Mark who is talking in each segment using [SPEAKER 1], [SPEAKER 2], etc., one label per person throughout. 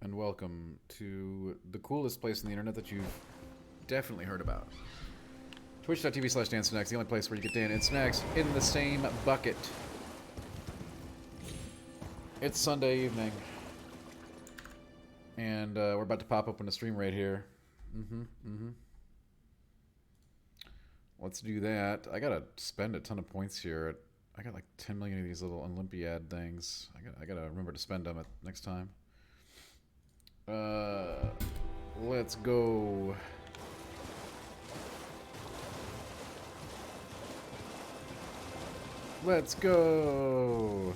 [SPEAKER 1] and welcome to the coolest place on the internet that you've definitely heard about. Twitch.tv/DanSnacks, the only place where you get Dan and Snacks in the same bucket. It's Sunday evening, and we're about to pop open a stream right here. Let's do that. I gotta spend a ton of points here. I got like 10 million of these little Olympiad things. I gotta remember to spend them next time. Let's go. Let's go.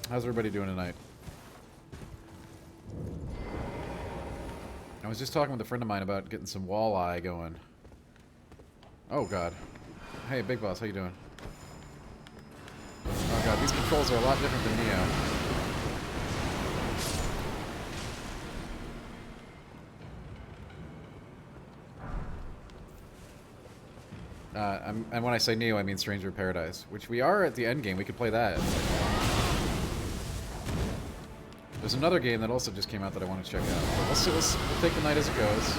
[SPEAKER 1] How's everybody doing tonight? I was just talking with a friend of mine about getting some walleye going. Oh god. Hey, Big Boss, how you doing? Oh god, these controls are a lot different than Neo. And when I say Neo, I mean Stranger of Paradise, which we are at the end game. We could play that. There's another game that also just came out that I want to check out. But we'll see. We'll take the night as it goes.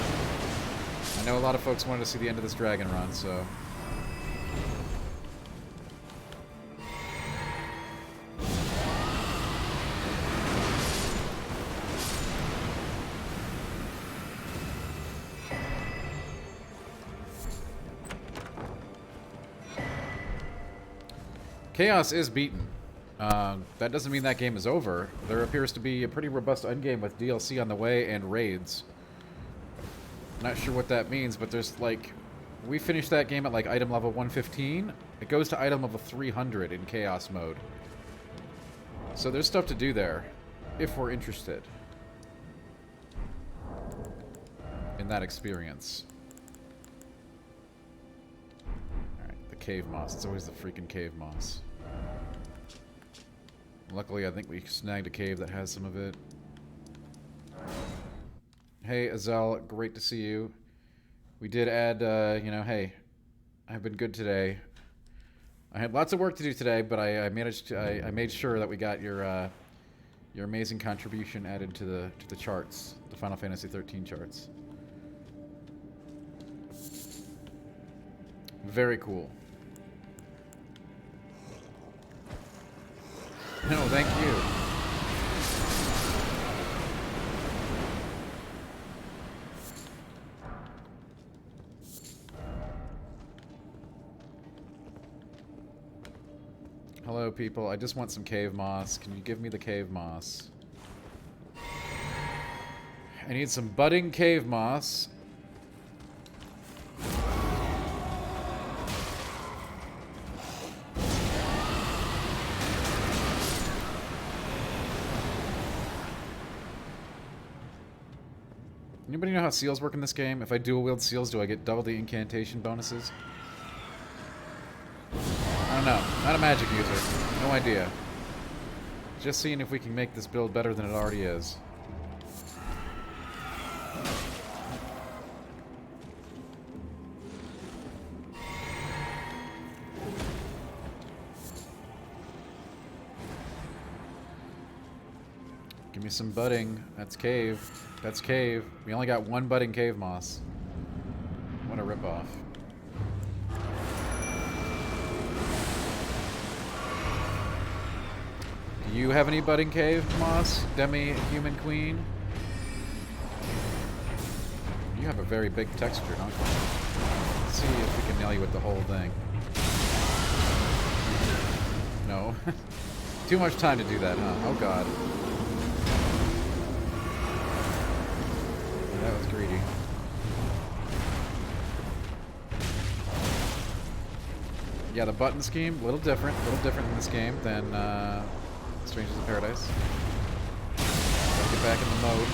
[SPEAKER 1] I know a lot of folks wanted to see the end of this Dragon run, so... Chaos is beaten. That doesn't mean that game is over. There appears to be a pretty robust endgame with DLC on the way and raids. Not sure what that means, but there's like... We finished that game at like item level 115. It goes to item level 300 in Chaos mode. So there's stuff to do there, if we're interested in that experience. Alright, the cave moss. It's always the freaking cave moss. Luckily, I think we snagged a cave that has some of it. Hey, Azel, great to see you. We did add, you know, hey, I've been good today. I had lots of work to do today, but I managed to, I made sure that we got your amazing contribution added to the charts, the Final Fantasy 13 charts. Very cool. No, thank you. Hello, people. I just want some cave moss. Can you give me the cave moss? I need some budding cave moss. Anybody know how seals work in this game? If I dual wield seals, do I get double the incantation bonuses? I don't know. Not a magic user. No idea. Just seeing if we can make this build better than it already is. Give me some budding. That's cave. That's cave. We only got one budding cave moss. What a ripoff. Do you have any budding cave moss, Demi-Human Queen? You have a very big texture, don't you? Let's see if we can nail you with the whole thing. No. Too much time to do that, huh? Oh god. That was greedy. Yeah, the button scheme, a little different in this game than Strangers of Paradise. Gotta get back in the mode.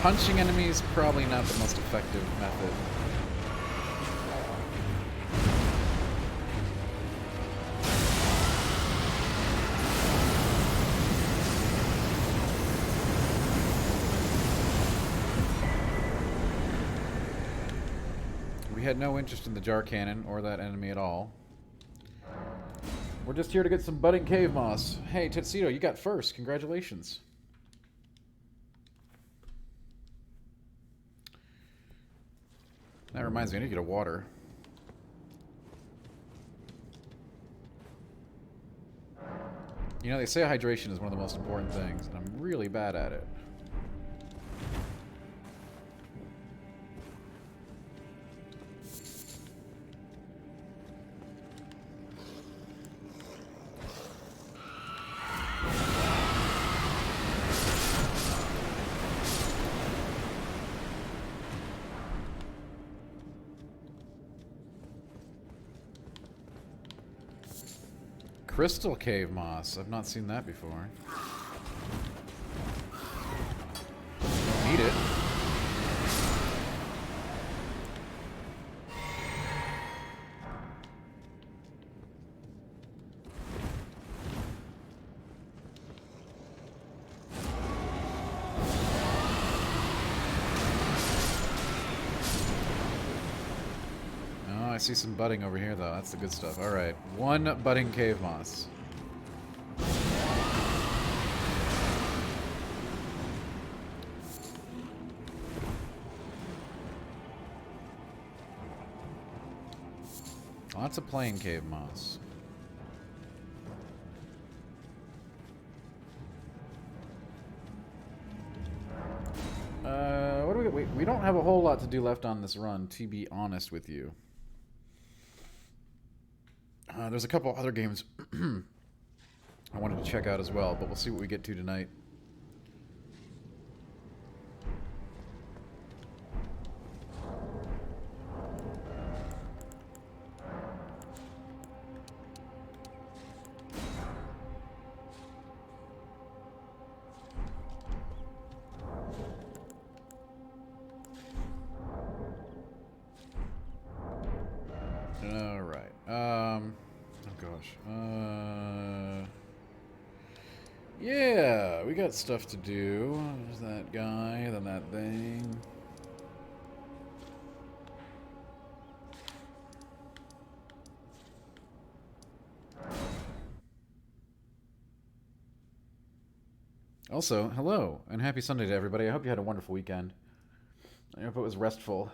[SPEAKER 1] punching enemies, probably not the most effective method. We had no interest in the jar cannon or that enemy at all. We're just here to get some budding cave moss. Hey, Tuxedo, you got first. Congratulations. That reminds me, I need to get a water. You know, they say hydration is one of the most important things, and I'm really bad at it. Crystal cave moss. I've not seen that before. Need it. I see some budding over here, though. That's the good stuff. All right. One budding cave moss. Lots of plain cave moss. What do we don't have a whole lot to do left on this run, to be honest with you. There's a couple other games I wanted to check out as well, but we'll see what we get to tonight. Yeah, we got stuff to do. There's that guy, then that thing. Also, hello, and happy Sunday to everybody. I hope you had a wonderful weekend. I hope it was restful.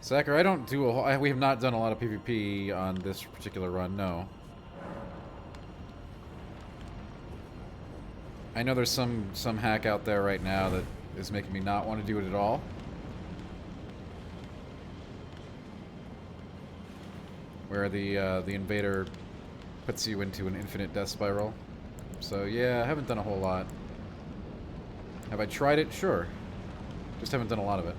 [SPEAKER 1] Sacker, I don't do a whole... we have not done a lot of PvP on this particular run, no. I know there's some hack out there right now that is making me not want to do it at all. Where the invader puts you into an infinite death spiral. So yeah, I haven't done a whole lot. Have I tried it? Sure. Just haven't done a lot of it.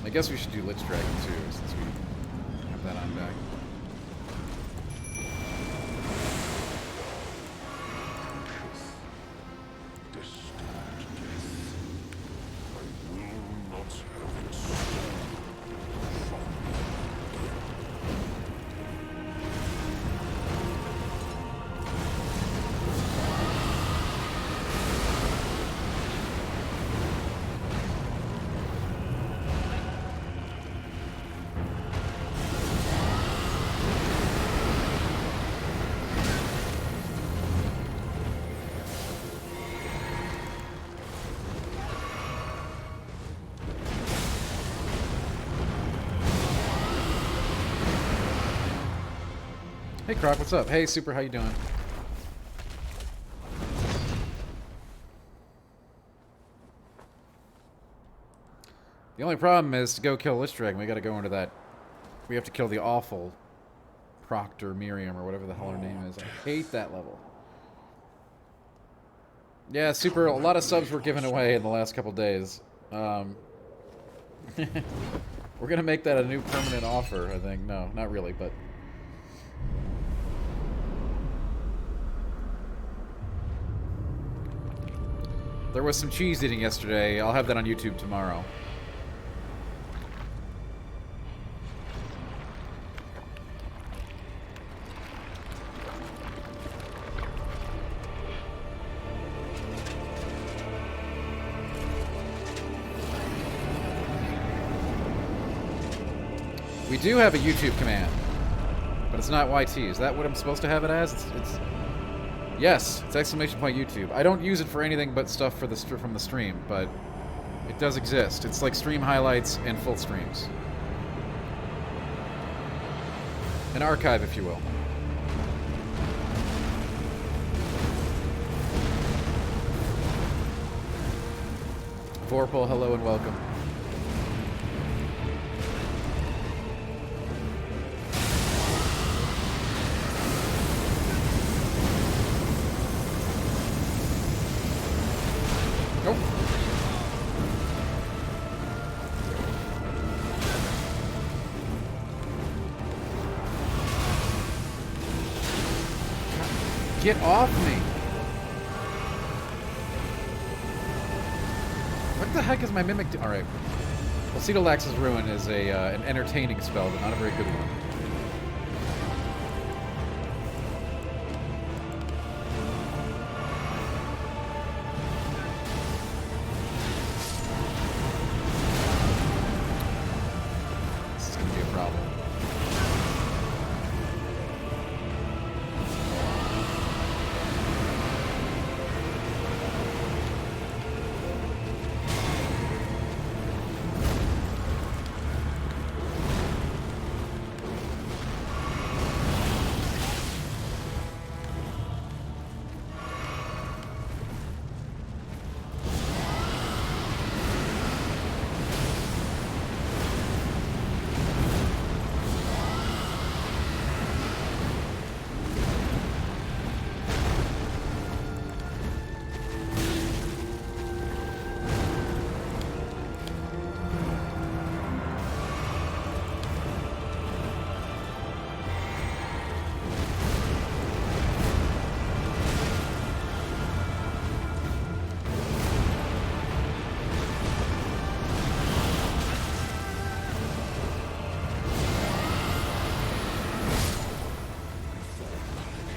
[SPEAKER 1] I guess we should do Lich Dragon too, since we have that on deck. Hey, Croc, what's up? Hey, Super, how you doing? The only problem is to go kill Lich Dragon, we gotta go into that. We have to kill the awful Proctor Miriam, or whatever the hell her name is. I hate that level. Yeah, Super, a lot of subs were given away in the last couple days. We're gonna make that a new permanent offer, I think. No, not really, but... There was some cheese eating yesterday. I'll have that on YouTube tomorrow. We do have a YouTube command, but it's not YT. Is that what I'm supposed to have it as? It's yes, it's exclamation point YouTube. I don't use it for anything but stuff for from the stream, but it does exist. It's like stream highlights and full streams. An archive, if you will. Vorpal, hello and welcome. Nope. Get off me! What the heck is my mimic do? Alright. Well, Cetalax's Ruin is an entertaining spell, but not a very good one.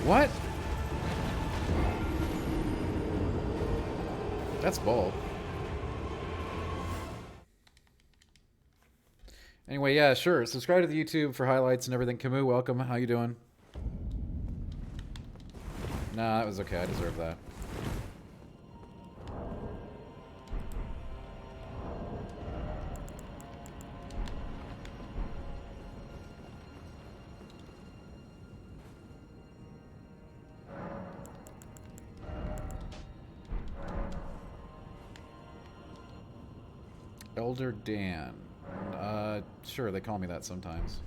[SPEAKER 1] What? That's bold. Anyway, yeah, sure. Subscribe to the YouTube for highlights and everything. Camus, welcome. How you doing? Nah, that was okay. I deserve that. Elder Dan. Sure, they call me that sometimes.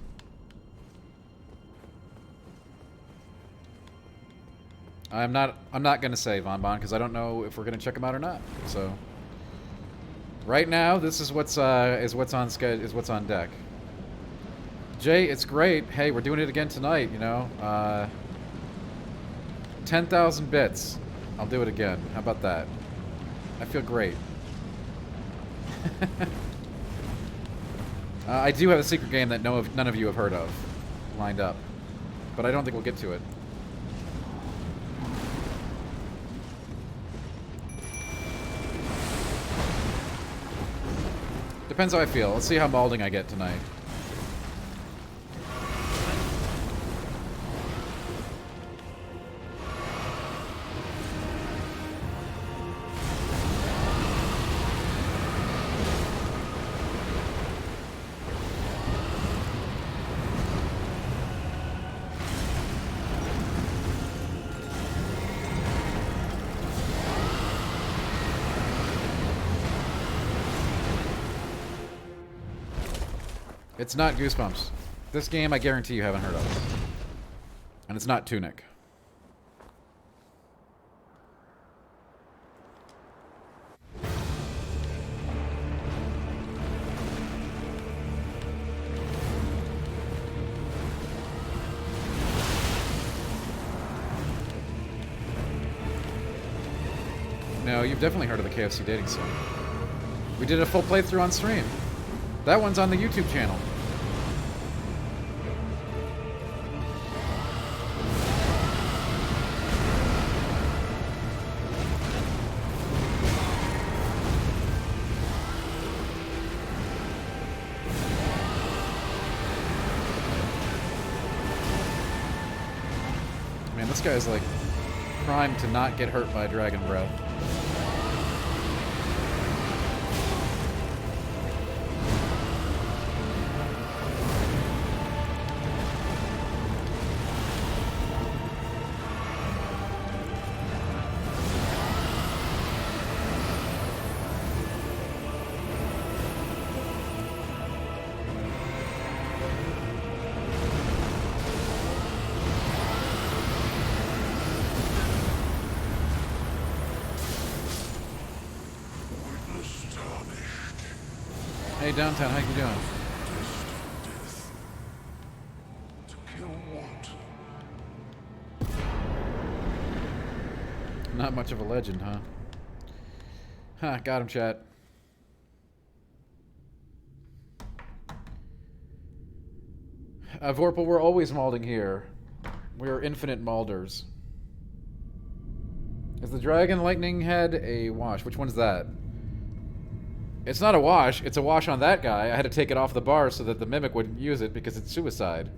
[SPEAKER 1] I'm not gonna say Von Bon because I don't know if we're gonna check him out or not. So right now, this is what's on deck. Jay, it's great. Hey, we're doing it again tonight. You know, 10,000 bits. I'll do it again. How about that? I feel great. I do have a secret game that none of you have heard of lined up, but I don't think we'll get to it. Depends how I feel. Let's see how mauling I get tonight. It's not Goosebumps. This game, I guarantee you haven't heard of. And it's not Tunic. No, you've definitely heard of the KFC dating sim. We did a full playthrough on stream. That one's on the YouTube channel. Man, this guy's like primed to not get hurt by dragon breath. Hey, Downtown, how you doing? Not much of a legend, huh? Huh, got him, chat. Vorpal, we're always malding here. We're infinite malders. Is the dragon lightning head a wash? Which one's that? It's not a wash. It's a wash on that guy. I had to take it off the bar so that the mimic wouldn't use it because it's suicide.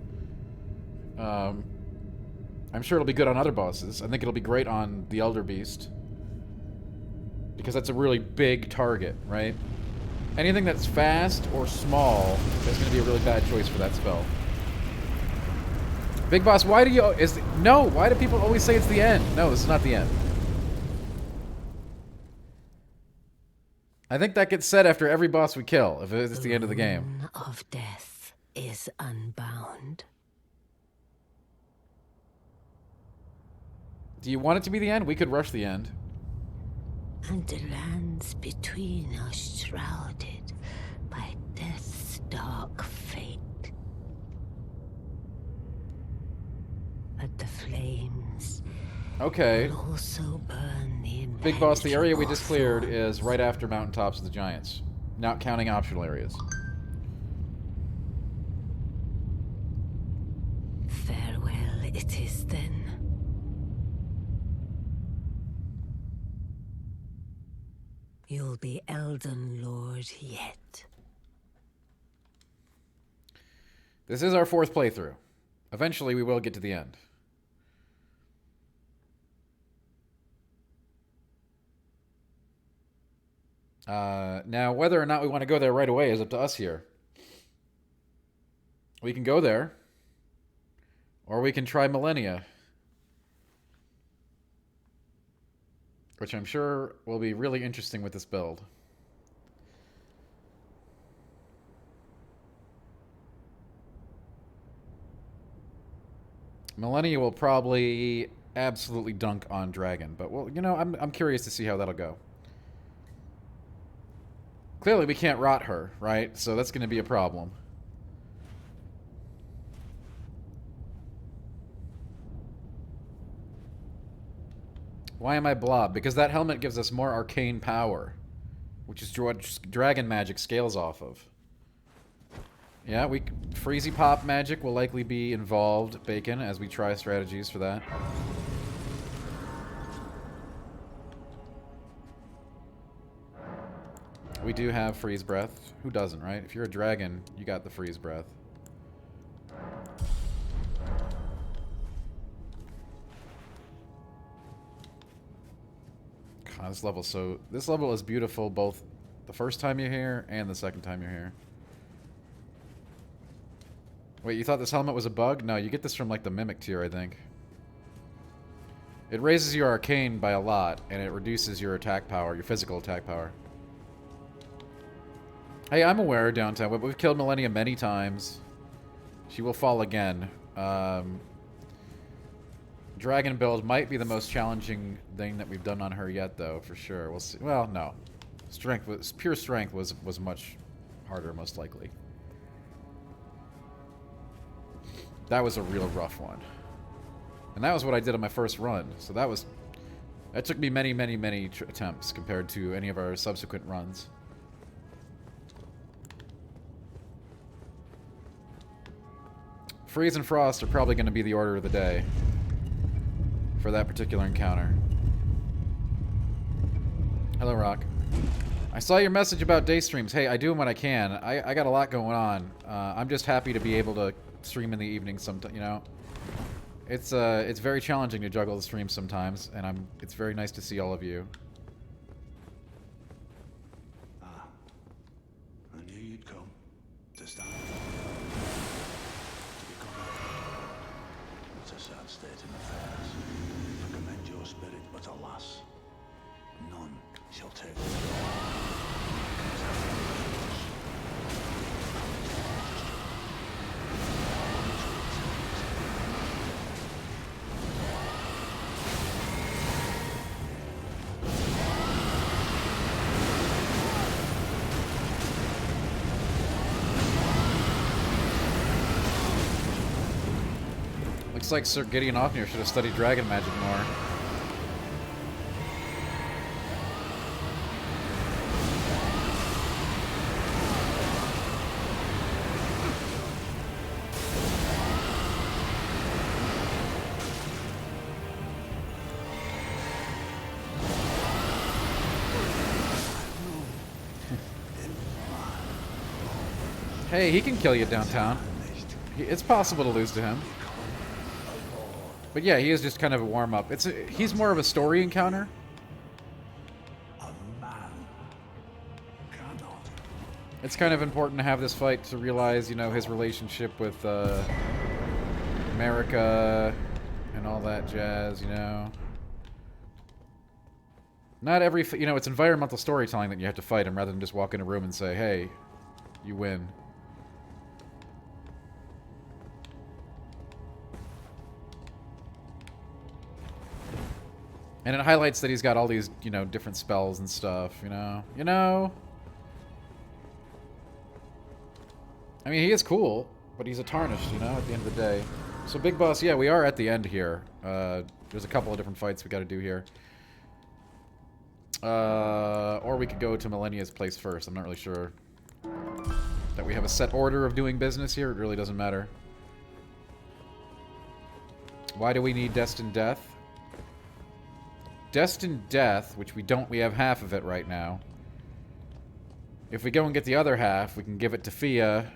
[SPEAKER 1] I'm sure it'll be good on other bosses. I think it'll be great on the Elder Beast. Because that's a really big target, right? Anything that's fast or small is going to be a really bad choice for that spell. Big Boss, why do you... No, why do people always say it's the end? No, this is not the end. I think that gets said after every boss we kill, if it's the end of the game.
[SPEAKER 2] The rune of death is unbound.
[SPEAKER 1] Do you want it to be the end? We could rush the end.
[SPEAKER 2] And the lands between are shrouded by death's dark fate. But the flames
[SPEAKER 1] Okay.
[SPEAKER 2] will also burn the
[SPEAKER 1] Big Boss, the area we
[SPEAKER 2] impenetrable
[SPEAKER 1] just cleared
[SPEAKER 2] thorns.
[SPEAKER 1] is right after Mountaintops of the Giants. Not counting optional areas.
[SPEAKER 2] Farewell it is then. You'll be Elden Lord yet.
[SPEAKER 1] This is our 4th playthrough. Eventually we will get to the end. Now, whether or not we want to go there right away is up to us here. We can go there. Or we can try Millennia. Which I'm sure will be really interesting with this build. Millennia will probably absolutely dunk on Dragon. But, well, you know, I'm curious to see how that'll go. Clearly, we can't rot her, right? So that's going to be a problem. Why am I blob? Because that helmet gives us more arcane power, which is what dragon magic scales off of. Yeah, Freezy Pop magic will likely be involved, Bacon, as we try strategies for that. We do have Freeze Breath. Who doesn't, right? If you're a dragon, you got the Freeze Breath. God, this level is beautiful both the first time you're here and the second time you're here. Wait, you thought this helmet was a bug? No, you get this from like the Mimic tier, I think. It raises your arcane by a lot, and it reduces your attack power, your physical attack power. Hey, I'm aware, Downtown, but we've killed Millennia many times. She will fall again. Dragon build might be the most challenging thing that we've done on her yet, though, for sure. We'll see. Well, no. Pure strength was much harder, most likely. That was a real rough one. And that was what I did on my first run. So that took me many, many, many attempts compared to any of our subsequent runs. Freeze and Frost are probably going to be the order of the day for that particular encounter. Hello, Rock. I saw your message about day streams. Hey, I do them when I can. I got a lot going on. I'm just happy to be able to stream in the evening sometimes, you know. It's very challenging to juggle the streams sometimes, and it's very nice to see all of you.
[SPEAKER 3] Ah, I knew you'd come to stand. To become it's a sad state in affairs. I commend your spirit, but alas, none shall take the throne.
[SPEAKER 1] Looks like Sir Gideon Ofnir should have studied dragon magic more. Hey, he can kill you downtown. It's possible to lose to him. But yeah, he is just kind of a warm-up. He's more of a story encounter. It's kind of important to have this fight to realize, you know, his relationship with America and all that jazz, you know. Not every, you know, it's environmental storytelling that you have to fight him rather than just walk in a room and say, hey, you win. And it highlights that he's got all these, you know, different spells and stuff, you know? You know? I mean, he is cool, but he's a tarnished, you know, at the end of the day. So, Big Boss, yeah, we are at the end here. There's a couple of different fights we gotta do here. Or we could go to Millennia's place first. I'm not really sure that we have a set order of doing business here. It really doesn't matter. Why do we need Destined Death? Destined Death, which we have half of it right now. If we go and get the other half, we can give it to Fia.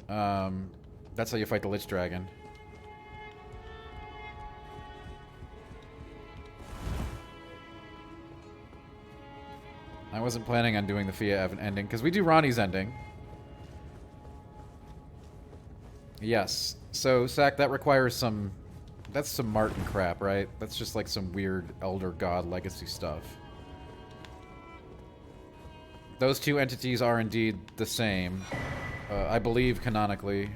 [SPEAKER 1] That's how you fight the Lich Dragon. I wasn't planning on doing the Fia ending, because we do Ronnie's ending. Yes. So, Sack, that requires some... That's some Martin crap, right? That's just like some weird Elder God legacy stuff. Those two entities are indeed the same. I believe canonically.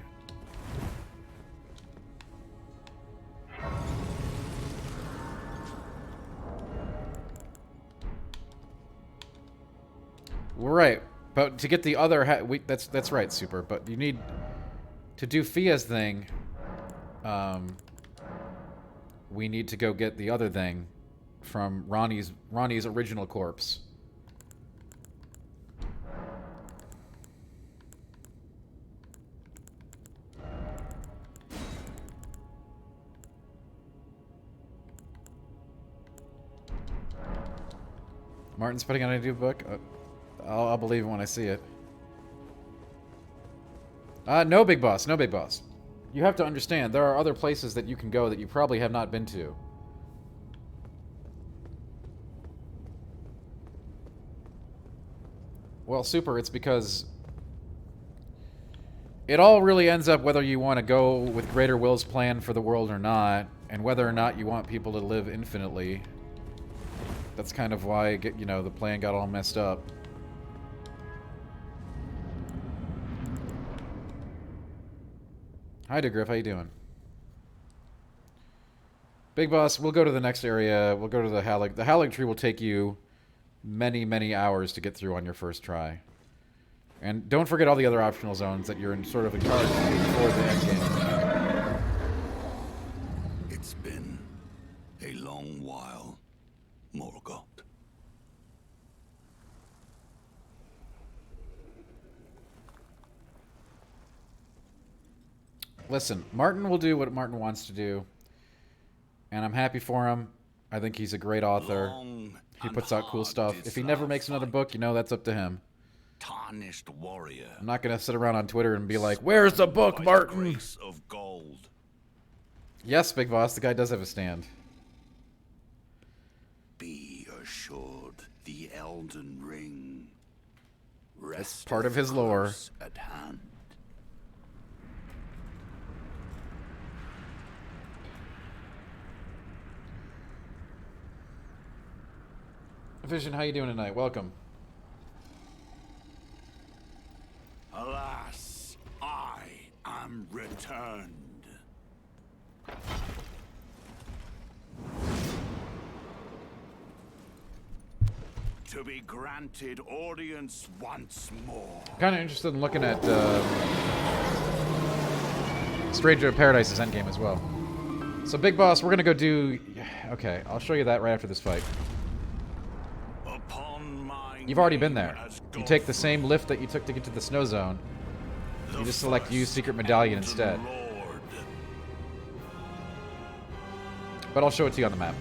[SPEAKER 1] Right, but to get the other that's right, Super. But you need to do Fia's thing. We need to go get the other thing from Ronnie's original corpse. Martin's putting out a new book. I'll believe it when I see it. No, Big Boss. No, Big Boss. You have to understand, there are other places that you can go that you probably have not been to. Well, Super, it's because it all really ends up whether you want to go with Greater Will's plan for the world or not, and whether or not you want people to live infinitely. That's kind of why, you know, the plan got all messed up. Hi, DeGriff. How you doing? Big Boss, we'll go to the next area. We'll go to the Hallig. The Hallig tree will take you many, many hours to get through on your first try. And don't forget all the other optional zones that you're in sort of in charge before the end game.
[SPEAKER 3] It's been a long while, Morgoth.
[SPEAKER 1] Listen, Martin will do what Martin wants to do. And I'm happy for him. I think he's a great author. He puts out cool stuff. If he never makes another book, you know, that's up to him.
[SPEAKER 3] Tarnished warrior.
[SPEAKER 1] I'm not going to sit around on Twitter and be like, where's the book, Martin?
[SPEAKER 3] Of gold.
[SPEAKER 1] Yes, Big Boss, the guy does have a stand.
[SPEAKER 3] Be assured, the Elden Ring.
[SPEAKER 1] That's part of his lore.
[SPEAKER 3] At hand.
[SPEAKER 1] Vision, how you doing tonight? Welcome.
[SPEAKER 3] Alas, I am returned. To be granted audience once more.
[SPEAKER 1] I'm kind of interested in looking at Stranger of Paradise's endgame as well. So, Big Boss, we're going to go do... Okay, I'll show you that right after this fight. You've already been there. You take the same lift that you took to get to the snow zone. You just select use secret medallion instead. But I'll show it to you on the map.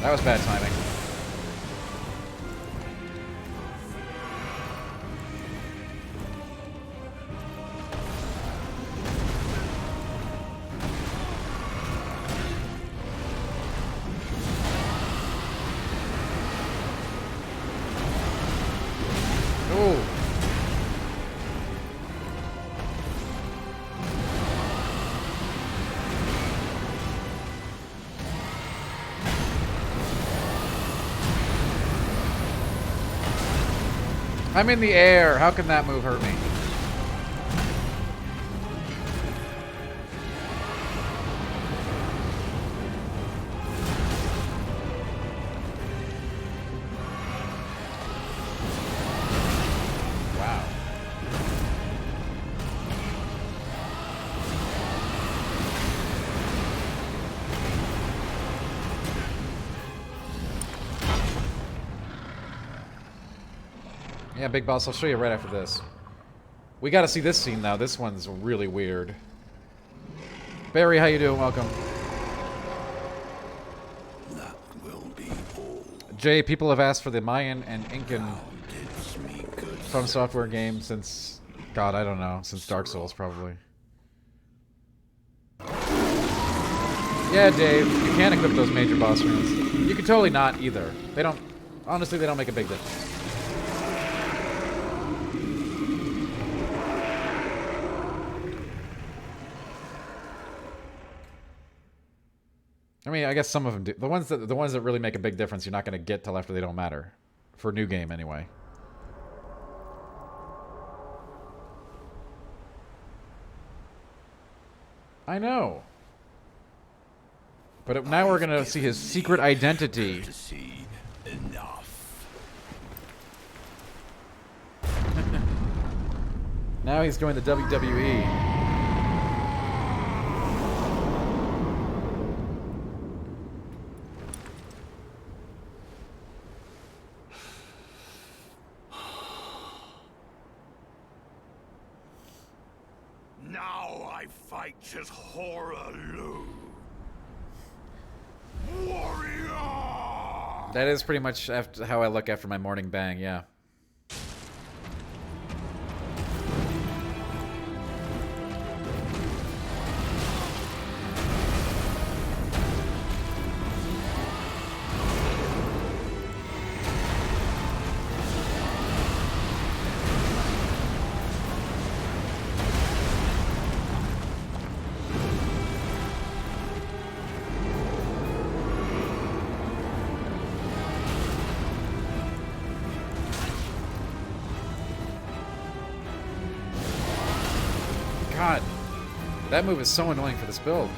[SPEAKER 1] That was bad timing. I'm in the air. How can that move hurt me? Wow. Yeah, Big Boss, I'll show you right after this. We gotta see this scene now. This one's really weird. Barry, how you doing? Welcome.
[SPEAKER 3] That will be all.
[SPEAKER 1] Jay, people have asked for the Mayan and Incan From Software game since... God, I don't know. Since Dark Souls, probably. Yeah, Dave, you can equip those major boss runes. You can totally not either. They don't... Honestly, they don't make a big difference. I mean, I guess some of them do. The ones that really make a big difference, you're not going to get till after they don't matter. For a new game, anyway. I know. But now we're going to see his secret identity. Now he's joined the WWE.
[SPEAKER 3] As Horaloo. Warrior!
[SPEAKER 1] That is pretty much after how I look after my morning bang, yeah. That move is so annoying for this build.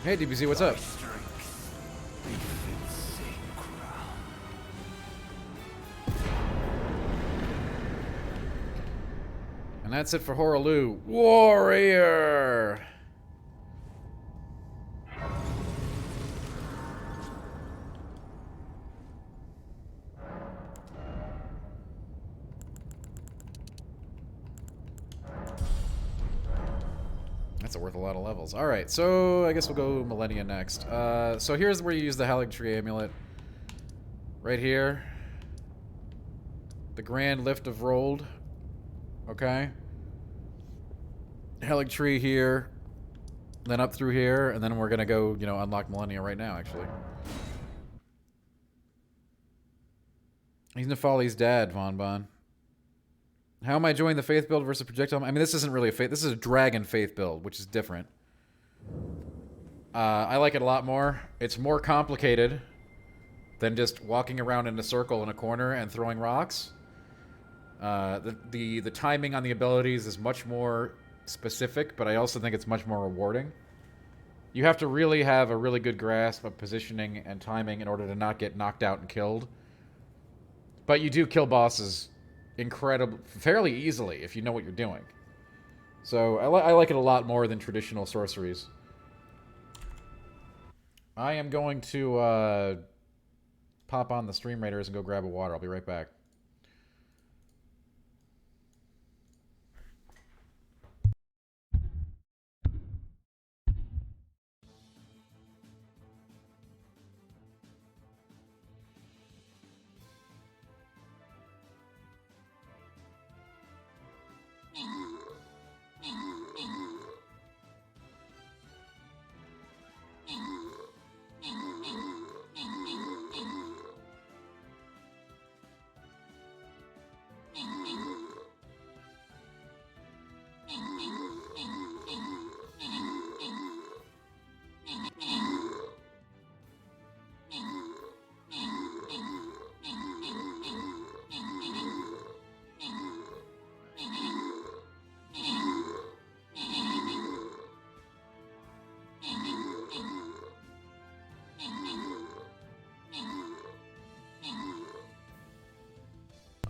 [SPEAKER 1] Hey DBZ, what's up? And that's it for Horaloo. Warrior! That's worth a lot of levels. Alright, so I guess we'll go Millennia next. So here's where you use the Halig Tree Amulet. Right here. The Grand Lift of Rolled. Okay. Halig Tree here. Then up through here, and then we're gonna go, you know, unlock Millennia right now, actually. He's Nefali's dad, Von Bon. How am I enjoying the Faith build versus Projectile? I mean, this isn't really a Faith. This is a Dragon Faith build, which is different. I like it a lot more. It's more complicated than just walking around in a circle in a corner and throwing rocks. The timing on the abilities is much more specific, but I also think it's much more rewarding. You have to really have a really good grasp of positioning and timing in order to not get knocked out and killed. But you do kill bosses fairly easily if you know what you're doing. So I like it a lot more than traditional sorceries. I am going to pop on the Stream Raiders and go grab a water. I'll be right back.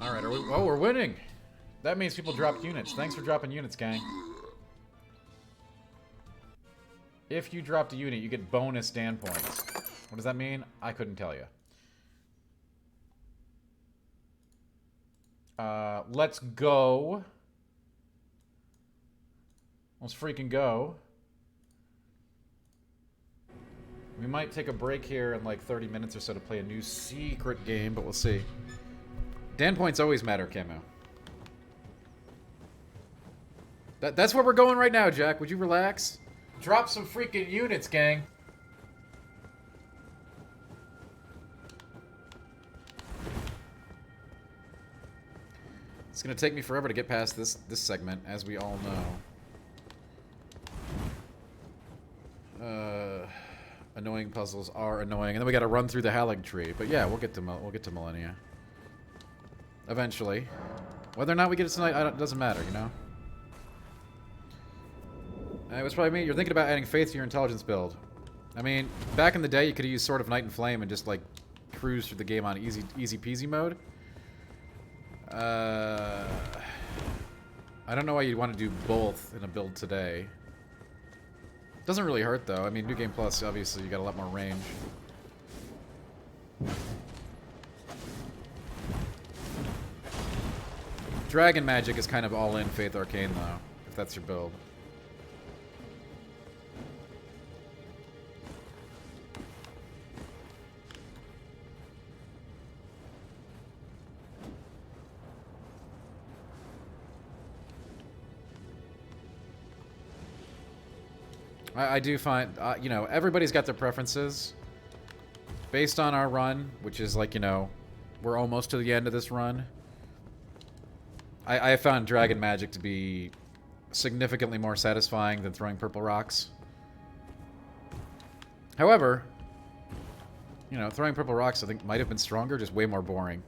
[SPEAKER 1] Alright, oh, we're winning! That means people dropped units. Thanks for dropping units, gang. If you dropped a unit, you get bonus stand points. What does that mean? I couldn't tell you. Let's go. Let's freaking go. We might take a break here in like 30 minutes or so to play a new secret game, but we'll see. Dan points always matter, Camo. That's where we're going right now, Jack. Would you relax? Drop some freaking units, gang. It's gonna take me forever to get past this segment, as we all know. Annoying puzzles are annoying, and then we gotta run through the Halig Tree. But yeah, we'll get to Millennia. Eventually. Whether or not we get it tonight, it doesn't matter, you know? It was probably me. You're thinking about adding faith to your intelligence build. I mean, back in the day, you could have used Sword of Night and Flame and just, like, cruise through the game on easy peasy mode. I don't know why you'd want to do both in a build today. Doesn't really hurt, though. I mean, New Game Plus, obviously, you got a lot more range. Dragon Magic is kind of all-in Faith Arcane, though, if that's your build. I do find, you know, everybody's got their preferences. Based on our run, which is like, you know, we're almost to the end of this run. I found Dragon Magic to be significantly more satisfying than throwing purple rocks. However, you know, throwing purple rocks I think might have been stronger, just way more boring.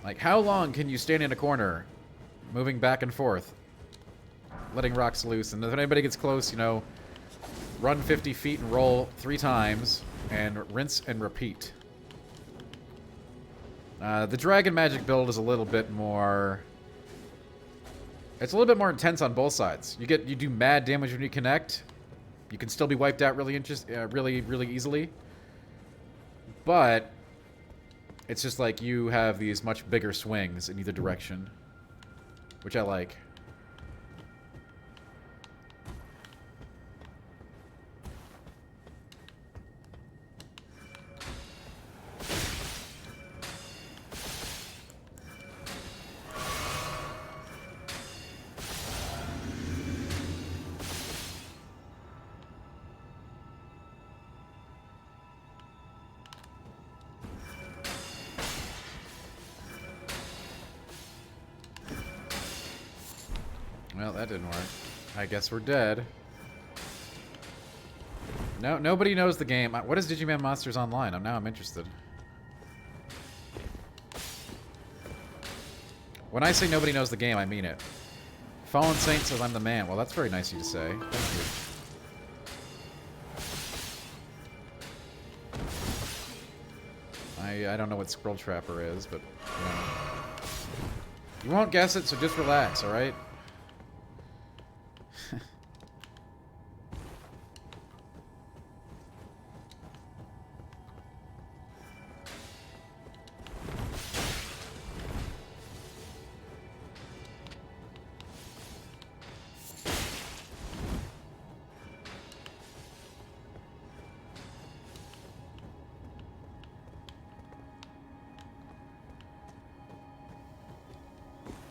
[SPEAKER 1] Like, how long can you stand in a corner, moving back and forth, letting rocks loose? And if anybody gets close, you know, run 50 feet and roll 3 times, and rinse and repeat. The Dragon Magic build is a little bit more... It's a little bit more intense on both sides. You do mad damage when you connect. You can still be wiped out really easily. But it's just like you have these much bigger swings in either direction, which I like. Well, that didn't work. I guess we're dead. No, nobody knows the game. What is Digimon Monsters Online? I'm interested. When I say nobody knows the game, I mean it. Fallen Saint says I'm the man. Well, that's very nice of you to say. Thank you. I don't know what Scroll Trapper is, but you know. You won't guess it, so just relax, alright?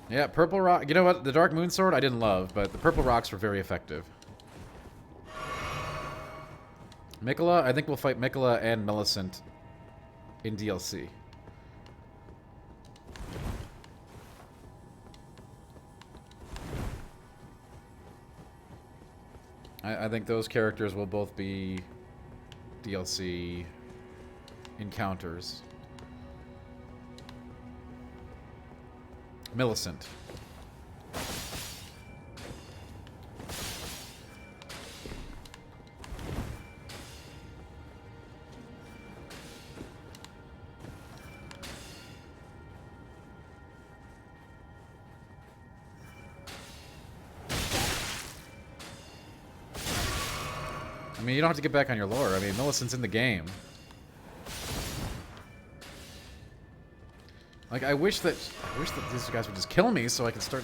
[SPEAKER 1] Yeah, purple rock. You know what? The Dark Moon Sword I didn't love, but the purple rocks were very effective. Mikola, I think we'll fight Mikola and Millicent in DLC. I think those characters will both be DLC encounters. Millicent. I mean, you don't have to get back on your lore. I mean, Millicent's in the game. Like, I wish that these guys would just kill me so I can start.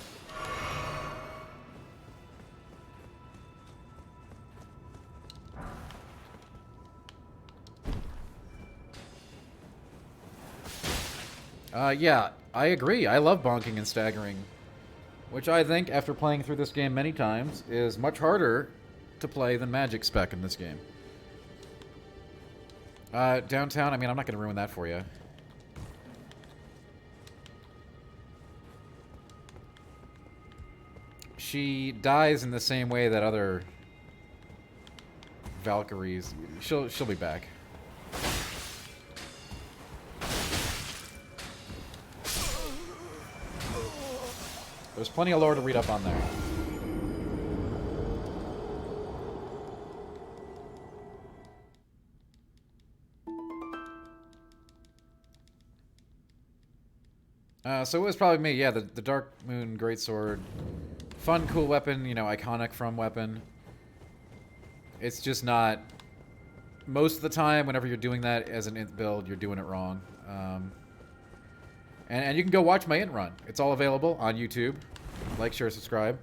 [SPEAKER 1] Yeah, I agree. I love bonking and staggering, which I think, after playing through this game many times, is much harder to play than Magic Spec in this game. Downtown, I mean, I'm not going to ruin that for you. She dies in the same way that other Valkyries. She'll be back. There's plenty of lore to read up on there. So it was probably me. Yeah, the Dark Moon Greatsword. Fun, cool weapon, you know, iconic from weapon. It's just not... Most of the time, whenever you're doing that as an int build, you're doing it wrong. And you can go watch my int run. It's all available on YouTube. Like, share, subscribe.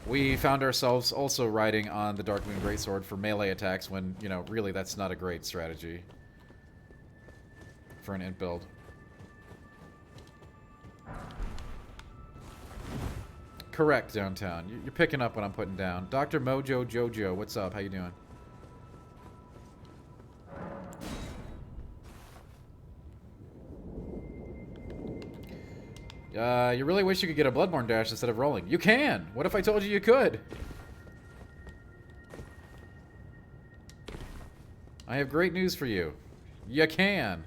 [SPEAKER 1] We found ourselves also riding on the Dark Moon Greatsword for melee attacks when, you know, really that's not a great strategy for an int build. Correct, downtown. You're picking up what I'm putting down. Dr. Mojo Jojo, what's up? How you doing? You really wish you could get a Bloodborne dash instead of rolling. You can! What if I told you you could? I have great news for you. You can.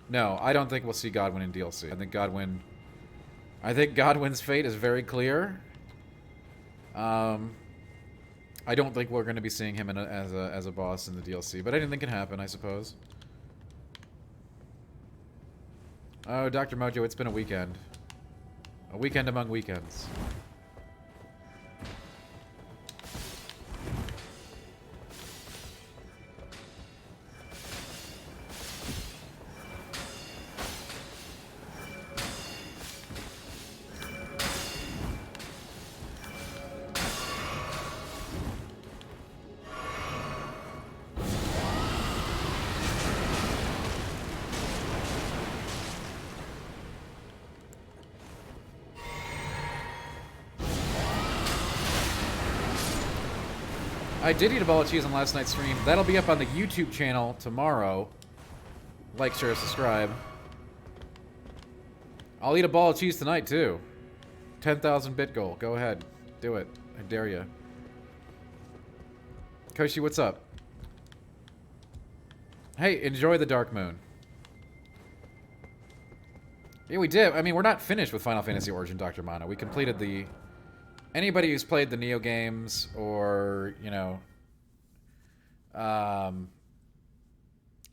[SPEAKER 1] No, I don't think we'll see Godwin in DLC. I think Godwin's fate is very clear. I don't think we're going to be seeing him as a boss in the DLC, but anything can happen, I suppose. Oh, Dr. Mojo, it's been a weekend. A weekend among weekends. I did eat a ball of cheese on last night's stream. That'll be up on the YouTube channel tomorrow. Like, share, subscribe. I'll eat a ball of cheese tonight, too. 10,000 bit goal. Go ahead. Do it. I dare you. Koshi, what's up? Hey, enjoy the Dark Moon. Yeah, we did. I mean, we're not finished with Final Fantasy Origin Dr. Mono. We completed the... Anybody who's played the Neo games or, you know...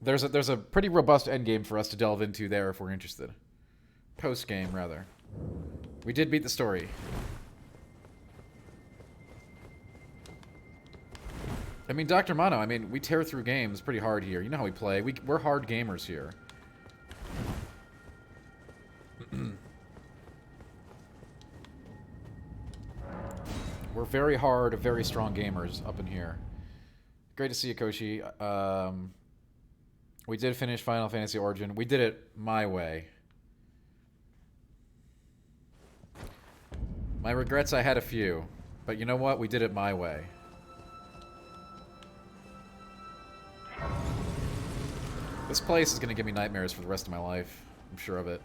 [SPEAKER 1] there's a pretty robust endgame for us to delve into there if we're interested. Post-game, rather. We did beat the story. I mean, Dr. Mono, I mean, we tear through games pretty hard here. You know how we play. We're hard gamers here. We're very hard, very strong gamers up in here. Great to see you, Koshi. We did finish Final Fantasy Origin. We did it my way. My regrets, I had a few. But you know what? We did it my way. This place is going to give me nightmares for the rest of my life. I'm sure of it.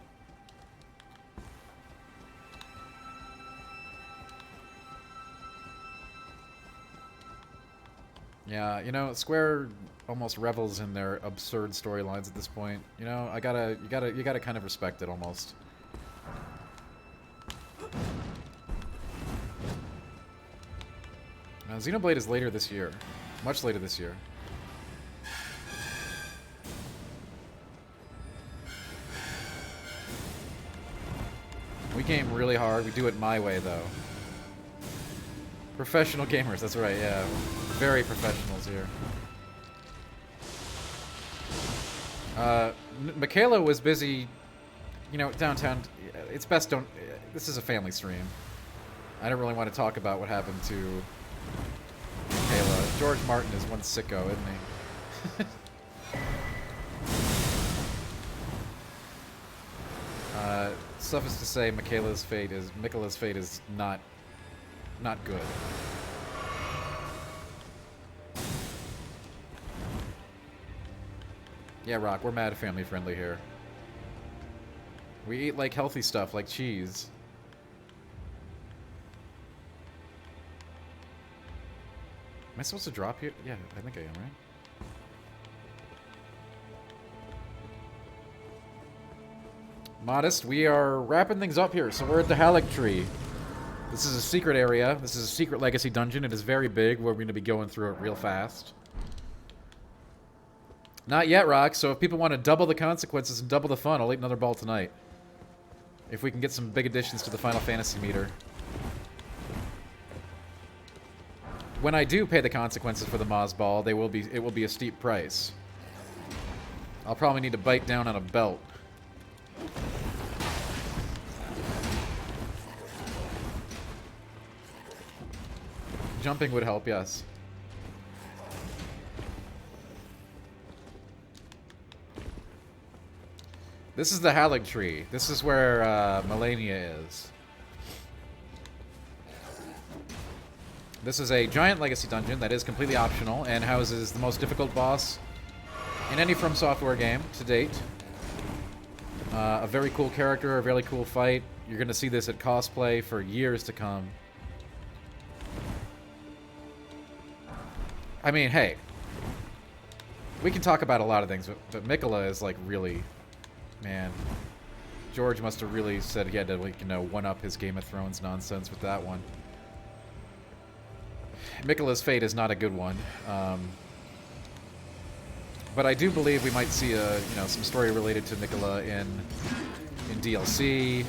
[SPEAKER 1] Yeah, you know, Square almost revels in their absurd storylines at this point. You know, you gotta kind of respect it almost. Now, Xenoblade is later this year. Much later this year. We game really hard. We do it my way, though. Professional gamers, that's right, yeah. Very professionals here. Michaela was busy, you know, downtown. It's best don't... This is a family stream. I don't really want to talk about what happened to Michaela. George Martin is one sicko, isn't he? Suffice to say, Michaela's fate is not good. Yeah, Rock, we're mad family friendly here. We eat like healthy stuff, like cheese. Am I supposed to drop here? Yeah, I think I am, right? Modest, we are wrapping things up here, so we're at the Halleck Tree. This is a secret area. This is a secret legacy dungeon. It is very big. We're going to be going through it real fast. Not yet, Rock, so if people want to double the consequences and double the fun, I'll eat another ball tonight. If we can get some big additions to the Final Fantasy meter. When I do pay the consequences for the Moz ball, it will be a steep price. I'll probably need to bite down on a belt. Jumping would help, yes. This is the Hallig Tree. This is where Melania is. This is a giant legacy dungeon that is completely optional and houses the most difficult boss in any From Software game to date. A very cool character, a really cool fight. You're going to see this at cosplay for years to come. I mean, hey. We can talk about a lot of things, but Mikola is like really... Man. George must have really said he had to, like, you know, one-up his Game of Thrones nonsense with that one. Mikola's fate is not a good one. But I do believe we might see a, you know, some story related to Mikola in DLC.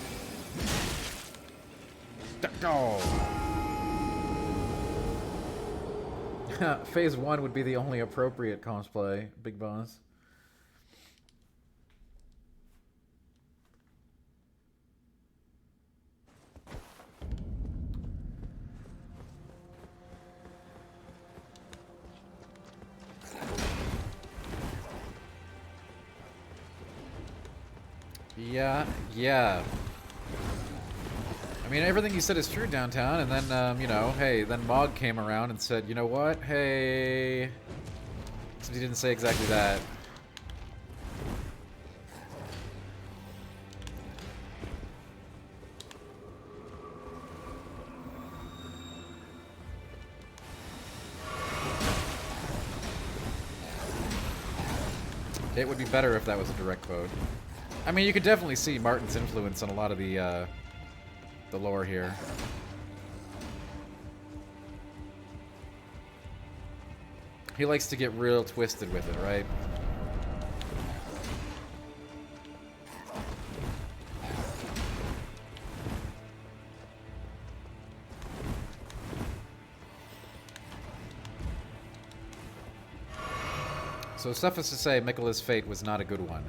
[SPEAKER 1] Oh. Phase 1 would be the only appropriate cosplay, Big Boss. Yeah. I mean, everything you said is true downtown, and then, you know, hey, then Mog came around and said, you know what, hey... So he didn't say exactly that. It would be better if that was a direct quote. I mean, you could definitely see Martin's influence on a lot of the lore here. He likes to get real twisted with it, right? So suffice to say, Mikola's fate was not a good one.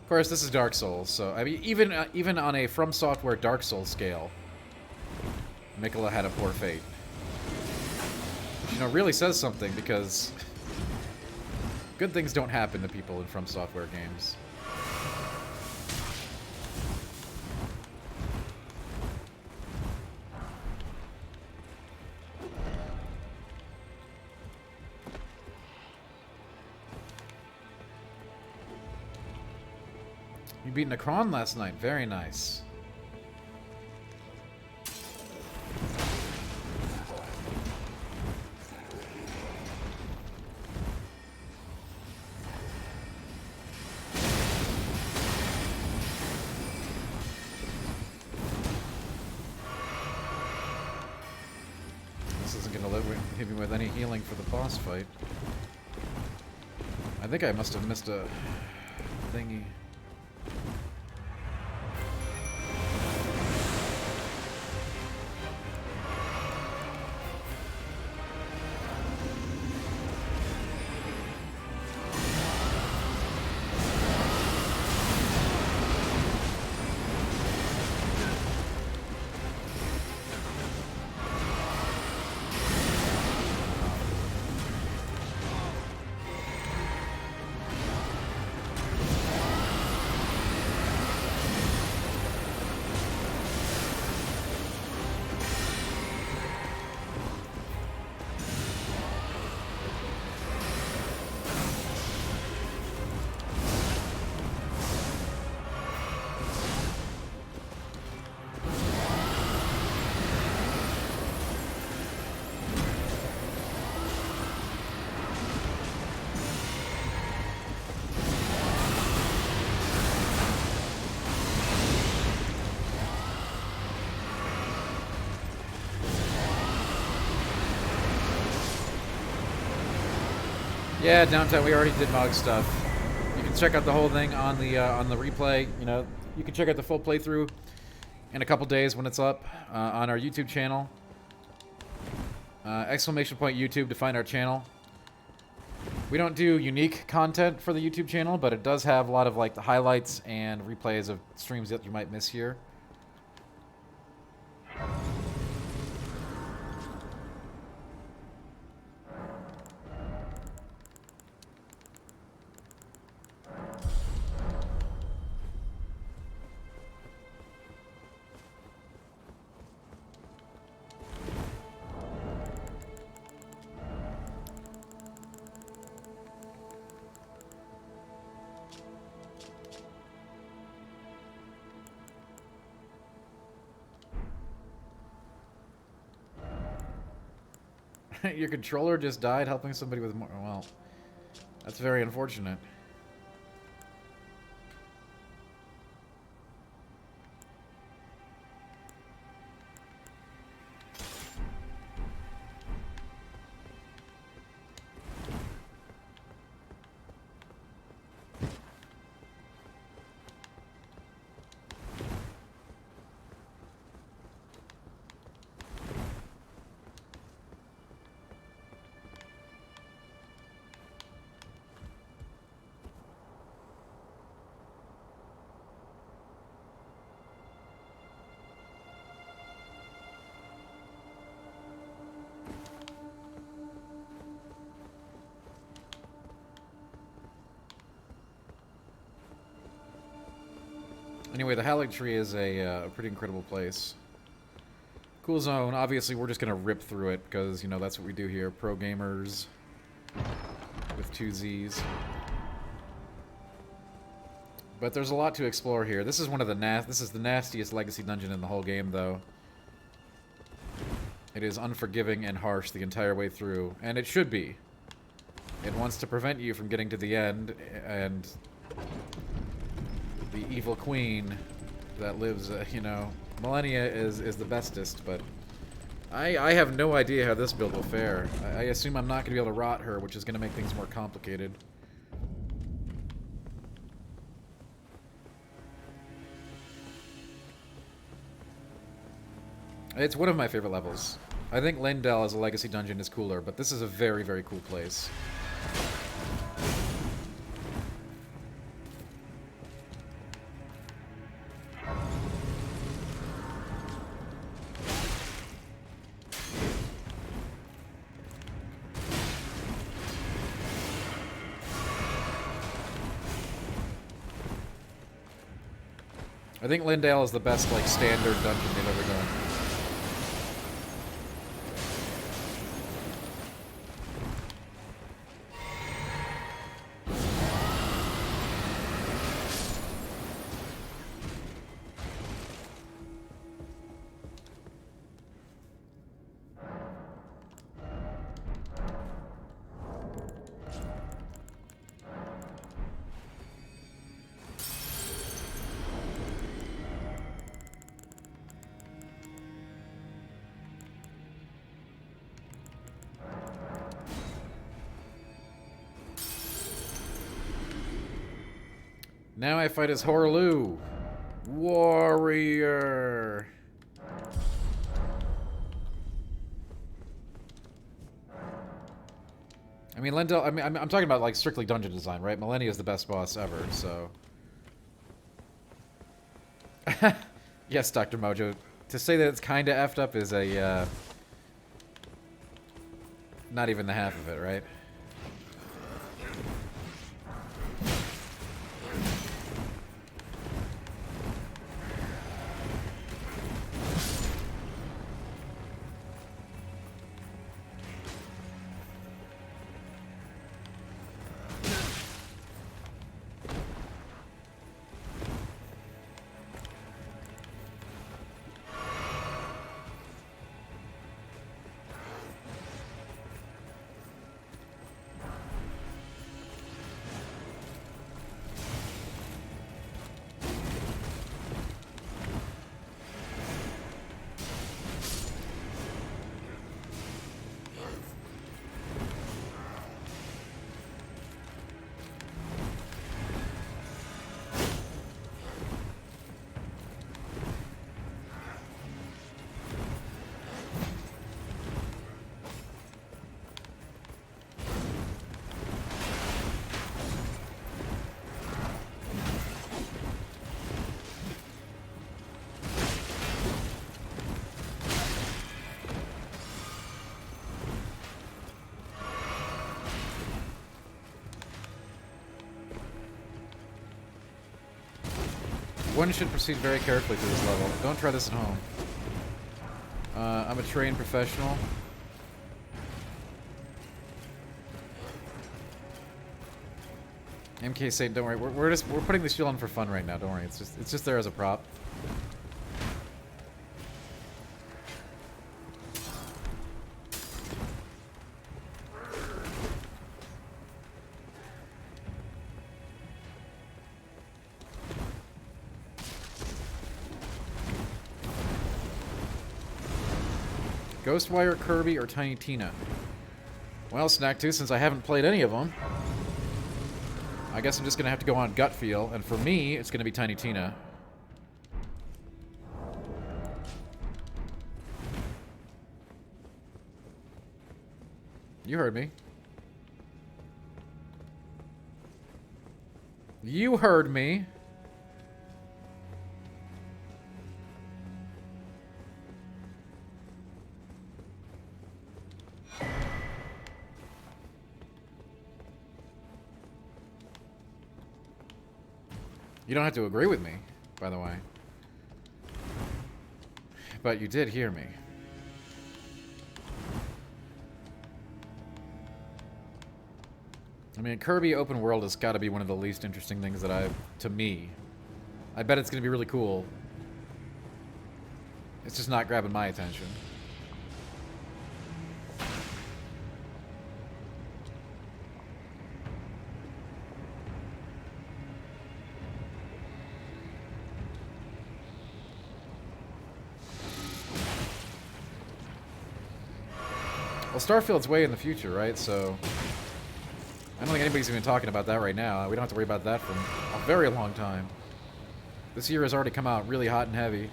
[SPEAKER 1] Of course, this is Dark Souls, so I mean, even on a From Software Dark Souls scale, Mikola had a poor fate. Which, you know, really says something, because good things don't happen to people in From Software games. You beat Necron last night. Very nice. This isn't going to hit me with any healing for the boss fight. I think I must have missed a thingy. Yeah, downtown. We already did Mog stuff. You can check out the whole thing on the replay. You know, you can check out the full playthrough in a couple days when it's up on our YouTube channel. Exclamation point YouTube to find our channel. We don't do unique content for the YouTube channel, but it does have a lot of like the highlights and replays of streams that you might miss here. Your controller just died helping somebody with more. Well, that's very unfortunate. Anyway, the Halleck Tree is a pretty incredible place. Cool zone. Obviously, we're just going to rip through it because, you know, that's what we do here. Pro gamers with 2 Zs. But there's a lot to explore here. This is one of the this is the nastiest legacy dungeon in the whole game, though. It is unforgiving and harsh the entire way through, and it should be. It wants to prevent you from getting to the end, and the evil queen that lives, you know, millennia is the bestest, but I have no idea how this build will fare. I assume I'm not going to be able to rot her, which is going to make things more complicated. It's one of my favorite levels. I think Lindell as a legacy dungeon is cooler, but this is a very, very cool place. I think Lindale is the best, like, standard dungeon they've ever done. Now I fight as Horlu. Warrior. I mean, Lindell, I'm talking about, like, strictly dungeon design, right? Millennia is the best boss ever, so. Yes, Dr. Mojo. To say that it's kinda effed up is a, not even the half of it, right? One should proceed very carefully through this level. Don't try this at home. I'm a trained professional. MK Saint, don't worry. We're putting the shield on for fun right now. Don't worry. It's just there as a prop. Ghostwire, Kirby, or Tiny Tina? Well, Snack 2, since I haven't played any of them, I guess I'm just going to have to go on gut feel. And for me, it's going to be Tiny Tina. You heard me. You heard me. You don't have to agree with me, by the way. But you did hear me. I mean, Kirby open world has got to be one of the least interesting things that to me. I bet it's going to be really cool. It's just not grabbing my attention. Well, Starfield's way in the future, right? So I don't think anybody's even talking about that right now. We don't have to worry about that for a very long time. This year has already come out really hot and heavy.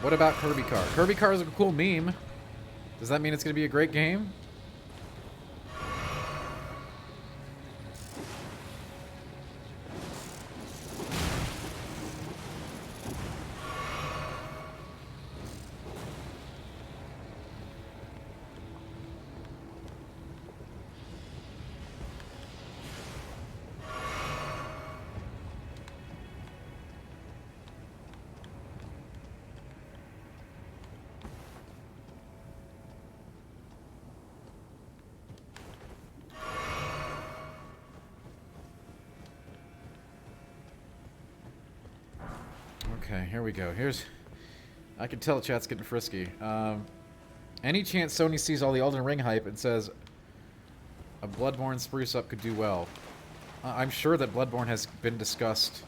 [SPEAKER 1] What about Kirby Car? Kirby Car is a cool meme. Does that mean it's going to be a great game? Okay, here we go. I can tell chat's getting frisky. Any chance Sony sees all the Elden Ring hype and says a Bloodborne spruce up could do well? I'm sure that Bloodborne has been discussed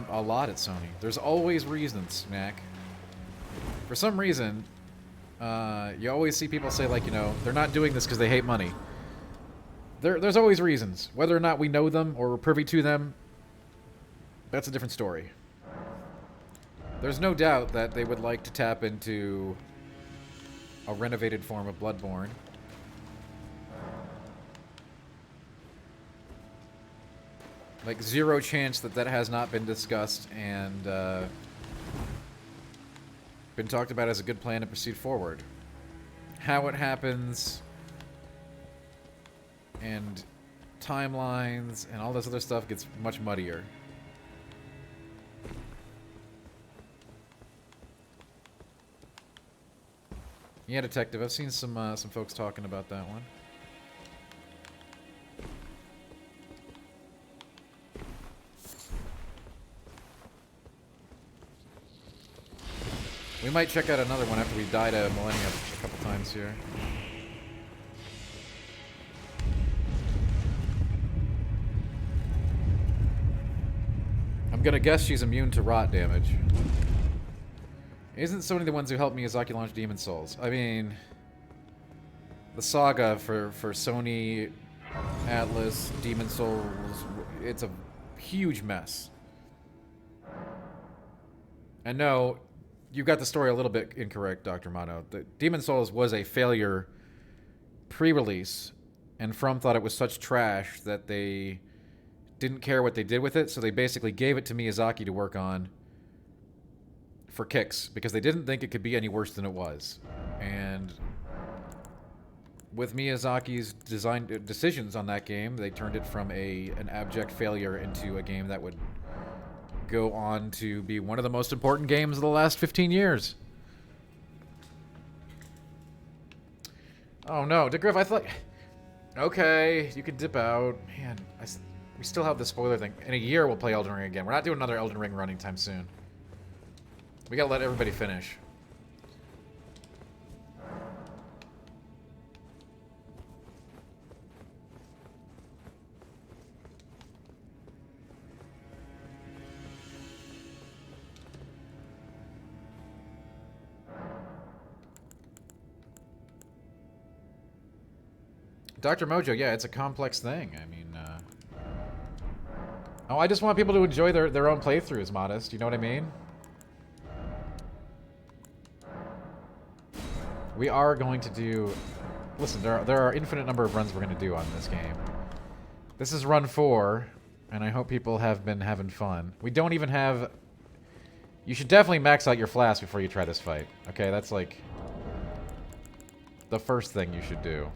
[SPEAKER 1] a lot at Sony. There's always reasons, Mac. For some reason, you always see people say, like, you know, they're not doing this because they hate money. There's always reasons. Whether or not we know them or we're privy to them, that's a different story. There's no doubt that they would like to tap into a renovated form of Bloodborne. Like, zero chance that that has not been discussed and been talked about as a good plan to proceed forward. How it happens and timelines and all this other stuff gets much muddier. Yeah, Detective. I've seen some folks talking about that one. We might check out another one after we died a Millennium a couple times here. I'm gonna guess she's immune to rot damage. Isn't Sony the ones who helped Miyazaki launch Demon Souls? I mean, the saga for Sony, Atlas, Demon Souls, it's a huge mess. And no, you got the story a little bit incorrect, Dr. Mono. The Demon Souls was a failure pre-release, and From thought it was such trash that they didn't care what they did with it, so they basically gave it to Miyazaki to work on for kicks, because they didn't think it could be any worse than it was. And with Miyazaki's decisions on that game, they turned it from an abject failure into a game that would go on to be one of the most important games of the last 15 years. Oh no, Dick Griff, I thought... Okay, you could dip out. Man, we still have the spoiler thing. In a year, we'll play Elden Ring again. We're not doing another Elden Ring run anytime soon. We gotta let everybody finish. Dr. Mojo, yeah, it's a complex thing. I mean, oh, I just want people to enjoy their own playthroughs, Modest. You know what I mean? We are going to do... Listen, there are infinite number of runs we're going to do on this game. This is run 4, and I hope people have been having fun. We don't even have... You should definitely max out your flask before you try this fight. Okay, that's like... the first thing you should do.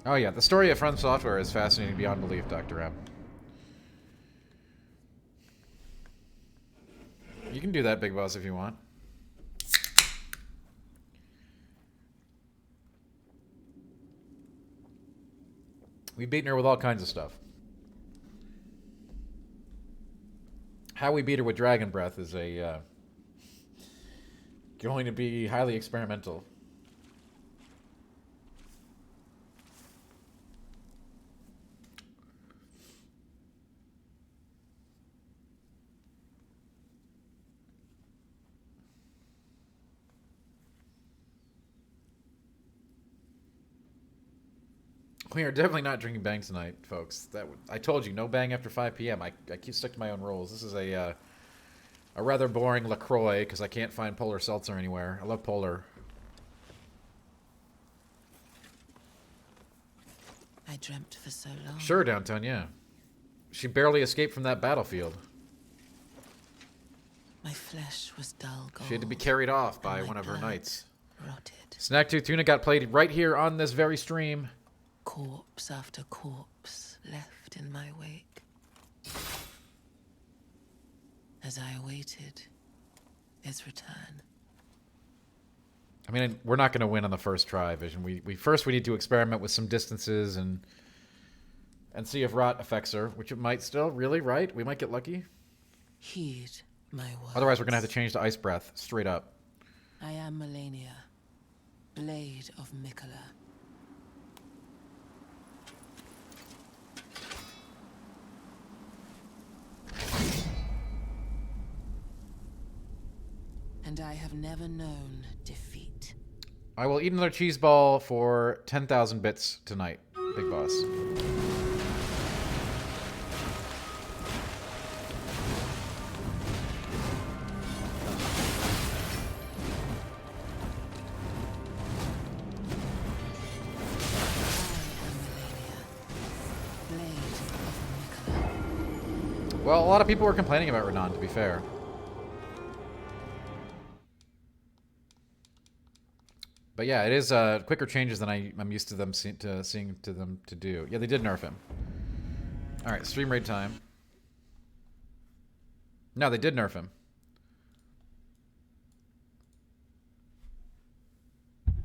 [SPEAKER 1] Oh yeah, the story of From Software is fascinating beyond belief, Dr. M. You can do that, Big Boss, if you want. We've beaten her with all kinds of stuff. How we beat her with Dragon Breath is a going to be highly experimental. We are definitely not drinking bang tonight, folks. I told you, no bang after 5 p.m. I keep stuck to my own rules. This is a rather boring LaCroix because I can't find Polar Seltzer anywhere. I love Polar.
[SPEAKER 4] I dreamt for so long.
[SPEAKER 1] Sure, Downtown, yeah. She barely escaped from that battlefield.
[SPEAKER 4] My flesh was dull gold.
[SPEAKER 1] She had to be carried off by one of her knights.
[SPEAKER 4] Rotted.
[SPEAKER 1] Snack Tuna got played right here on this very stream.
[SPEAKER 4] Corpse after corpse left in my wake. As I awaited its return.
[SPEAKER 1] I mean, we're not going to win on the first try, Vision. First we need to experiment with some distances and see if rot affects her, which it might still. Really, right? We might get lucky.
[SPEAKER 4] Heed my words.
[SPEAKER 1] Otherwise, we're going to have to change to Ice Breath straight up.
[SPEAKER 4] I am Melania, Blade of Mikola. And I have never known defeat.
[SPEAKER 1] I will eat another cheese ball for 10,000 bits tonight, Big Boss. Well, a lot of people were complaining about Renan, to be fair. But yeah, it is quicker changes than I'm used to them seeing them to do. Yeah, they did nerf him. All right, stream raid time. No, they did nerf him.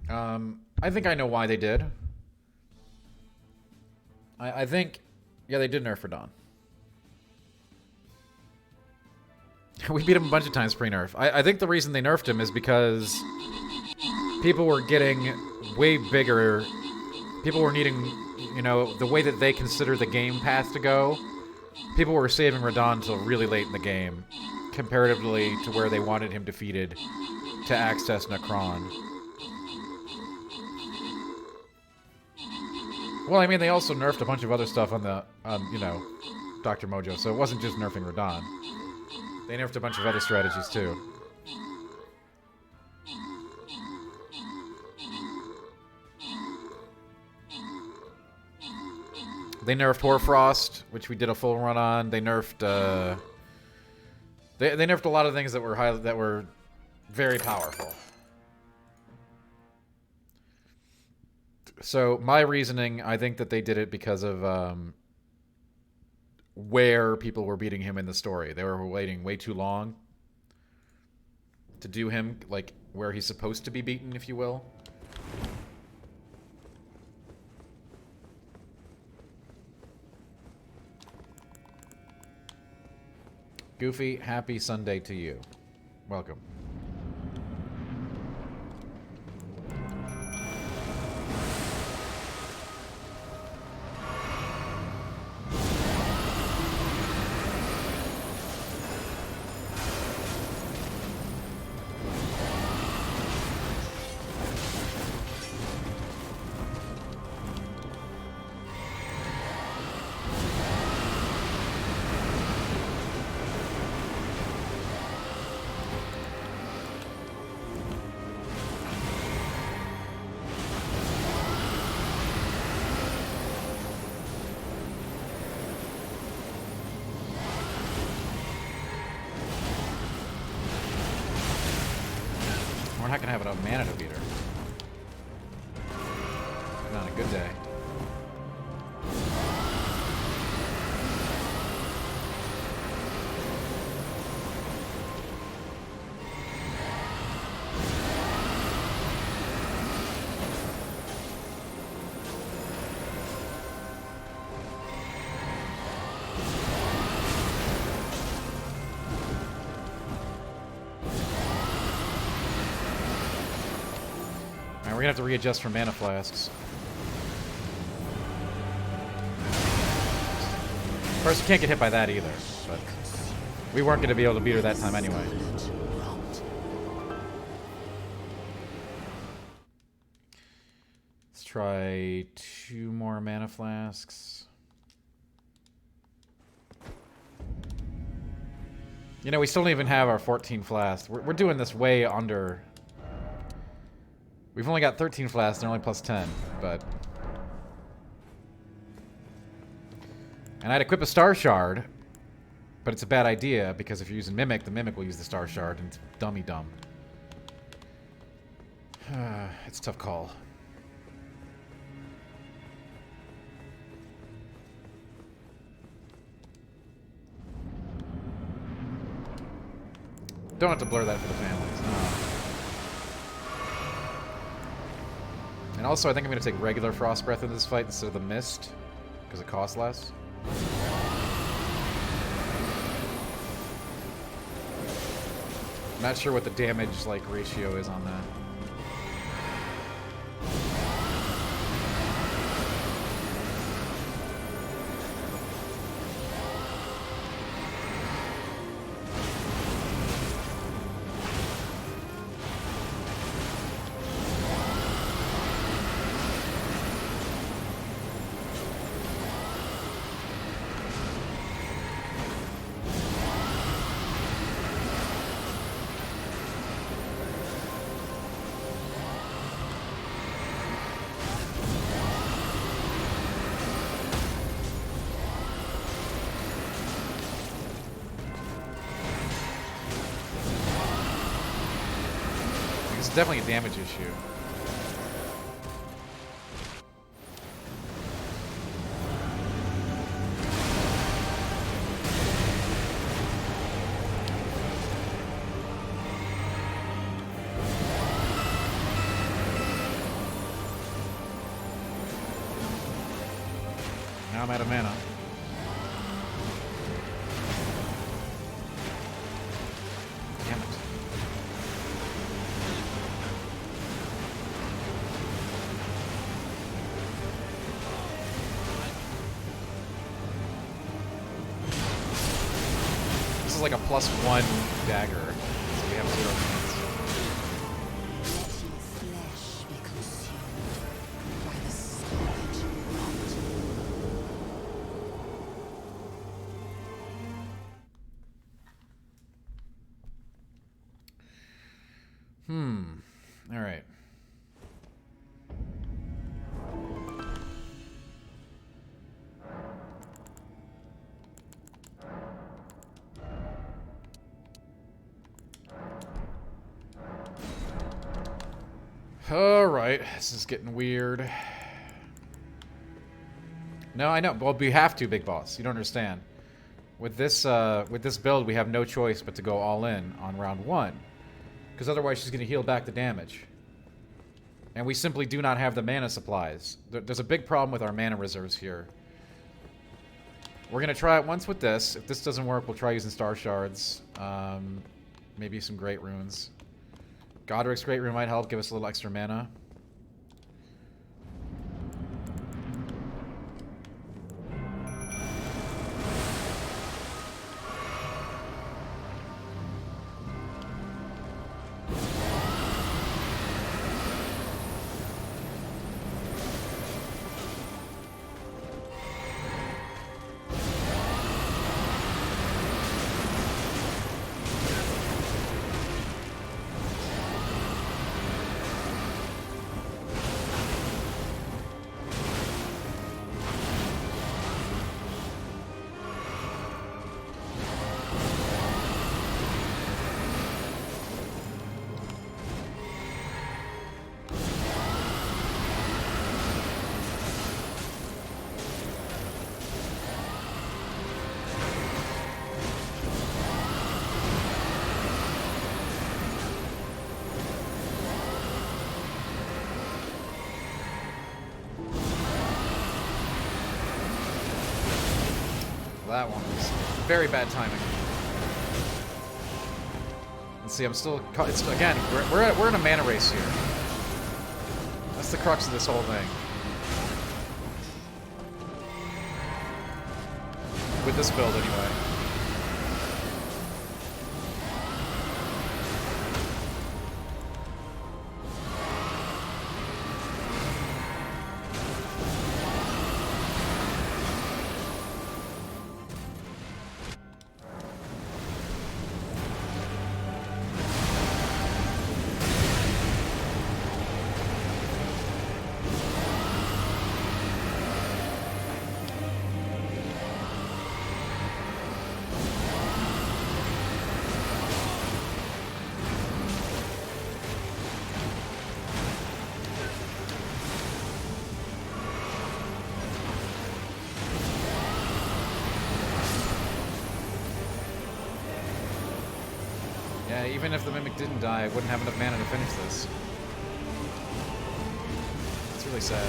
[SPEAKER 1] I think I know why they did. I think, yeah, they did nerf Radon. We beat him a bunch of times pre-nerf. I think the reason they nerfed him is because people were getting way bigger. People were needing, you know, the way that they consider the game path to go. People were saving Radon until really late in the game, comparatively to where they wanted him defeated to access Necron. Well, I mean, they also nerfed a bunch of other stuff on the, you know, Dr. Mojo, so it wasn't just nerfing Radon. They nerfed a bunch of other strategies, too. They nerfed Hoarfrost, which we did a full run on. They nerfed, they nerfed a lot of things that were very powerful. So my reasoning, I think that they did it because of where people were beating him in the story. They were waiting way too long to do him, like, where he's supposed to be beaten, if you will. Goofy, happy Sunday to you. Welcome. not gonna have enough mana to beat her. Not a good day. We're gonna have to readjust for mana flasks. Of course, you can't get hit by that either, but we weren't gonna be able to beat her that time anyway. Let's try 2 more mana flasks. You know, we still don't even have our 14 flasks. We're doing this way under. We've only got 13 flasks, they're only plus 10, but... And I'd equip a Star Shard, but it's a bad idea, because if you're using Mimic, the Mimic will use the Star Shard, and it's dummy dumb. It's a tough call. Don't have to blur that for the families, no. And also, I think I'm going to take regular Frost Breath in this fight instead of the Mist, because it costs less. I'm not sure what the damage ratio is on that. It's definitely a damage issue. Now I'm out of mana. Damn it. This is like a +1 dagger, so we have 0 chance.
[SPEAKER 4] Let your flesh be consumed by the savage rot.
[SPEAKER 1] All right. All right, this is getting weird. No, I know. Well, we have to, Big Boss. You don't understand. With this build, we have no choice but to go all in on round 1, because otherwise she's going to heal back the damage. And we simply do not have the mana supplies. There's a big problem with our mana reserves here. We're going to try it once with this. If this doesn't work, we'll try using Star Shards. Maybe some Great Runes. Godric's Great Rune might help, give us a little extra mana. that one was very bad timing. And see, I'm still... It's, again, we're in a mana race here. That's the crux of this whole thing. With this build, anyway. Yeah, even if the Mimic didn't die, I wouldn't have enough mana to finish this. It's really sad.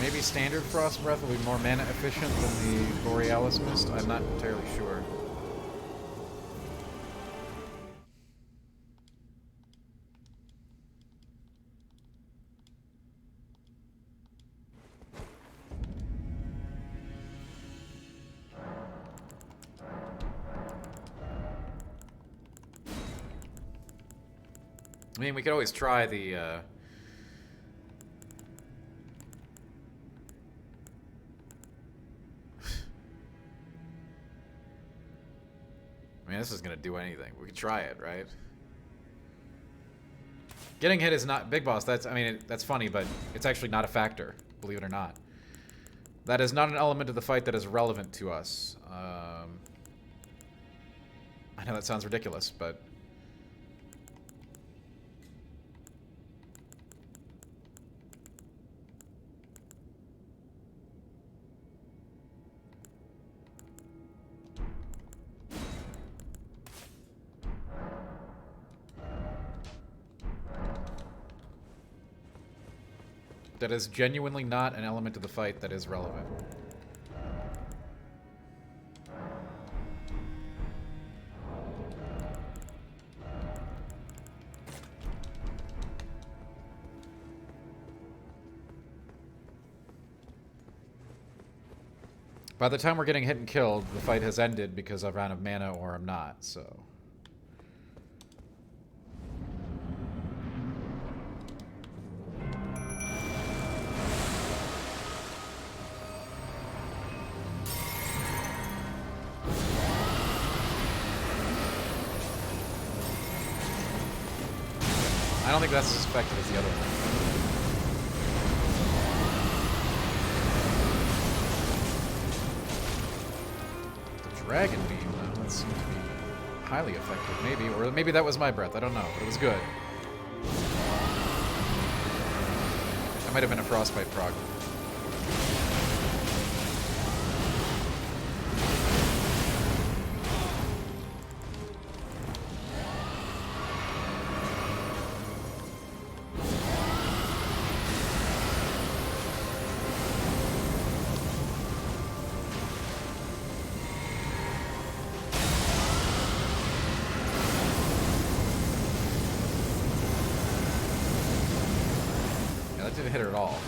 [SPEAKER 1] Maybe standard Frost Breath will be more mana efficient than the Borealis Mist? I'm not entirely sure. I mean, we could always try the, I mean, this is gonna do anything. We could try it, right? Getting hit is not... Big Boss, that's... I mean, that's funny, but it's actually not a factor, believe it or not. That is not an element of the fight that is relevant to us. I know that sounds ridiculous, but... That is genuinely not an element of the fight that is relevant. By the time we're getting hit and killed, the fight has ended because I've run out of mana or I'm not, so... I don't think that's as effective as the other one. The Dragon Beam, though, that seemed to be highly effective, maybe. Or maybe that was my breath, I don't know, but it was good. That might have been a Frostbite proc. Didn't hit her at all.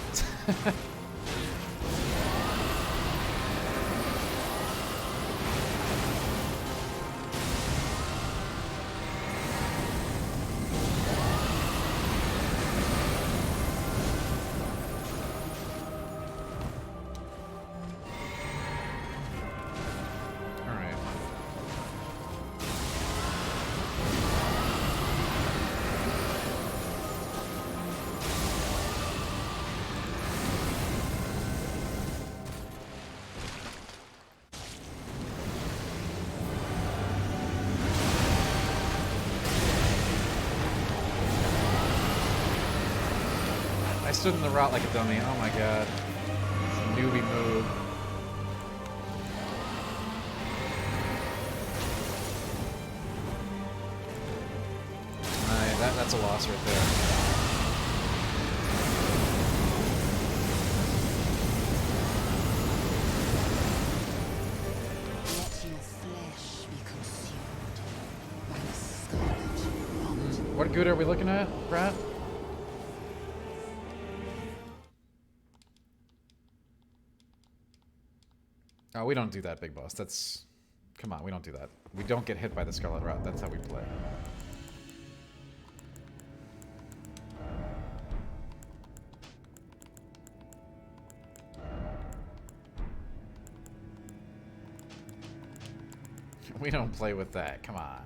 [SPEAKER 1] I stood in the route like a dummy. Oh my god. It's a newbie move. That's a loss right there.
[SPEAKER 4] Let your flesh be consumed by the scarlet rot.
[SPEAKER 1] What good are we looking at, Pratt? Oh, we don't do that, big boss. That's... Come on, we don't do that. We don't get hit by the Scarlet Rot. That's how we play. We don't play with that. Come on.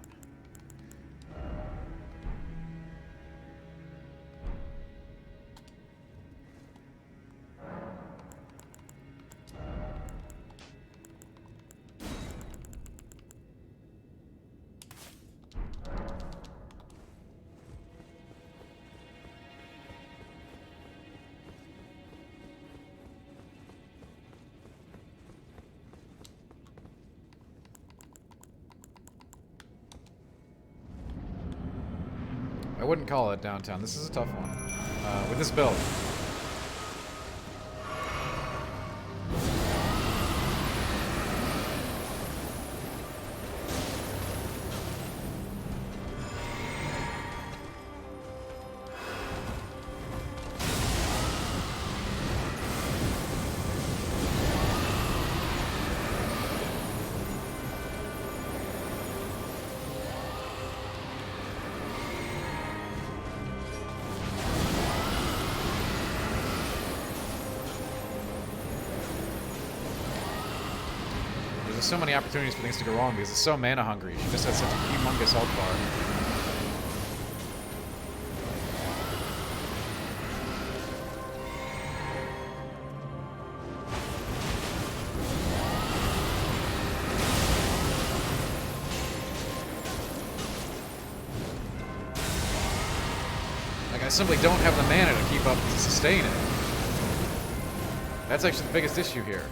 [SPEAKER 1] I wouldn't call it downtown. This is a tough one. With this build. There's so many opportunities for things to go wrong because it's so mana hungry. She just has such a humongous health bar. Like, I simply don't have the mana to keep up to sustain it. That's actually the biggest issue here.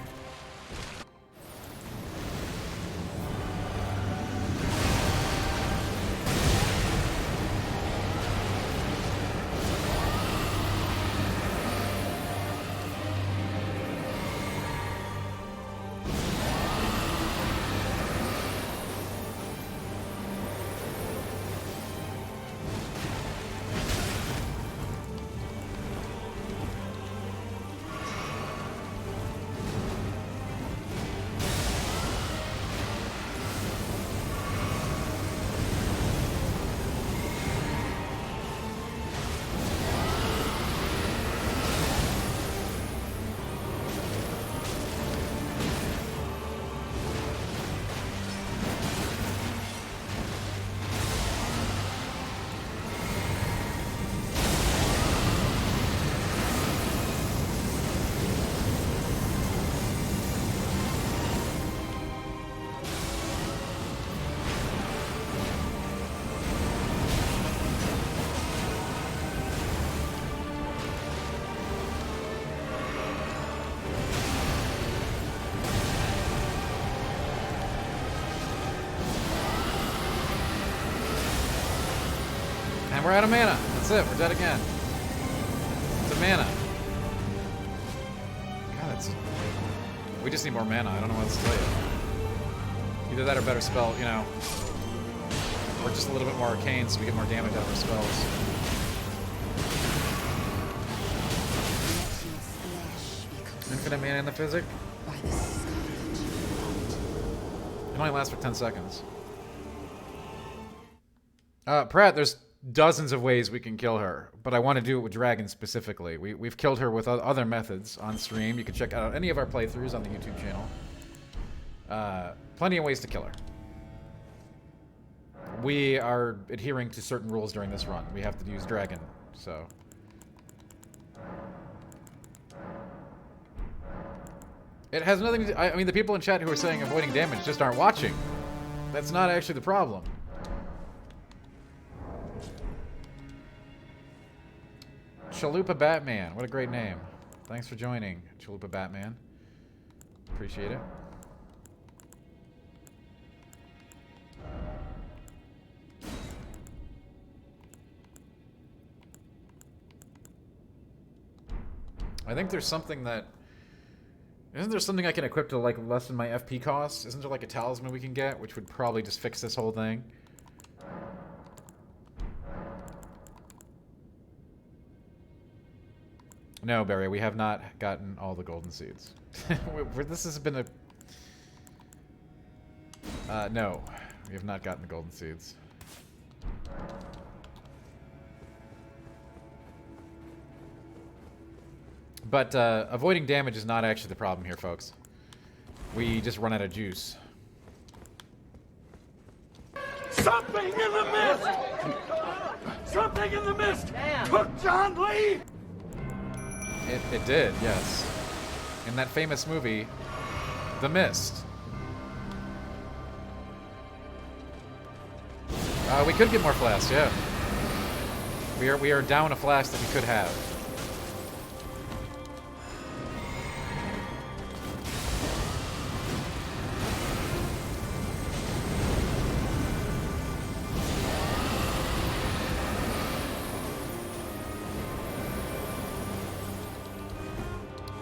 [SPEAKER 1] And we're out of mana. That's it. We're dead again. It's a mana. God, that's... We just need more mana. I don't know what else to tell you. Either that or better spell, you know. Or just a little bit more arcane so we get more damage out of our spells. Infinite mana in the physic? It only lasts for 10 seconds. Pratt, there's dozens of ways we can kill her, but I want to do it with dragons specifically. We've killed her with other methods on stream. You can check out any of our playthroughs on the YouTube channel. Plenty of ways to kill her. We are adhering to certain rules during this run. We have to use dragon, so... It has nothing to... I mean, the people in chat who are saying avoiding damage just aren't watching. That's not actually the problem. Chalupa Batman. What a great name. Thanks for joining, Chalupa Batman. Appreciate it. I think there's something that... Isn't there something I can equip to, like, lessen my FP costs? Isn't there, like, a talisman we can get, which would probably just fix this whole thing? No, Barry, we have not gotten all the golden seeds. This has been a... no. We have not gotten the golden seeds. But avoiding damage is not actually the problem here, folks. We just run out of juice.
[SPEAKER 5] Something in the mist! Something in the mist! Took John Lee!
[SPEAKER 1] It did, yes. In that famous movie, The Mist. We could get more flasks, yeah. We are down a flask that we could have.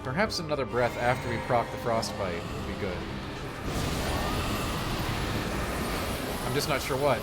[SPEAKER 1] Perhaps another breath after we proc the frostbite would be good. I'm just not sure what.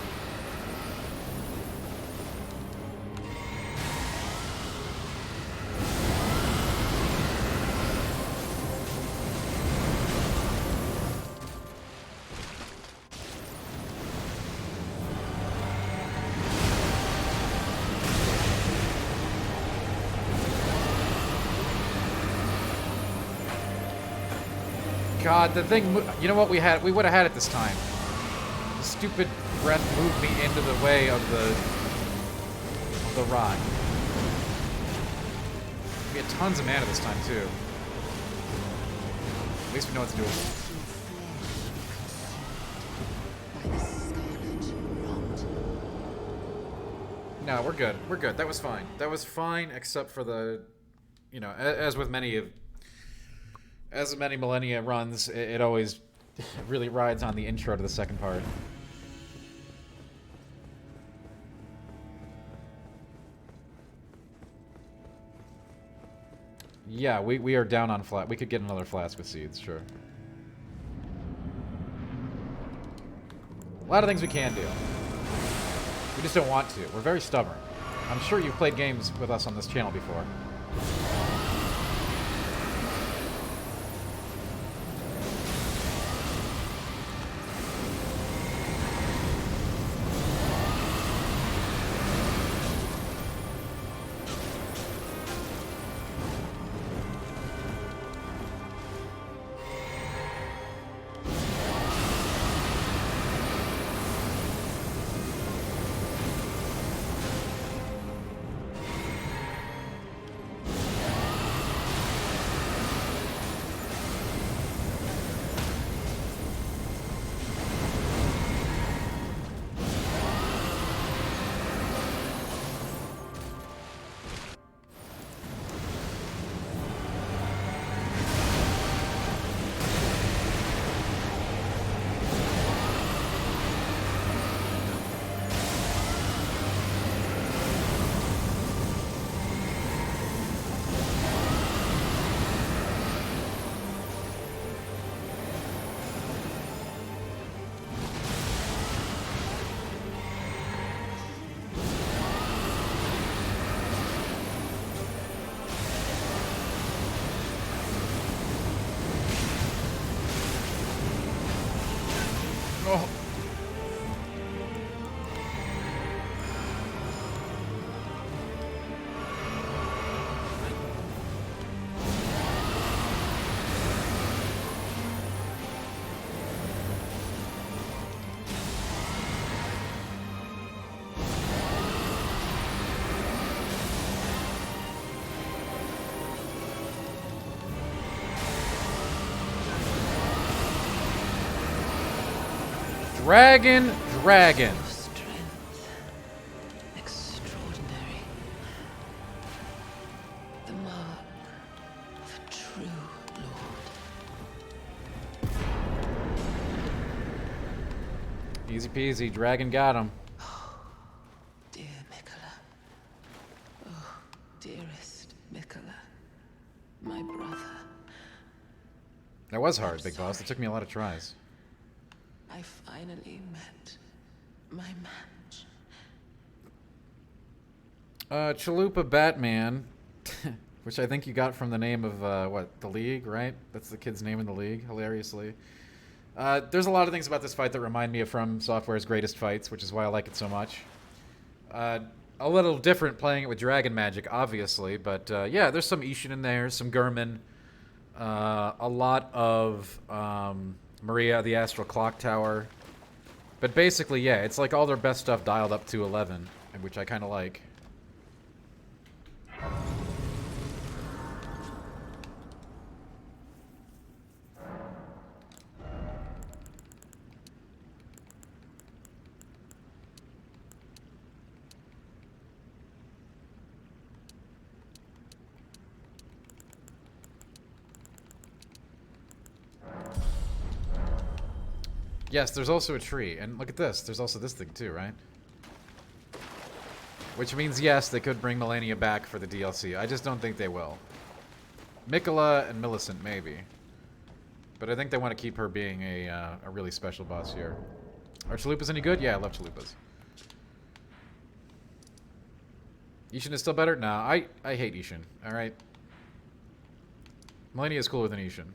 [SPEAKER 1] God, the thing... You know what we had? We would have had it this time. The stupid breath moved me into the way of the rock. We had tons of mana this time, too. At least we know what to do with
[SPEAKER 4] By the scarlet rot.
[SPEAKER 1] No, we're good. We're good. That was fine. That was fine, except for the... You know, as with many millennia runs, it always really rides on the intro to the second part. Yeah, we are down on flat. We could get another flask with seeds, sure. A lot of things we can do. We just don't want to. We're very stubborn. I'm sure you've played games with us on this channel before. Oh. Dragon.
[SPEAKER 4] Strength. Extraordinary. The mark of a true lord.
[SPEAKER 1] Easy peasy. Dragon got him.
[SPEAKER 4] Dear Mikola. Oh, dearest Mikola.
[SPEAKER 1] That was hard, Big Boss. It took me a lot of tries.
[SPEAKER 4] I finally met my match.
[SPEAKER 1] Chalupa Batman, which I think you got from the name of, what, the League, right? That's the kid's name in the League, hilariously. There's a lot of things about this fight that remind me of From Software's Greatest Fights, which is why I like it so much. A little different playing it with Dragon Magic, obviously, but yeah, there's some Ishin in there, some Gurman, a lot of Maria, the Astral Clock Tower. But basically, yeah, it's like all their best stuff dialed up to 11, which I kind of like. Yes, there's also a tree. And look at this. There's also this thing too, right? Which means, yes, they could bring Melania back for the DLC. I just don't think they will. Mikola and Millicent, maybe. But I think they want to keep her being a really special boss here. Are chalupas any good? Yeah, I love chalupas. Ishin is still better? Nah, I hate Ishin. Alright? Melania is cooler than Ishin.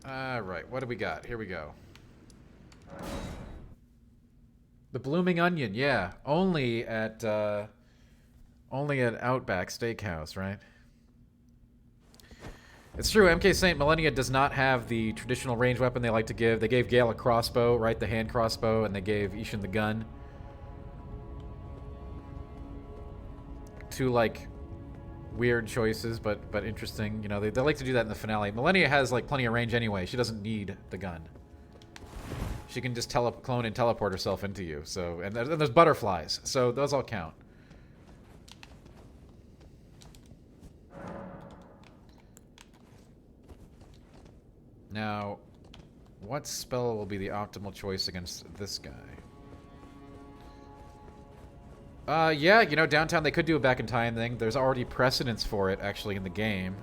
[SPEAKER 1] Alright, what do we got? Here we go. The Blooming Onion, yeah. Only at Outback Steakhouse, right? It's true, MK Saint Millennia does not have the traditional range weapon they like to give. They gave Gale a crossbow, right? The hand crossbow, and they gave Ishin the gun. Two, like, weird choices, but interesting. You know, they like to do that in the finale. Millennia has, like, plenty of range anyway. She doesn't need the gun. She can just clone and teleport herself into you. So, and there's butterflies. So those all count. Now, what spell will be the optimal choice against this guy? Yeah, you know, downtown they could do a back in time thing. There's already precedence for it, actually, in the game.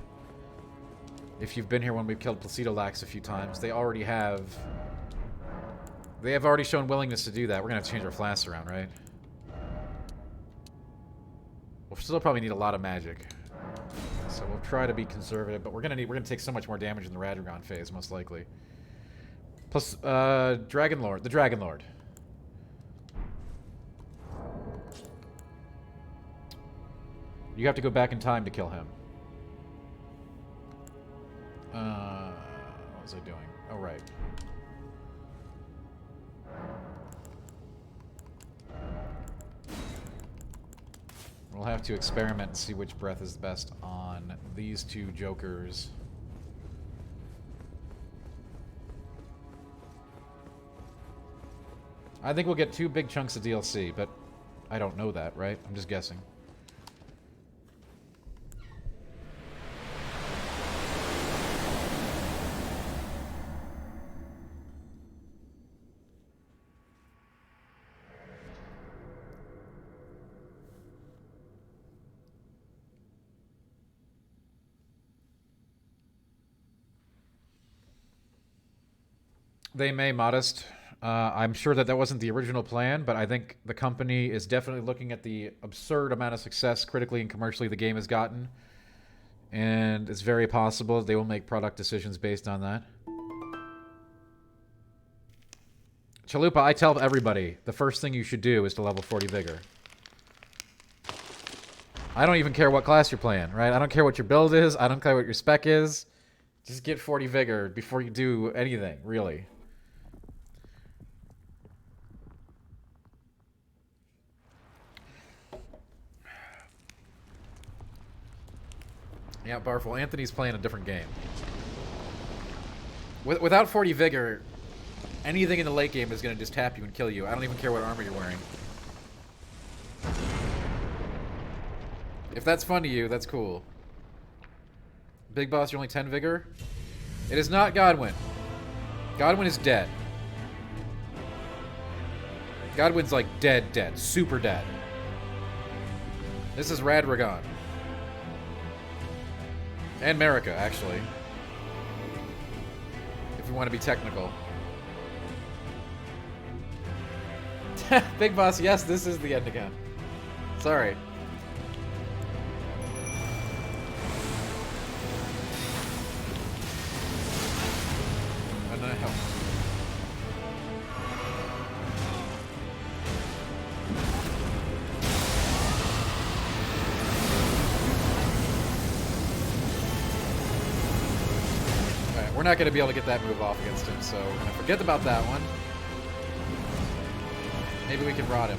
[SPEAKER 1] If you've been here when we've killed Placido Lax a few times, they already have... They have already shown willingness to do that. We're gonna have to change our flasks around, right? We'll still probably need a lot of magic. So we'll try to be conservative, but we're gonna take so much more damage in the Radragon phase, most likely. Plus, Dragon Lord. The Dragon Lord. You have to go back in time to kill him. What was I doing? Oh, right. We'll have to experiment and see which breath is best on these two jokers. I think we'll get 2 big chunks of DLC, but I don't know that, right? I'm just guessing. They may, Modest. I'm sure that wasn't the original plan, but I think the company is definitely looking at the absurd amount of success critically and commercially the game has gotten. And it's very possible they will make product decisions based on that. Chalupa, I tell everybody, the first thing you should do is to level 40 Vigor. I don't even care what class you're playing, right? I don't care what your build is. I don't care what your spec is. Just get 40 Vigor before you do anything, really. Yeah, Barful. Anthony's playing a different game. Without 40 Vigor, anything in the late game is going to just tap you and kill you. I don't even care what armor you're wearing. If that's fun to you, that's cool. Big Boss, you're only 10 Vigor? It is not Godwin. Godwin is dead. Godwin's like dead. Super dead. This is Radragon. And America, actually. If you want to be technical. Big Boss, yes, this is the end again. Sorry. Oh, no. Alright, we're not going to be able to get that move off against him, so we're going to forget about that one. Maybe we can rot him.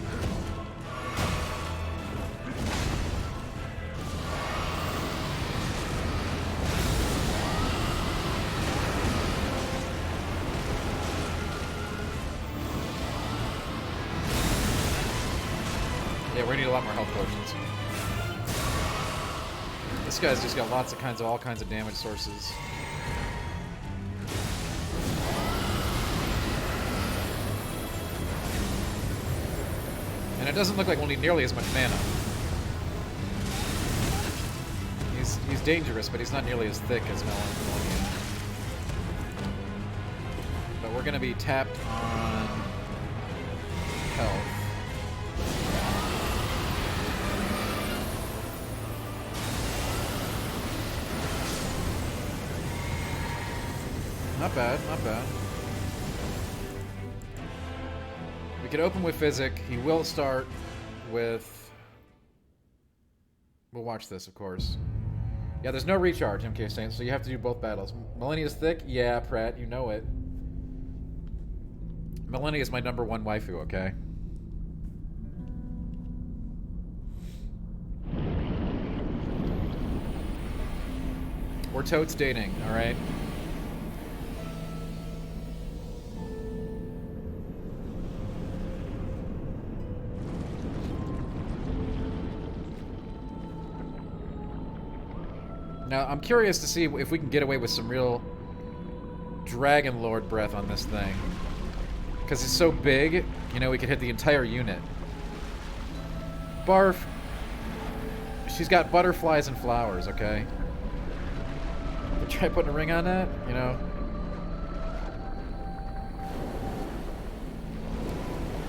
[SPEAKER 1] Yeah, we're gonna need a lot more health potions. This guy's just got lots of all kinds of damage sources. And it doesn't look like we'll need nearly as much mana. He's dangerous, but he's not nearly as thick as Melania. But we're gonna be tapped on health. Not bad, not bad. We could open with Physic. He will start with... We'll watch this, of course. Yeah, there's no recharge, MK saying, so you have to do both battles. Millennia's thick? Yeah, Pratt, you know it. Millennia is my #1 waifu, okay? We're totes dating, alright? Now, I'm curious to see if we can get away with some real Dragon Lord breath on this thing. Because it's so big, you know, we could hit the entire unit. Barf. She's got butterflies and flowers, okay? But try putting a ring on that, you know?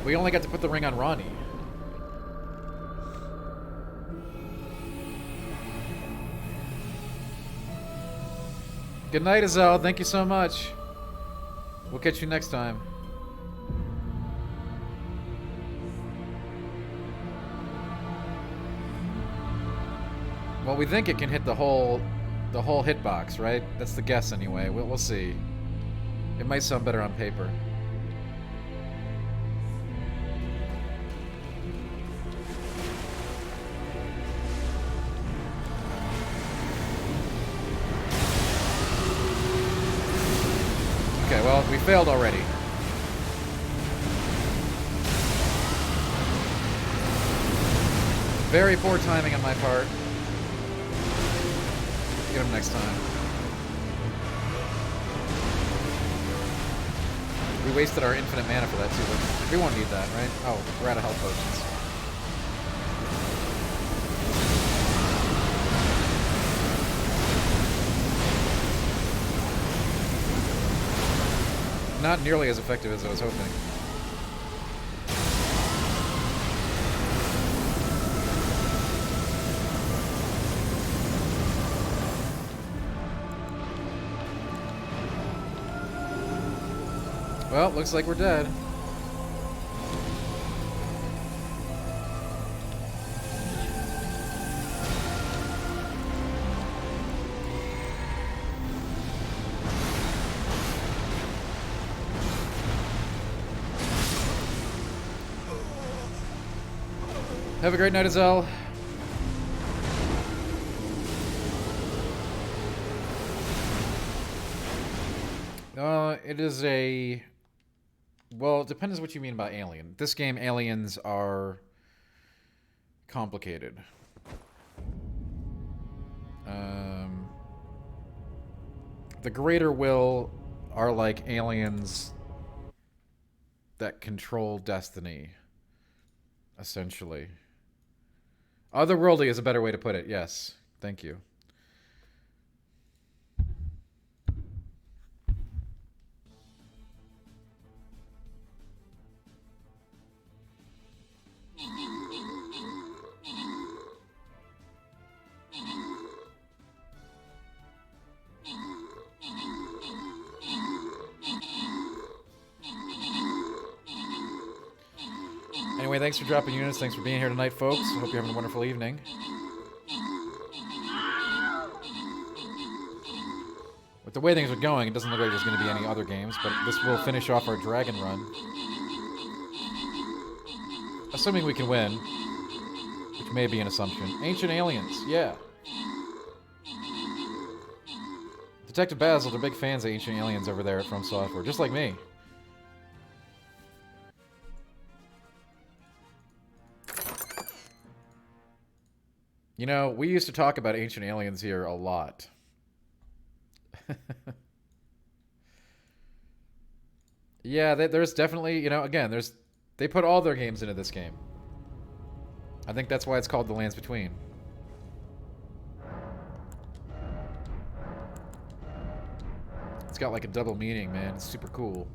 [SPEAKER 1] We only got to put the ring on Ronnie. Good night, Azal. Thank you so much. We'll catch you next time. Well, we think it can hit the whole hitbox, right? That's the guess anyway. We'll see. It might sound better on paper. Okay, well, we failed already. Very poor timing on my part. Get him next time. We wasted our infinite mana for that too, but we won't need that, right? Oh, we're out of health potions. Not nearly as effective as I was hoping. Well, looks like we're dead. Have a great night, Azelle. It is a... Well, it depends what you mean by alien. This game, aliens are complicated. The Greater Will are like aliens that control destiny, essentially. Otherworldly is a better way to put it, yes. Thank you. Anyway, thanks for dropping units. Thanks for being here tonight, folks. I hope you're having a wonderful evening. With the way things are going, it doesn't look like there's going to be any other games, but this will finish off our dragon run. Assuming we can win, which may be an assumption. Ancient Aliens, yeah. Detective Basil, they're big fans of Ancient Aliens over there at From Software, just like me. You know, we used to talk about Ancient Aliens here a lot. Yeah, there's definitely, you know, again, they put all their games into this game. I think that's why it's called The Lands Between. It's got like a double meaning, man. It's super cool.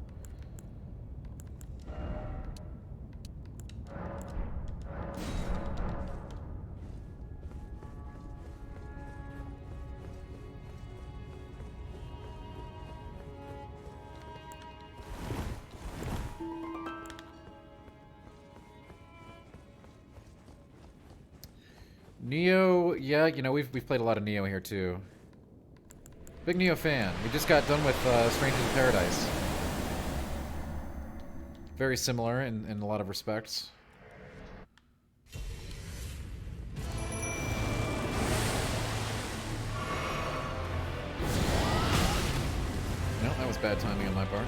[SPEAKER 1] Neo, yeah, you know, we've played a lot of Neo here too. Big Neo fan. We just got done with Strangers in Paradise. Very similar in a lot of respects. No, that was bad timing on my part.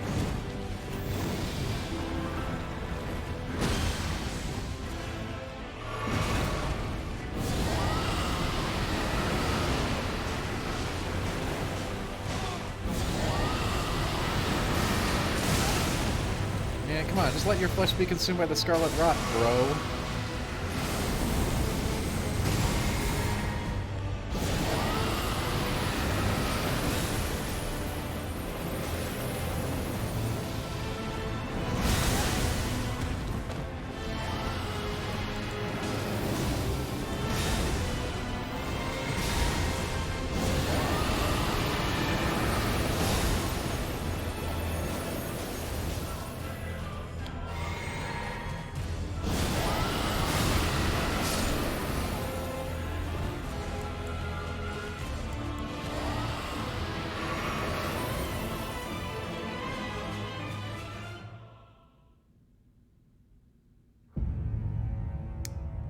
[SPEAKER 1] Come on, just let your flesh be consumed by the scarlet rot, bro.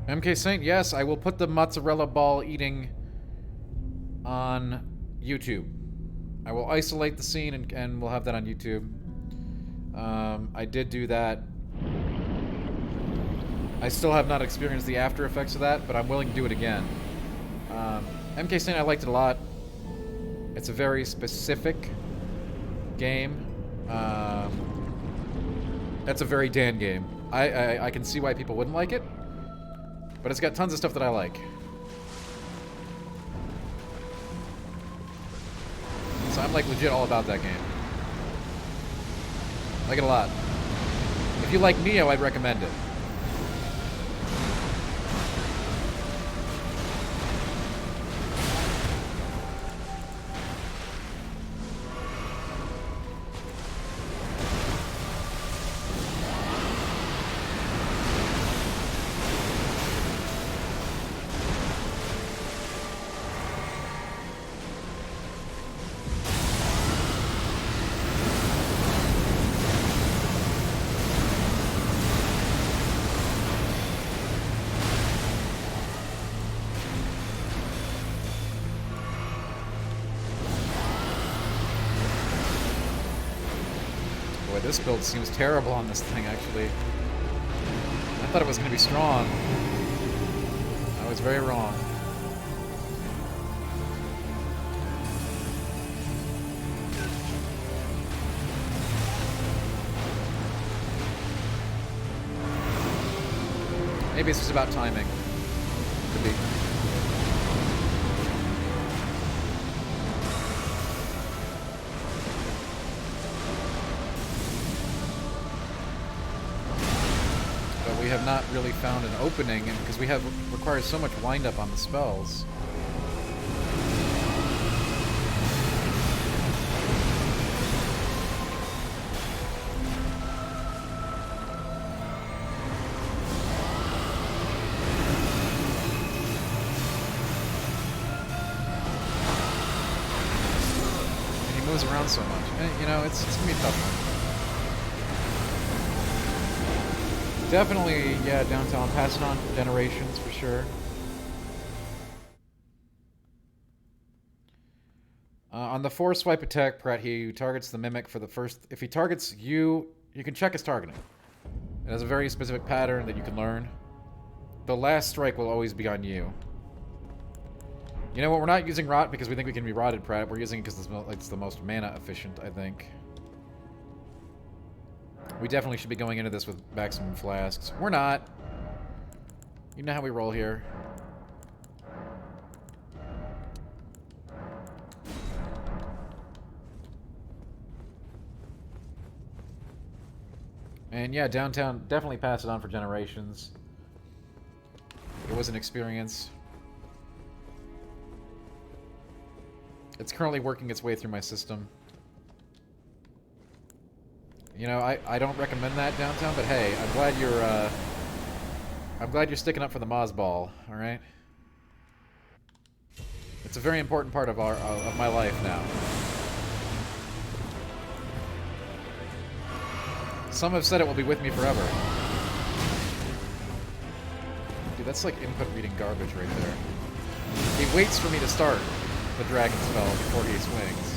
[SPEAKER 1] MK Saint, yes, I will put the mozzarella ball eating on YouTube. I will isolate the scene and we'll have that on YouTube. I did do that. I still have not experienced the after effects of that, but I'm willing to do it again. MK Saint, I liked it a lot. It's a very specific game. That's a very Dan game. I can see why people wouldn't like it. But it's got tons of stuff that I like. So I'm like legit all about that game. I like it a lot. If you like Neo, I'd recommend it. This build seems terrible on this thing, actually. I thought it was going to be strong. I was very wrong. Maybe it's just about timing. Could be. We have not really found an opening, and because we have requires so much wind up on the spells. moves around so much. You know, it's gonna be a tough one. Definitely, yeah, downtown. Pass it on for generations for sure. On the force swipe attack, Pratt, he targets the mimic for the first. If he targets you, you can check his targeting. It has a very specific pattern that you can learn. The last strike will always be on you. You know what? We're not using rot because we think we can be rotted, Pratt. We're using it because it's the most mana efficient, I think. We definitely should be going into this with maximum flasks. We're not. You know how we roll here. And yeah, downtown, definitely pass it on for generations. It was an experience. It's currently working its way through my system. You know, I don't recommend that downtown, but hey, I'm glad you're sticking up for the Moz Ball, alright? It's a very important part of my life now. Some have said it will be with me forever. Dude, that's like input reading garbage right there. He waits for me to start the dragon spell before he swings.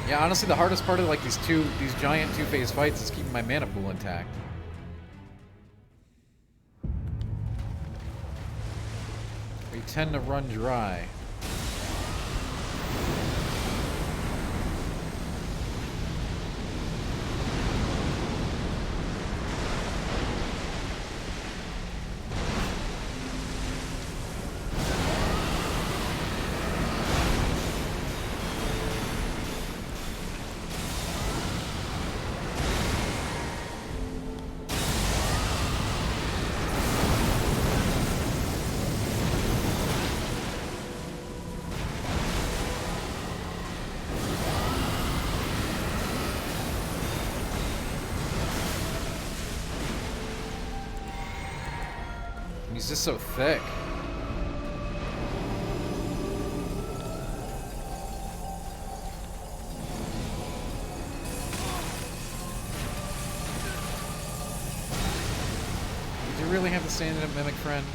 [SPEAKER 1] Yeah, honestly, the hardest part of like these giant two-phase fights is keeping my mana pool intact. We tend to run dry. He's just so thick. Did you really have to stand in a mimic, friend?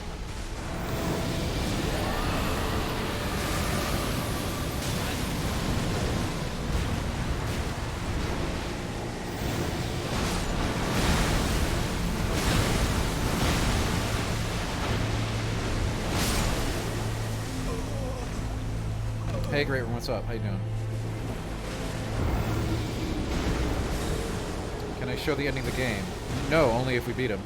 [SPEAKER 1] Hey, Great One, what's up? How you doing? Can I show the ending of the game? No, only if we beat him.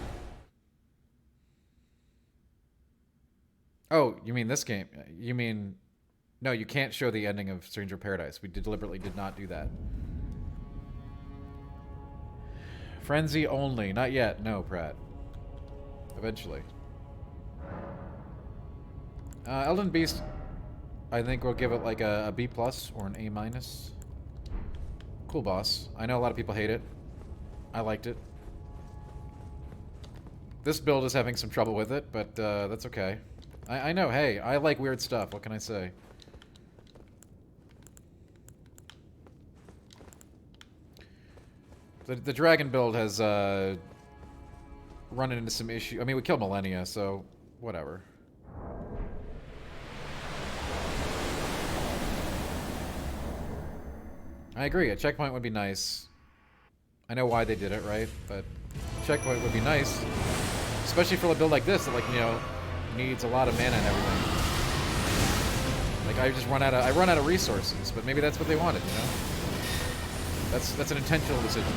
[SPEAKER 1] Oh, you mean this game? You mean... No, you can't show the ending of Stranger Paradise. We deliberately did not do that. Frenzy only. Not yet. No, Pratt. Eventually. Elden Beast... I think we'll give it like a B+ or an A-. Cool boss. I know a lot of people hate it. I liked it. This build is having some trouble with it, but that's okay. I know, hey, I like weird stuff. What can I say? The dragon build has run into some issue. I mean, we killed Millennia, so whatever. I agree. A checkpoint would be nice. I know why they did it, right? But a checkpoint would be nice, especially for a build like this that, like, you know, needs a lot of mana and everything. Like, I run out of resources, but maybe that's what they wanted, you know? That's an intentional decision.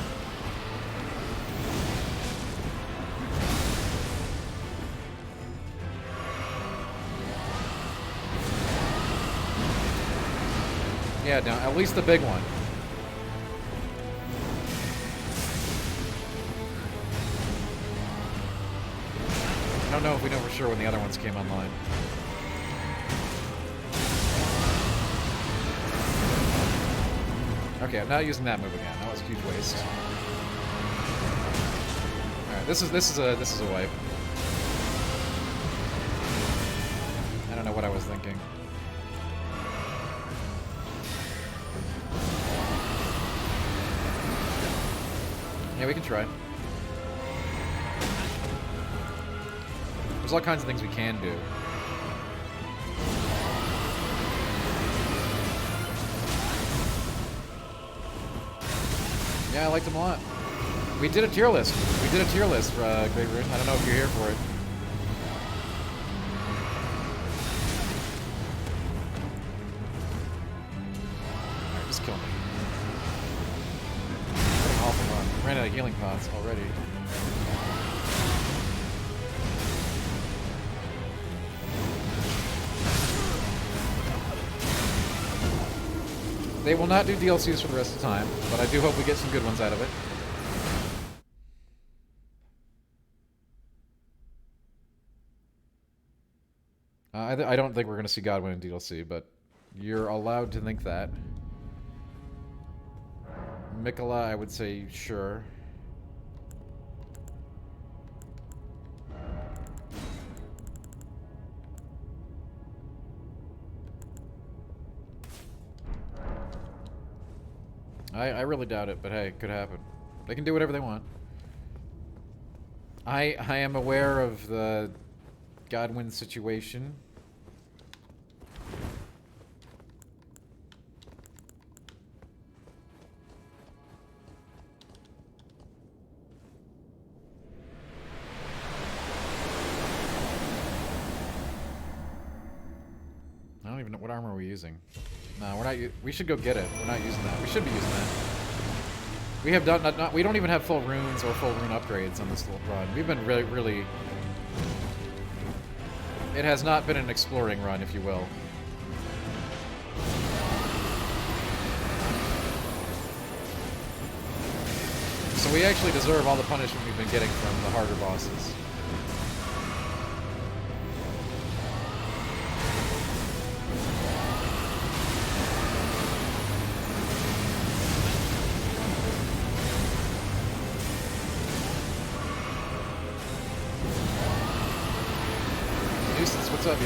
[SPEAKER 1] Yeah, no, at least the big one. I don't know if we know for sure when the other ones came online. Okay, I'm not using that move again. That was a huge waste. All right, this is a wipe. I don't know what I was thinking. Yeah, we can try. There's all kinds of things we can do. Yeah, I liked them a lot. We did a tier list. We did a tier list for Great Rune. I don't know if you're here for it. Alright, just kill me. Awful run. Ran out of healing pots already. They will not do DLCs for the rest of the time, but I do hope we get some good ones out of it. I don't think we're going to see Godwin in DLC, but you're allowed to think that. Mikola, I would say sure. I really doubt it, but hey, it could happen. They can do whatever they want. I am aware of the Godwin situation. I don't even know what armor are we using. No, we're not. We should go get it. We're not using that. We should be using that. We have done we don't even have full runes or full rune upgrades on this little run. We've been really. It has not been an exploring run, if you will. So we actually deserve all the punishment we've been getting from the harder bosses. What's up, yo?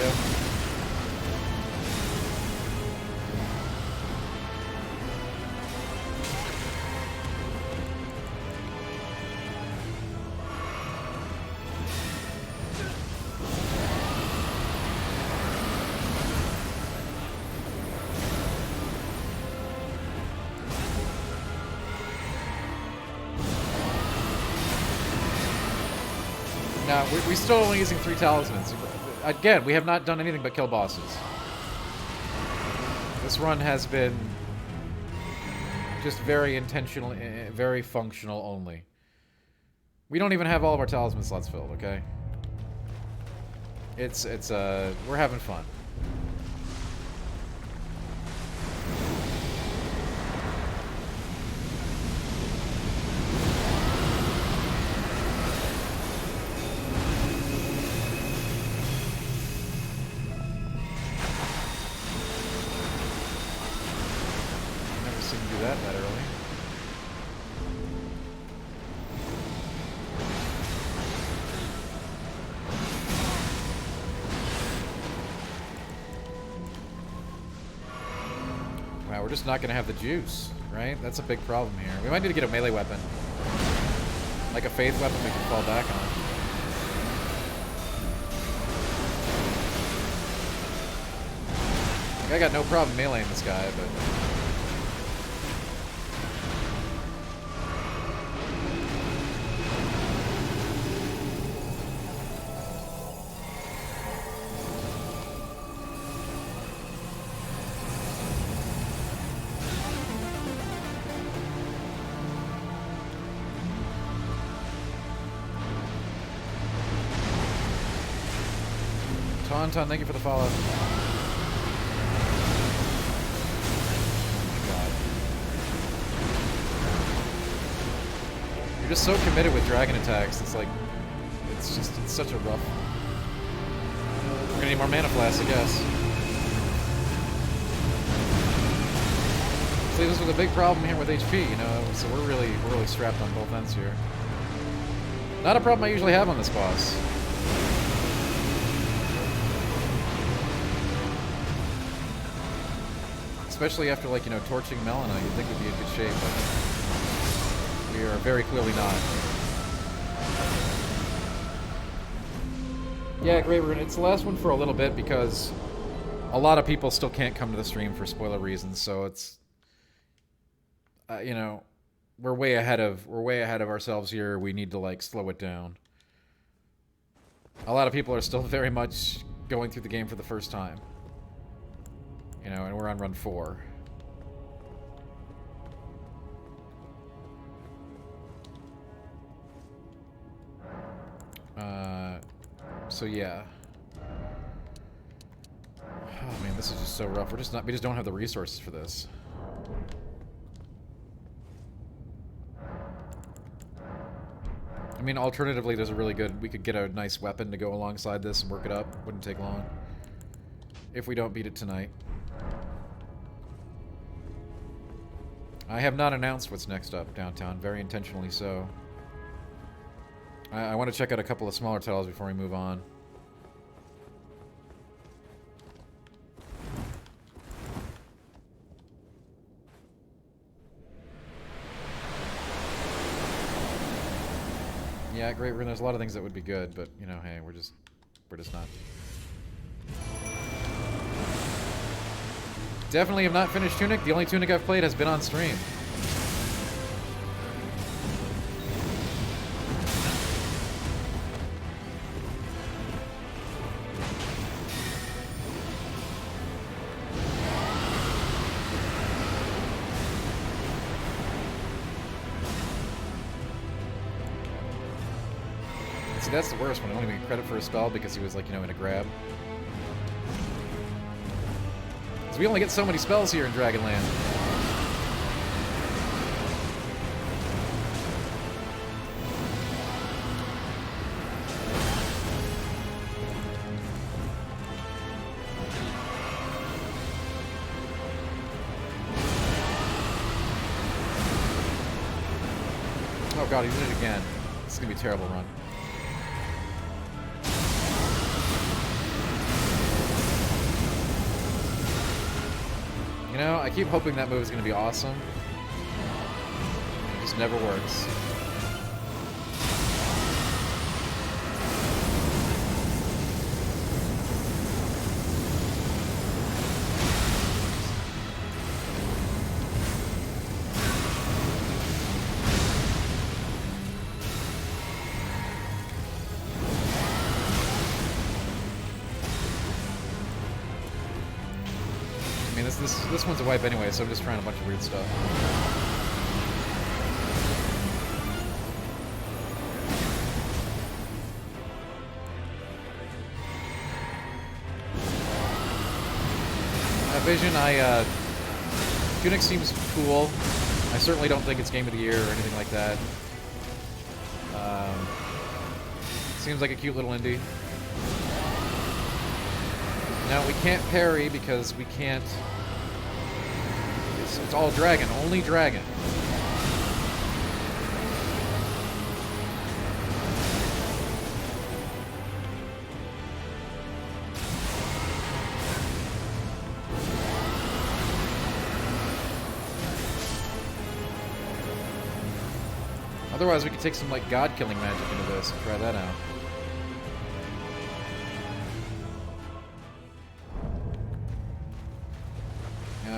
[SPEAKER 1] No, we're still only using 3 talismans. Again, we have not done anything but kill bosses. This run has been just very intentional, very functional only. We don't even have all of our talisman slots filled, okay? We're having fun. That early. Wow, we're just not going to have the juice, right? That's a big problem here. We might need to get a melee weapon. Like a faith weapon we can fall back on. Like, I got no problem meleeing this guy, but... Bonton, thank you for the follow. God. You're just so committed with dragon attacks. It's like, it's such a rough. We're gonna need more mana flasks, I guess. This leaves us with a big problem here with HP, you know, so we're really strapped on both ends here. Not a problem I usually have on this boss. Especially after, like, you know, torching Melina, you'd think we'd be in good shape, but we are very clearly not. Yeah, Great Rune, it's the last one for a little bit because a lot of people still can't come to the stream for spoiler reasons, so it's, you know, we're way ahead of ourselves here. We need to, like, slow it down. A lot of people are still very much going through the game for the first time. You know, and we're on run 4. So yeah. Oh man, this is just so rough. We just don't have the resources for this. I mean, alternatively, there's a really good, we could get a nice weapon to go alongside this and work it up. Wouldn't take long. If we don't beat it tonight. I have not announced what's next up downtown, very intentionally so. I want to check out a couple of smaller titles before we move on. Yeah, Great Rune, there's a lot of things that would be good, but, you know, hey, we're just not. Definitely have not finished Tunic. The only Tunic I've played has been on stream. See, that's the worst one. I don't even get credit for a spell because he was, like, you know, in a grab. Because we only get so many spells here in Dragonland. Oh god, he did it again. This is gonna be a terrible run. You know, I keep hoping that move is going to be awesome. It just never works. This one's a wipe anyway, so I'm just trying a bunch of weird stuff. Vision, Tunic seems cool. I certainly don't think it's Game of the Year or anything like that. Seems like a cute little indie. Now, we can't parry because we can't... It's all dragon, only dragon. Otherwise, we could take some, like, god-killing magic into this and try that out.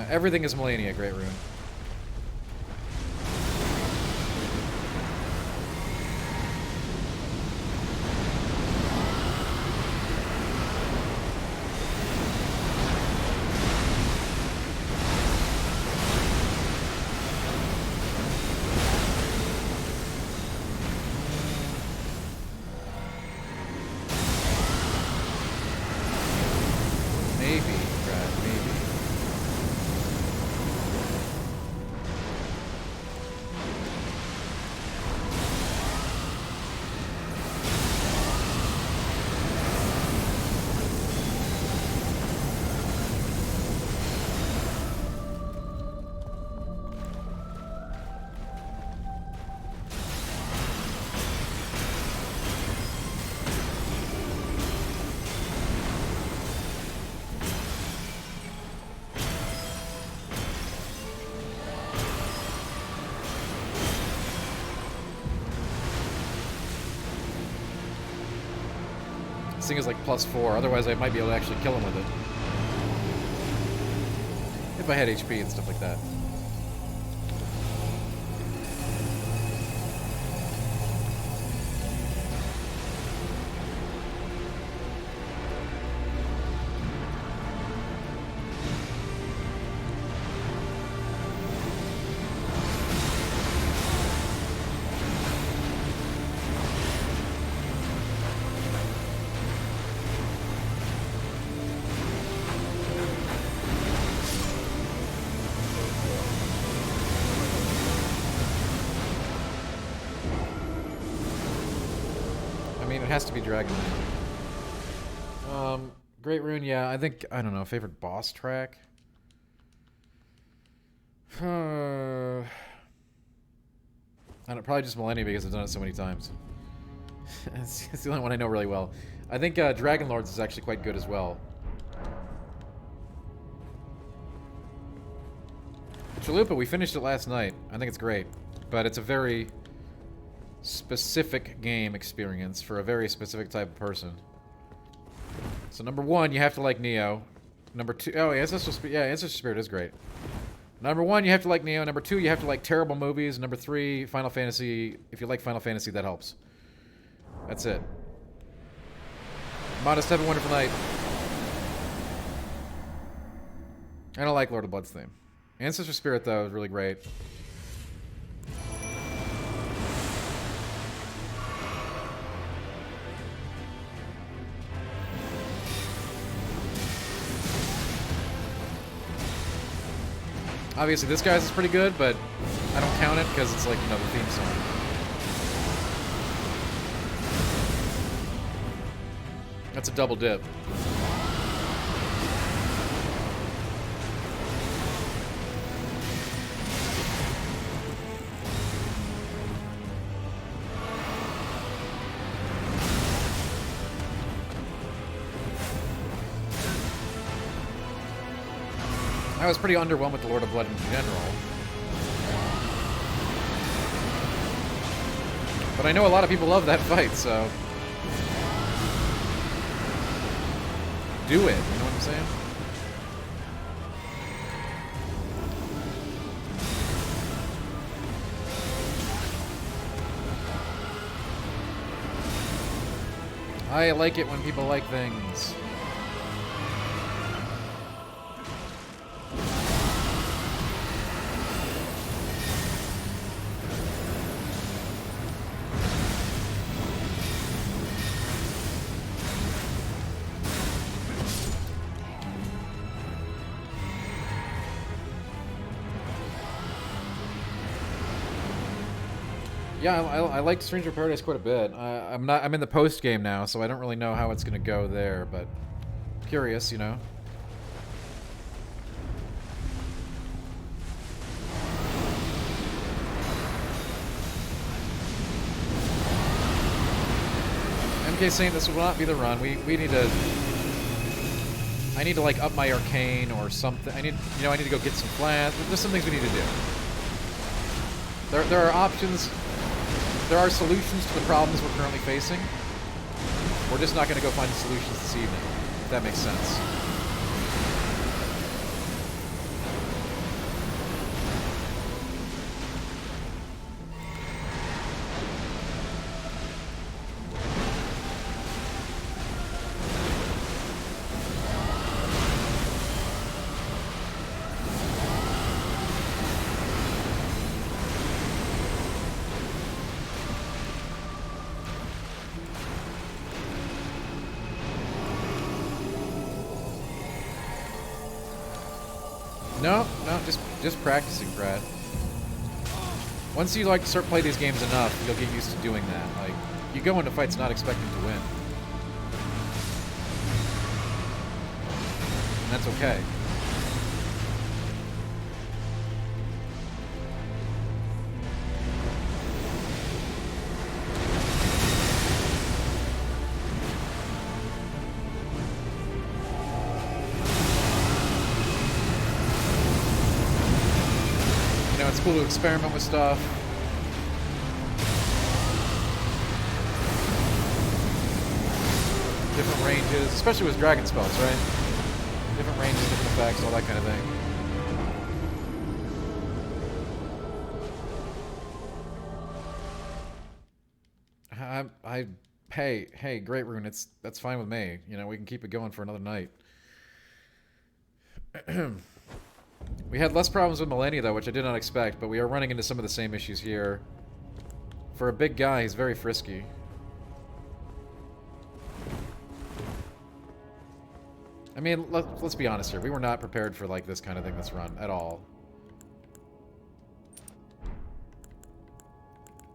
[SPEAKER 1] Everything is Melania, Great Rune. This thing is like +4, otherwise I might be able to actually kill him with it. If I had HP and stuff like that. It has to be Dragon Rune. Great Rune, yeah. I think, I don't know, favorite boss track? I don't, probably just Millennia because I've done it so many times. it's the only one I know really well. I think Dragon Lords is actually quite good as well. Chalupa, we finished it last night. I think it's great. But it's a very specific game experience for a very specific type of person. So number 1, you have to like Neo. Number 2, oh, Ancestral Spirit is great. Number 1, you have to like Neo. Number 2, you have to like terrible movies. Number 3, Final Fantasy. If you like Final Fantasy, that helps. That's it. Modest, have a wonderful night. I don't like Lord of Blood's theme. Ancestral Spirit, though, is really great. Obviously, this guy's is pretty good, but I don't count it because it's like, you know, the theme song. That's a double dip. I was pretty underwhelmed with the Lord of Blood in general. But I know a lot of people love that fight, so... do it, you know what I'm saying? I like it when people like things. Yeah, I liked Stranger Paradise quite a bit. I'm in the post game now, so I don't really know how it's gonna go there, but curious, you know. MK saying this will not be the run. We need to. I need to like up my arcane or something. I need to go get some flash. There's some things we need to do. There are options. There are solutions to the problems we're currently facing. We're just not going to go find the solutions this evening, if that makes sense. No, just practicing, Brad. Once you like start playing these games enough, you'll get used to doing that. Like, you go into fights not expecting to win. And that's okay. It's cool to experiment with stuff. different ranges, especially with dragon spells, right? Different ranges, different effects, all that kind of thing. Hey, Great Rune, that's fine with me. You know, we can keep it going for another night. We had less problems with Millennia, though, which I did not expect, but we are running into some of the same issues here. For a big guy, he's very frisky. I mean, let's be honest here. We were not prepared for, like, this kind of thing this run at all.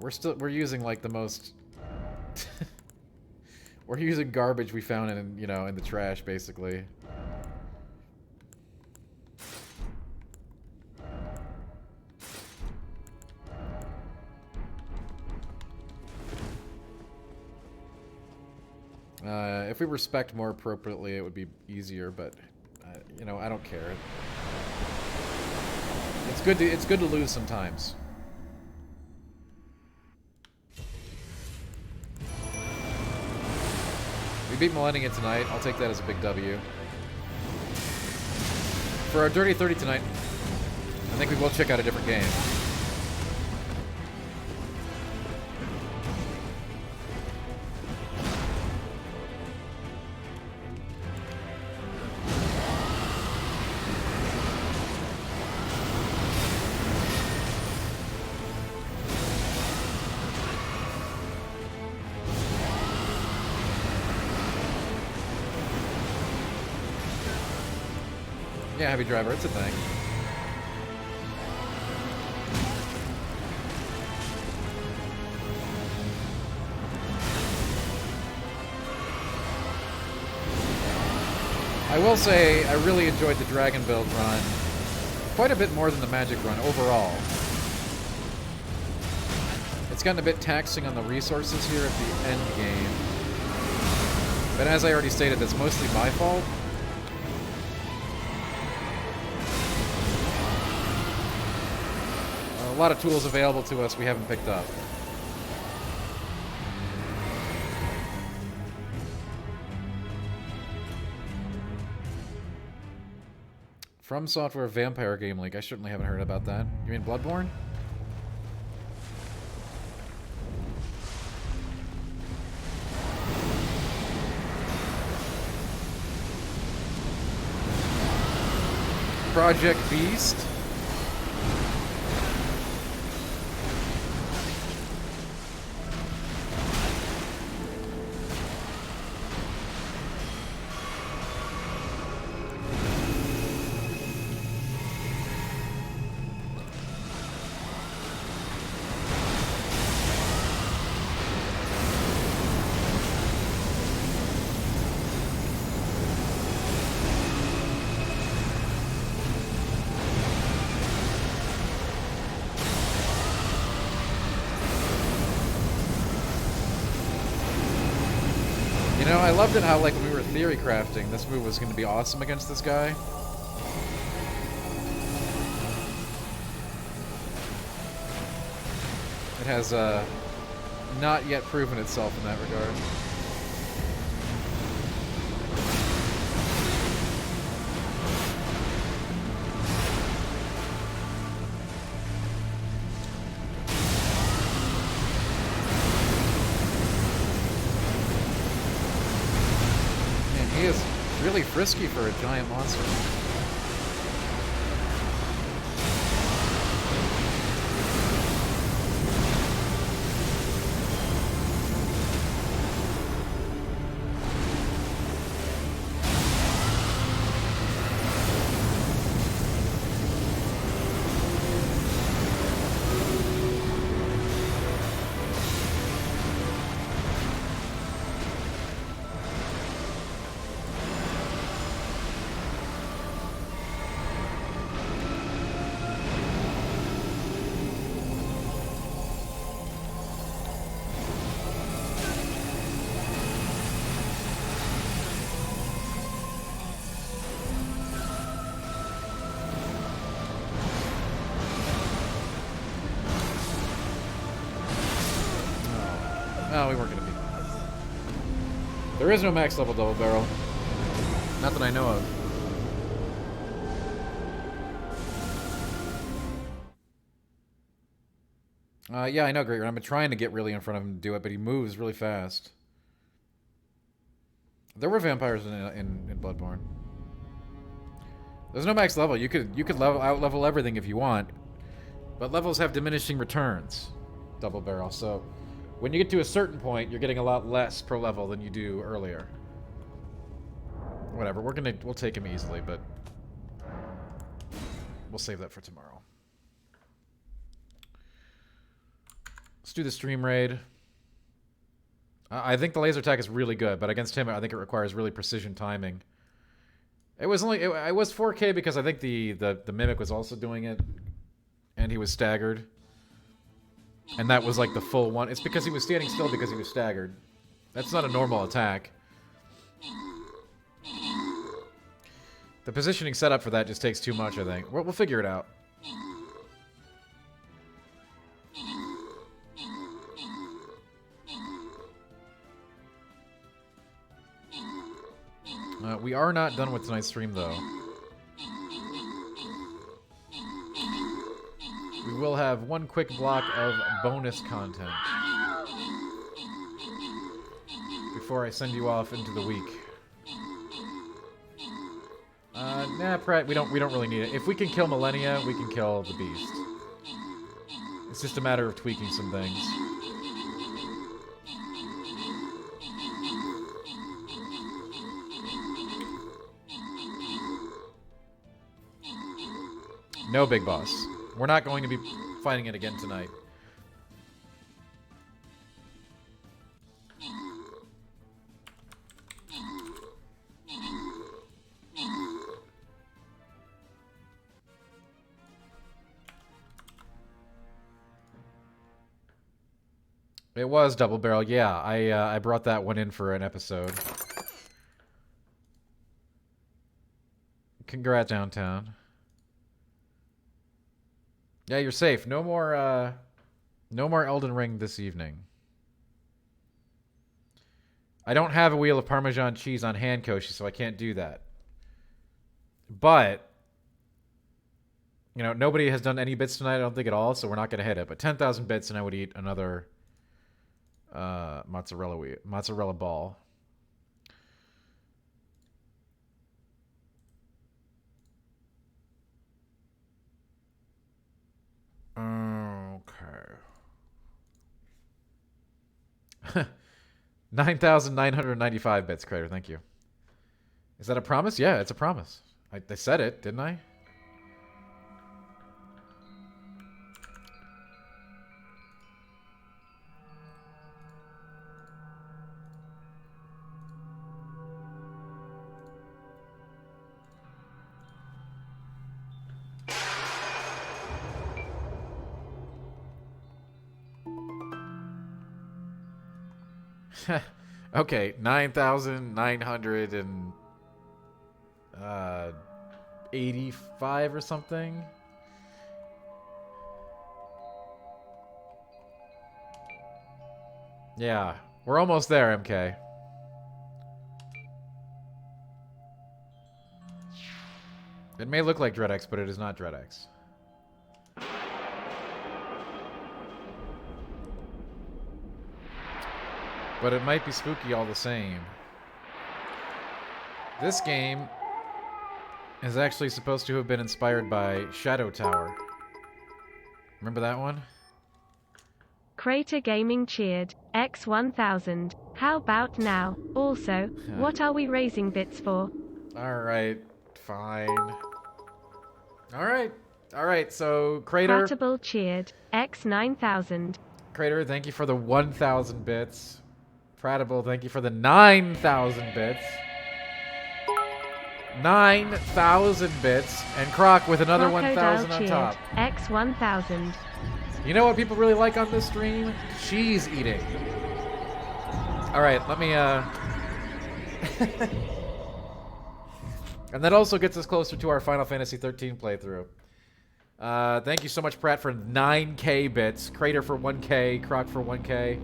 [SPEAKER 1] We're using, like, the most... We're using garbage we found in, you know, in the trash, basically. If we respect more appropriately, it would be easier, but, you know, I don't care. It's good to lose sometimes. We beat Millennia tonight. I'll take that as a big W. For our Dirty 30 tonight, I think we will check out a different game. Yeah, Heavy Driver, it's a thing. I will say, I really enjoyed the Dragon Build run quite a bit more than the Magic run overall. It's gotten a bit taxing on the resources here at the end game. But as I already stated, that's mostly my fault. A lot of tools available to us we haven't picked up. From Software Vampire Game League. I certainly haven't heard about that. You mean Bloodborne? Project Beast? You know, I loved it how, like, when we were theory crafting, this move was going to be awesome against this guy. It has, not yet proven itself in that regard. He is really frisky for a giant monster. Oh, we weren't gonna beat that. There is no max level double barrel. Not that I know of. Yeah, I know, Great. I've been trying to get really in front of him to do it, but he moves really fast. There were vampires in Bloodborne. There's no max level. You could out level everything if you want, but levels have diminishing returns. Double barrel. So when you get to a certain point, you're getting a lot less per level than you do earlier. Whatever. We'll take him easily, but we'll save that for tomorrow. Let's do the stream raid. I think the laser attack is really good, but against him, I think it requires really precision timing. It was 4K because I think the mimic was also doing it, and he was staggered, and that was like the full one. It's because he was standing still because he was staggered. That's not a normal attack. The positioning setup for that just takes too much, I think. We'll figure it out. We are not done with tonight's stream, though. We will have one quick block of bonus content before I send you off into the week. Nah, Pratt, we don't really need it. If we can kill Millennia, we can kill the Beast. It's just a matter of tweaking some things. No, Big Boss. We're not going to be fighting it again tonight. It was double barrel. Yeah, I brought that one in for an episode. Congrats, Downtown. Yeah, you're safe. No more Elden Ring this evening. I don't have a wheel of Parmesan cheese on hand, Koshi, so I can't do that. But, you know, nobody has done any bits tonight, I don't think at all, so we're not going to hit it. But 10,000 bits and I would eat another mozzarella ball. Okay. 9,995 bits, Crater. Thank you. Is that a promise? Yeah, it's a promise. I said it, didn't I? Okay, 9,985 or something. Yeah, we're almost there, MK. It may look like DreadX, but it is not DreadX. But it might be spooky all the same. This game is actually supposed to have been inspired by Shadow Tower. Remember that one?
[SPEAKER 6] Crater Gaming cheered. X1000. How about now? Also, what are we raising bits for?
[SPEAKER 1] Alright, fine. Alright, so Crater...
[SPEAKER 6] Pratable cheered. X9000.
[SPEAKER 1] Crater, thank you for the 1,000 bits. Pratable, thank you for the 9,000 bits. 9,000 bits. And Croc with another 1,000 on top.
[SPEAKER 6] X1000.
[SPEAKER 1] You know what people really like on this stream? Cheese eating. Alright, let me, And that also gets us closer to our Final Fantasy 13 playthrough. Thank you so much, Pratt, for 9K bits. Crater for 1K. Croc for 1K.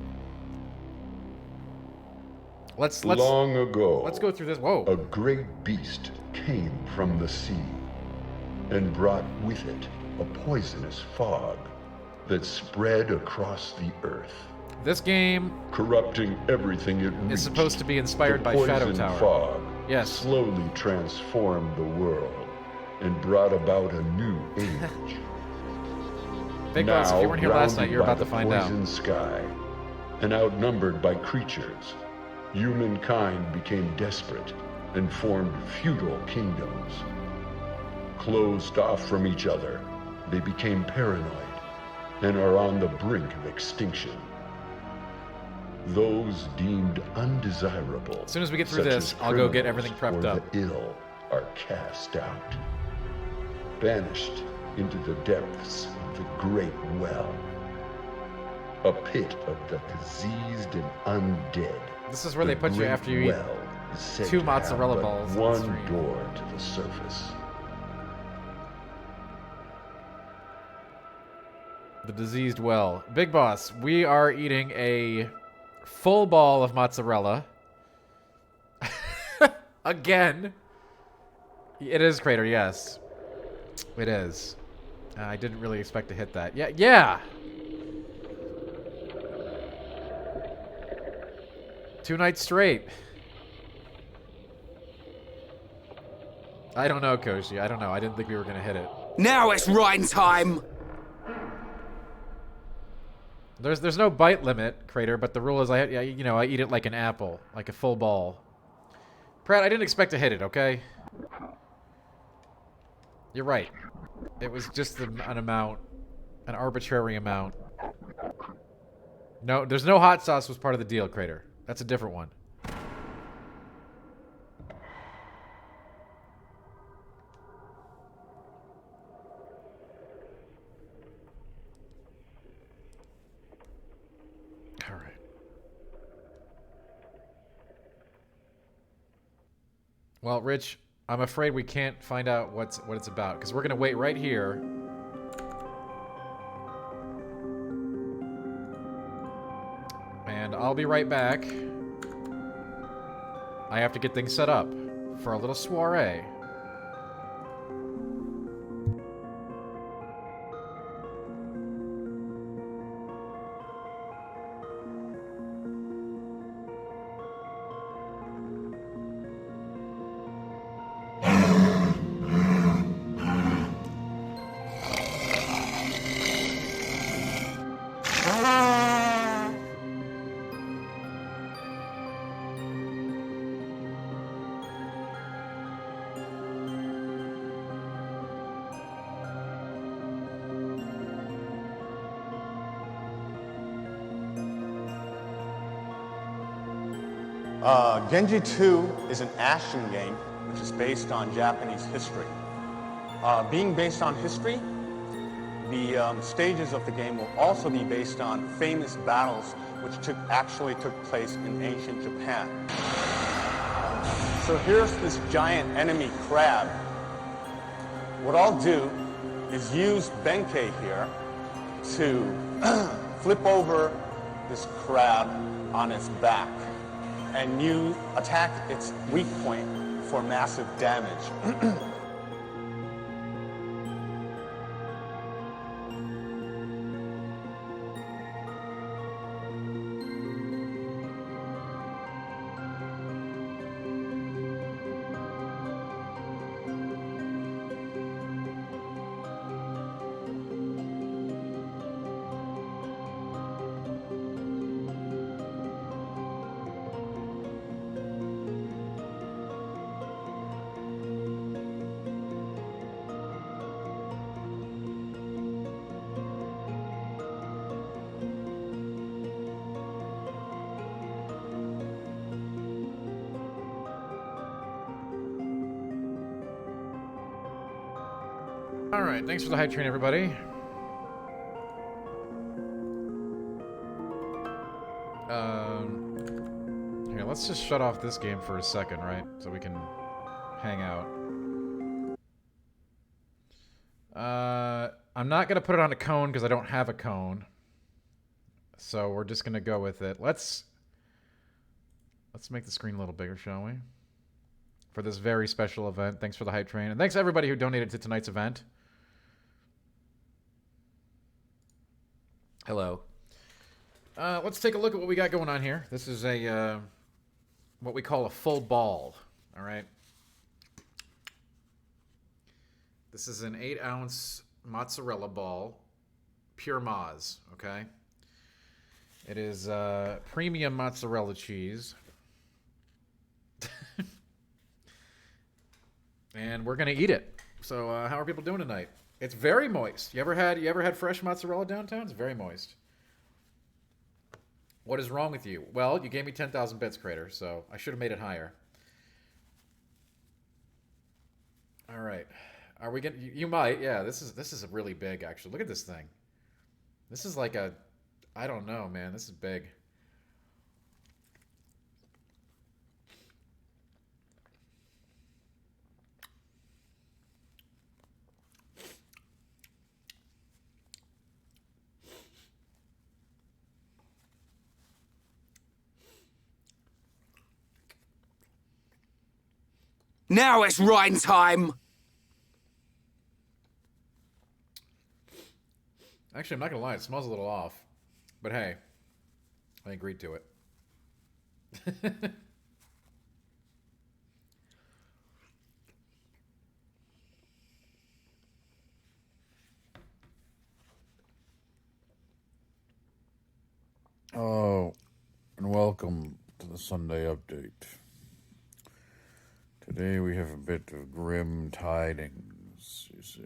[SPEAKER 7] Long ago,
[SPEAKER 1] let's go through this. Whoa.
[SPEAKER 7] a great beast came from the sea and brought with it a poisonous fog that spread across the earth,
[SPEAKER 1] This game
[SPEAKER 7] corrupting everything it reached.
[SPEAKER 1] is supposed to be inspired by
[SPEAKER 7] The
[SPEAKER 1] Shadow
[SPEAKER 7] poison
[SPEAKER 1] Tower.
[SPEAKER 7] fog
[SPEAKER 1] Yes.
[SPEAKER 7] slowly transformed the world and brought about a new age.
[SPEAKER 1] Big Boss, if you weren't here last night, you're about to find out.
[SPEAKER 7] Poison sky and outnumbered by creatures, humankind became desperate and formed feudal kingdoms. Closed off from each other, they became paranoid and are on the brink of extinction. Those deemed undesirable,
[SPEAKER 1] As soon as we get through
[SPEAKER 7] such
[SPEAKER 1] this,
[SPEAKER 7] as
[SPEAKER 1] I'll go get
[SPEAKER 7] criminals
[SPEAKER 1] everything prepped
[SPEAKER 7] or
[SPEAKER 1] up.
[SPEAKER 7] the ill, are cast out, banished into the depths of the great well, a pit of the diseased and undead.
[SPEAKER 1] This is where they
[SPEAKER 7] The
[SPEAKER 1] put you
[SPEAKER 7] great
[SPEAKER 1] after you eat
[SPEAKER 7] well is said
[SPEAKER 1] 2
[SPEAKER 7] to
[SPEAKER 1] mozzarella
[SPEAKER 7] have but
[SPEAKER 1] balls on the
[SPEAKER 7] one
[SPEAKER 1] stream.
[SPEAKER 7] door to the surface.
[SPEAKER 1] The diseased well. Big Boss, we are eating a full ball of mozzarella. Again. It is Crater, yes. It is. I didn't really expect to hit that. Yeah! 2 nights straight. I don't know, Koshi. I don't know. I didn't think we were going to hit it.
[SPEAKER 8] Now it's writing time!
[SPEAKER 1] There's no bite limit, Crater, but the rule is I eat it like an apple, like a full ball. Pratt, I didn't expect to hit it, okay? You're right. It was just an amount, an arbitrary amount. No, there's no hot sauce was part of the deal, Crater. That's a different one. All right. Well, Rich, I'm afraid we can't find out what it's about because we're gonna wait right here. And I'll be right back. I have to get things set up for a little soiree.
[SPEAKER 9] Genji 2 is an action game which is based on Japanese history. Being based on history, the stages of the game will also be based on famous battles which actually took place in ancient Japan. So here's this giant enemy crab. What I'll do is use Benkei here to flip over this crab on its back, and you attack its weak point for massive damage. Alright, thanks for the hype train, everybody. Here, let's just shut off this game for a second, right? So we can hang out. I'm not gonna put it on a cone because I don't have a cone. So we're just gonna go with it. Let's
[SPEAKER 1] Let's make the screen a little bigger, shall we? For this very special event. Thanks for the hype train. And thanks everybody who donated to tonight's event. Hello. Let's take a look at what we got going on here. This is a what we call a full ball. All right. This is an 8-ounce mozzarella ball, pure Moz. Okay. It is premium mozzarella cheese. And we're gonna eat it. So how are people doing tonight? It's very moist. You ever had fresh mozzarella downtown? It's very moist. What is wrong with you? Well, you gave me 10,000 bits, Crater, so I should have made it higher. All right. Are we getting? You might. Yeah. This is really big, actually. Look at this thing. This is like a. I don't know, man. This is big.
[SPEAKER 8] Now it's writing time.
[SPEAKER 1] Actually, I'm not gonna lie. It smells a little off, but hey, I agreed to it.
[SPEAKER 10] Oh, and welcome to the Sunday update. Today we have a bit of grim tidings, you see.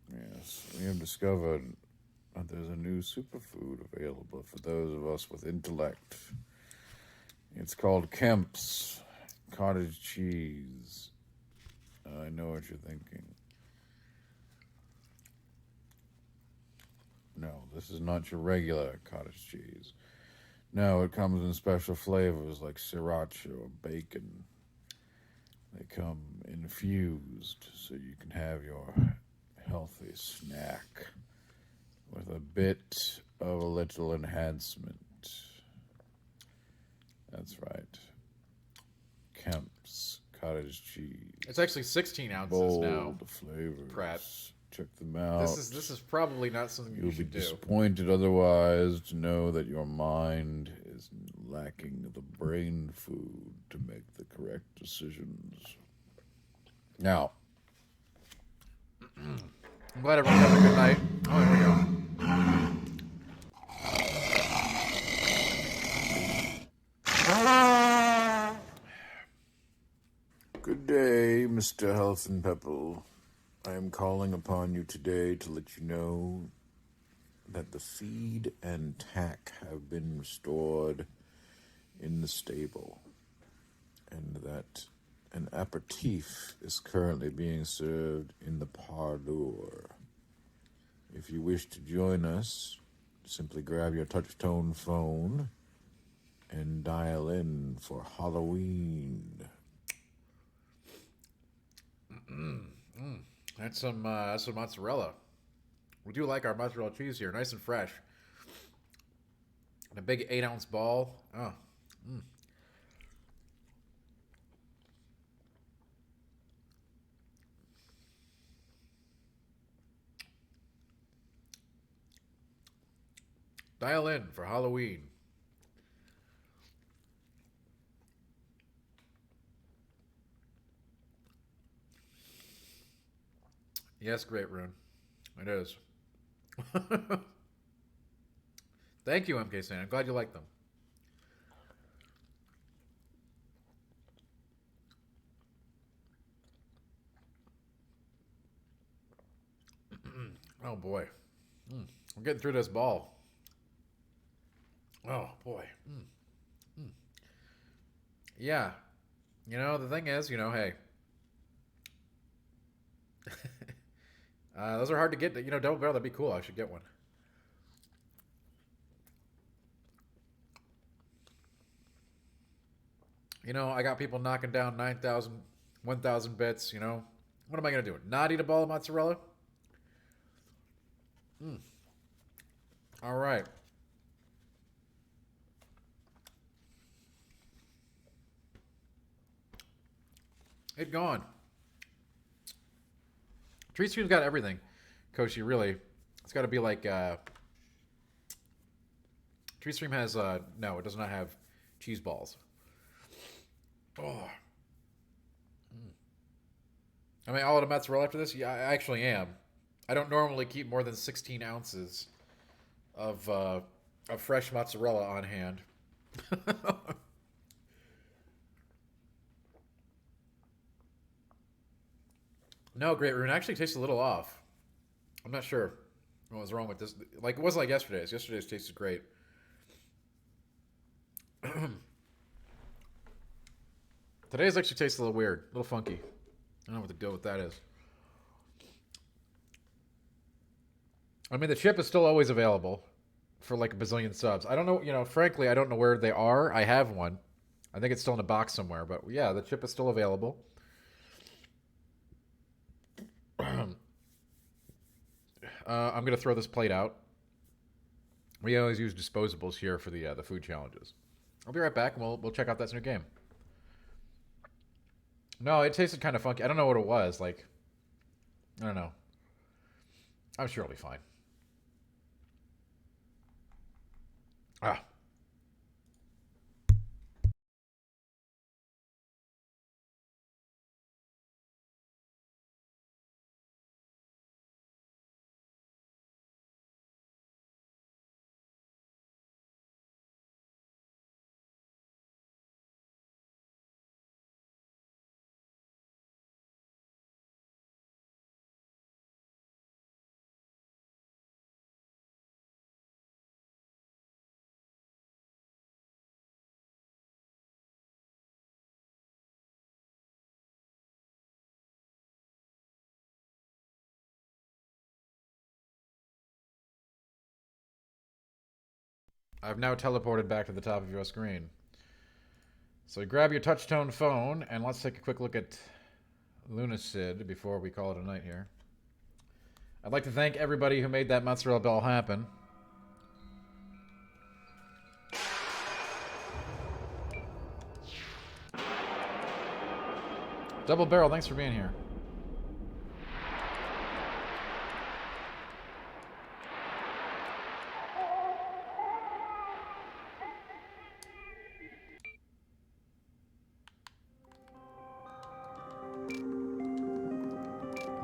[SPEAKER 10] Yes, we have discovered that there's a new superfood available for those of us with intellect. It's called Kemp's cottage cheese. I know what you're thinking. No, this is not your regular cottage cheese. No, it comes in special flavors like sriracha or bacon. They come infused so you can have your healthy snack with a bit of a little enhancement. That's right. Kemp's cottage cheese.
[SPEAKER 1] It's actually 16 ounces
[SPEAKER 10] bold
[SPEAKER 1] now.
[SPEAKER 10] Flavors.
[SPEAKER 1] Pratt.
[SPEAKER 10] Check them out.
[SPEAKER 1] This is probably not something you should do.
[SPEAKER 10] You'll be disappointed otherwise to know that your mind is lacking the brain food to make the correct decisions. Now,
[SPEAKER 1] I'm glad everyone's having a good night. Oh, there we go.
[SPEAKER 10] good day, Mr. Health and Pepple. I am calling upon you today to let you know that the feed and tack have been restored in the stable, and that an aperitif is currently being served in the parlor. If you wish to join us, simply grab your touch-tone phone and dial in for Halloween.
[SPEAKER 1] That's some mozzarella. We do like our mozzarella cheese here, nice and fresh. And a big 8-ounce ball. Oh. Dial in for Halloween. Yes, great, Rune. It is. Thank you, MK San. I'm glad you like them. Oh, boy. I'm getting through this ball. Oh, boy. Yeah. You know, the thing is, hey. Those are hard to get. Double barrel, that'd be cool. I should get one. I got people knocking down 9,000, 1,000 bits, What am I going to do? Not eat a ball of mozzarella? All right. It gone. Tree Stream's got everything. Koshi, really. It's got to be like... Tree Stream has... no, it does not have cheese balls. Oh. Am I all out of mozzarella after this? Yeah, I actually am. I don't normally keep more than 16 ounces of fresh mozzarella on hand. No, Great Rune actually tastes a little off. I'm not sure what was wrong with this. Like, it wasn't like yesterday's. Yesterday's tasted great. Today's actually tastes a little weird, a little funky. I don't know what the deal with that is. I mean, the chip is still always available for like a bazillion subs. I don't know, you know, frankly, I don't know where they are. I have one. I think it's still in a box somewhere, but yeah, the chip is still available. I'm gonna throw this plate out. We always use disposables here for the food challenges. I'll be right back, and we'll check out that new game. No, it tasted kind of funky. I don't know what it was. Like, I don't know. I'm sure it'll be fine. Ah. I've now teleported back to the top of your screen. So grab your touch-tone phone, and let's take a quick look at Lunacid before we call it a night here. I'd like to thank everybody who made that mozzarella ball happen. Double Barrel, thanks for being here.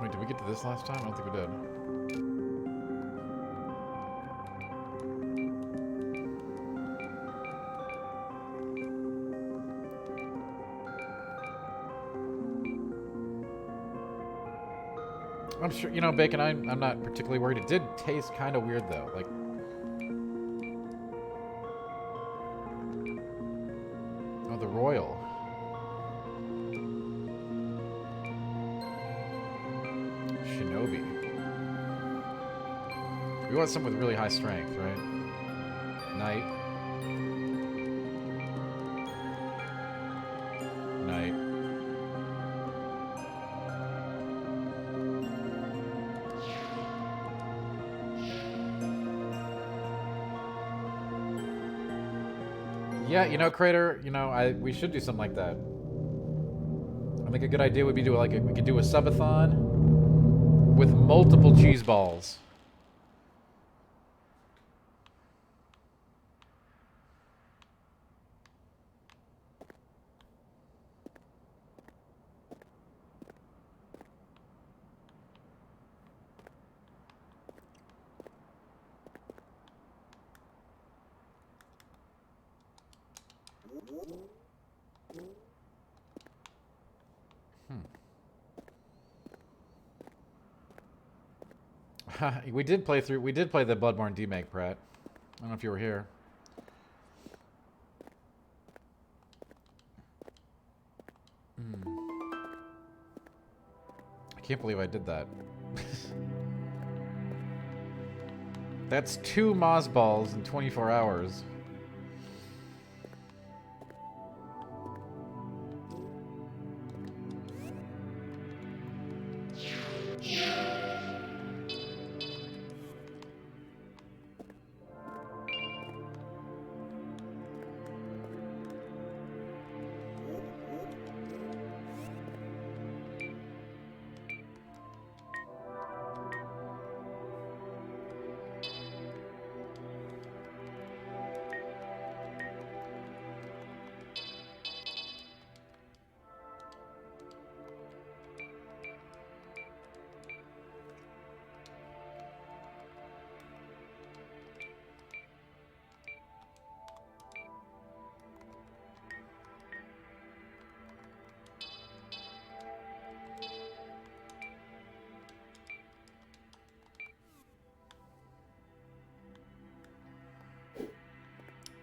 [SPEAKER 1] Wait, did we get to this last time? I don't think we did. I'm sure, you know, Bacon, I'm not particularly worried. It did taste kind of weird, though. Like, oh, the Royal. Shinobi. We want something with really high strength, right? Knight. Knight. Yeah, you know, Crater, you know, we should do something like that. I think a good idea would be we could do a subathon with multiple cheese balls. We did play the Bloodborne demake, Pratt. I don't know if you were here. I can't believe I did that. That's 2 Moz balls in 24 hours.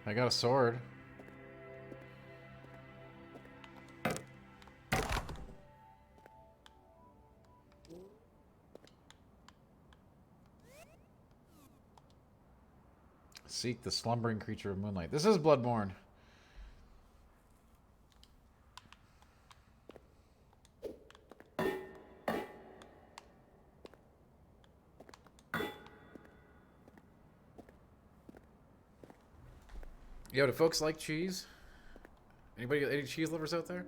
[SPEAKER 1] I got a sword. Seek the slumbering creature of moonlight. This is Bloodborne. Yo, do folks like cheese? Anybody got any cheese lovers out there?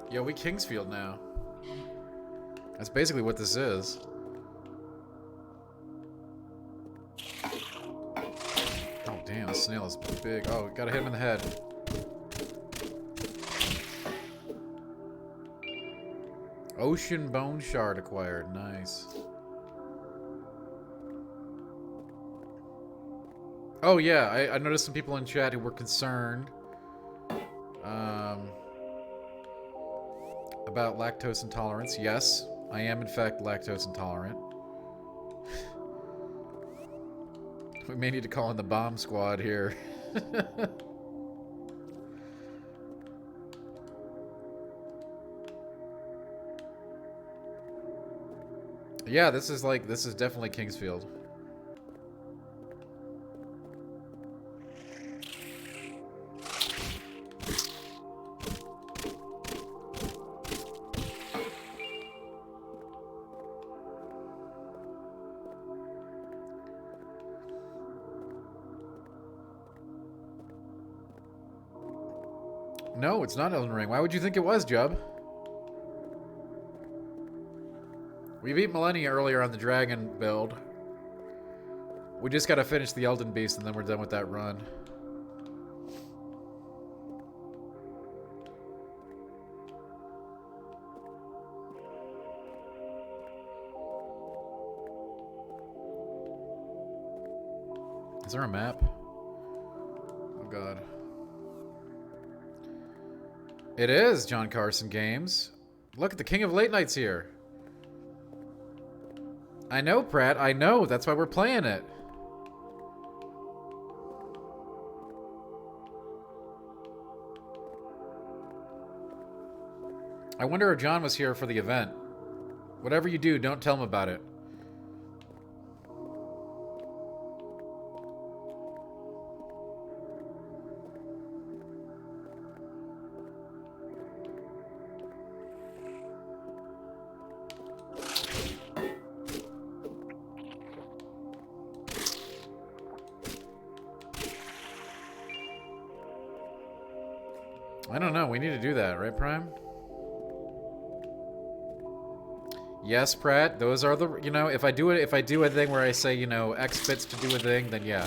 [SPEAKER 1] Yo, we Kingsfield now. That's basically what this is. Oh, damn, this snail is big. Oh, gotta hit him in the head. Ocean bone shard acquired. Nice. Oh, yeah, I noticed some people in chat who were concerned. About lactose intolerance. Yes, I am in fact lactose intolerant. We may need to call in the bomb squad here. Yeah, this is definitely Kingsfield. No, it's not Elden Ring. Why would you think it was, Jub? We beat Millennia earlier on the Dragon build. We just gotta finish the Elden Beast and then we're done with that run. Is there a map? Oh god. It is John Carson Games. Look at the King of Late Nights here. I know, Pratt. I know. That's why we're playing it. I wonder if John was here for the event. Whatever you do, don't tell him about it. I don't know. We need to do that, right, Prime? Yes, Pratt. Those are the, you know, if I do a thing where I say, you know, X bits to do a thing, then yeah.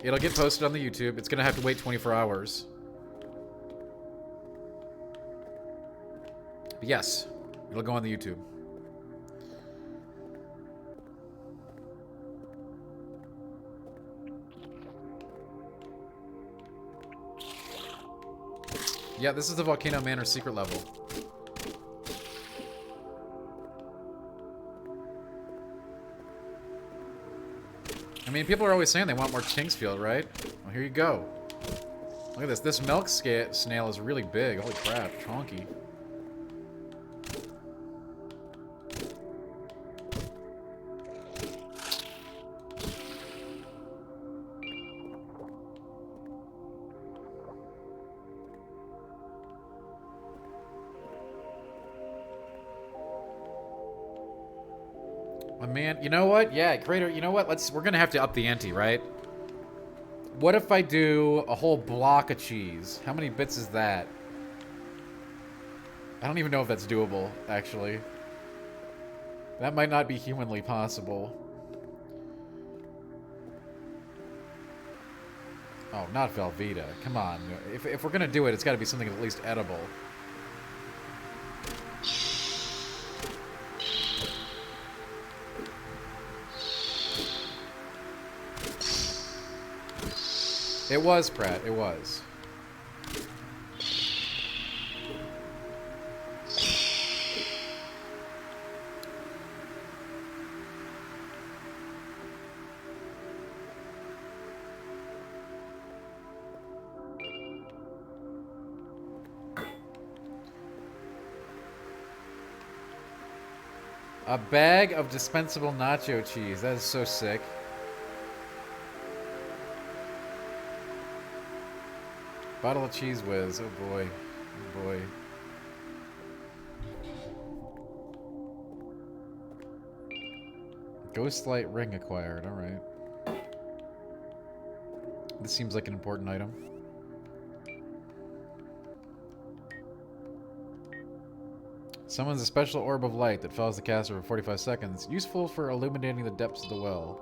[SPEAKER 1] It'll get posted on the YouTube. It's gonna have to wait 24 hours. But yes, it'll go on the YouTube. Yeah, this is the Volcano Manor secret level. I mean, people are always saying they want more Kingsfield, right? Well, here you go. Look at this. This milk snail is really big. Holy crap. Chonky. Man, you know what? Yeah, Crater, you know what? We're gonna have to up the ante, right? What if I do a whole block of cheese? How many bits is that? I don't even know if that's doable, actually. That might not be humanly possible. Oh, not Velveeta. Come on. If we're gonna do it, it's gotta be something at least edible. It was, Pratt. It was. A bag of dispensable nacho cheese. That is so sick. Bottle of Cheese Whiz. Oh boy. Oh boy. Ghostlight ring acquired. Alright. This seems like an important item. Summons a special orb of light that follows the caster for 45 seconds. Useful for illuminating the depths of the well.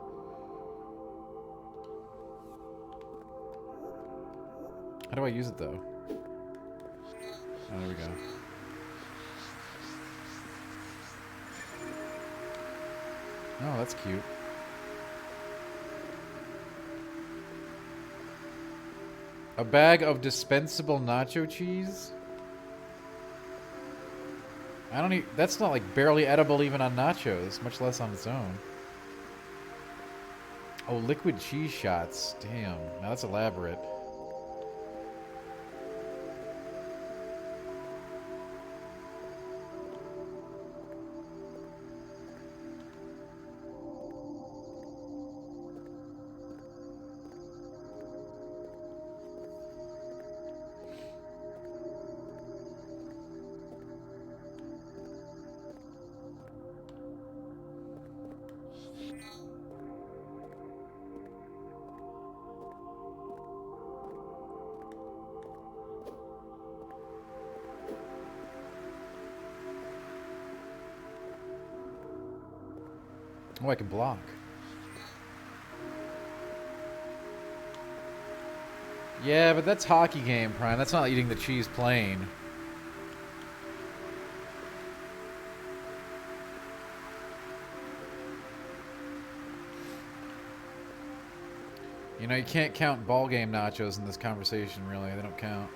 [SPEAKER 1] How do I use it, though? Oh, there we go. Oh, that's cute. A bag of dispensable nacho cheese? I don't even... That's not, like, barely edible even on nachos, much less on its own. Oh, liquid cheese shots. Damn. Now that's elaborate. Oh, I can block. Yeah, but that's hockey game, Prime. That's not eating the cheese plain. You know, you can't count ball game nachos in this conversation, really. They don't count.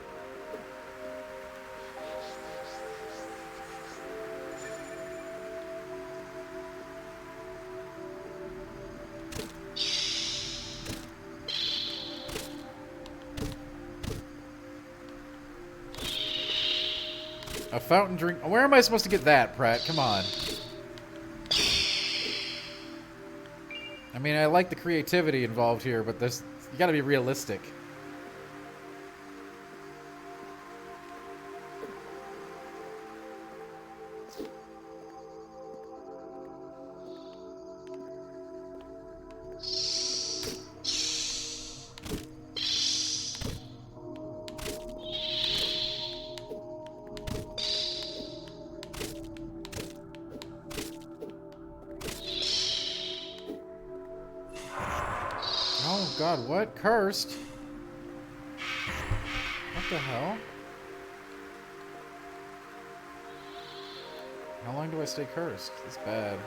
[SPEAKER 1] A fountain drink. Where am I supposed to get that, Pratt? Come on. I mean, I like the creativity involved here, but there's you gotta be realistic. Oh god, what? Cursed? What the hell? How long do I stay cursed? That's bad.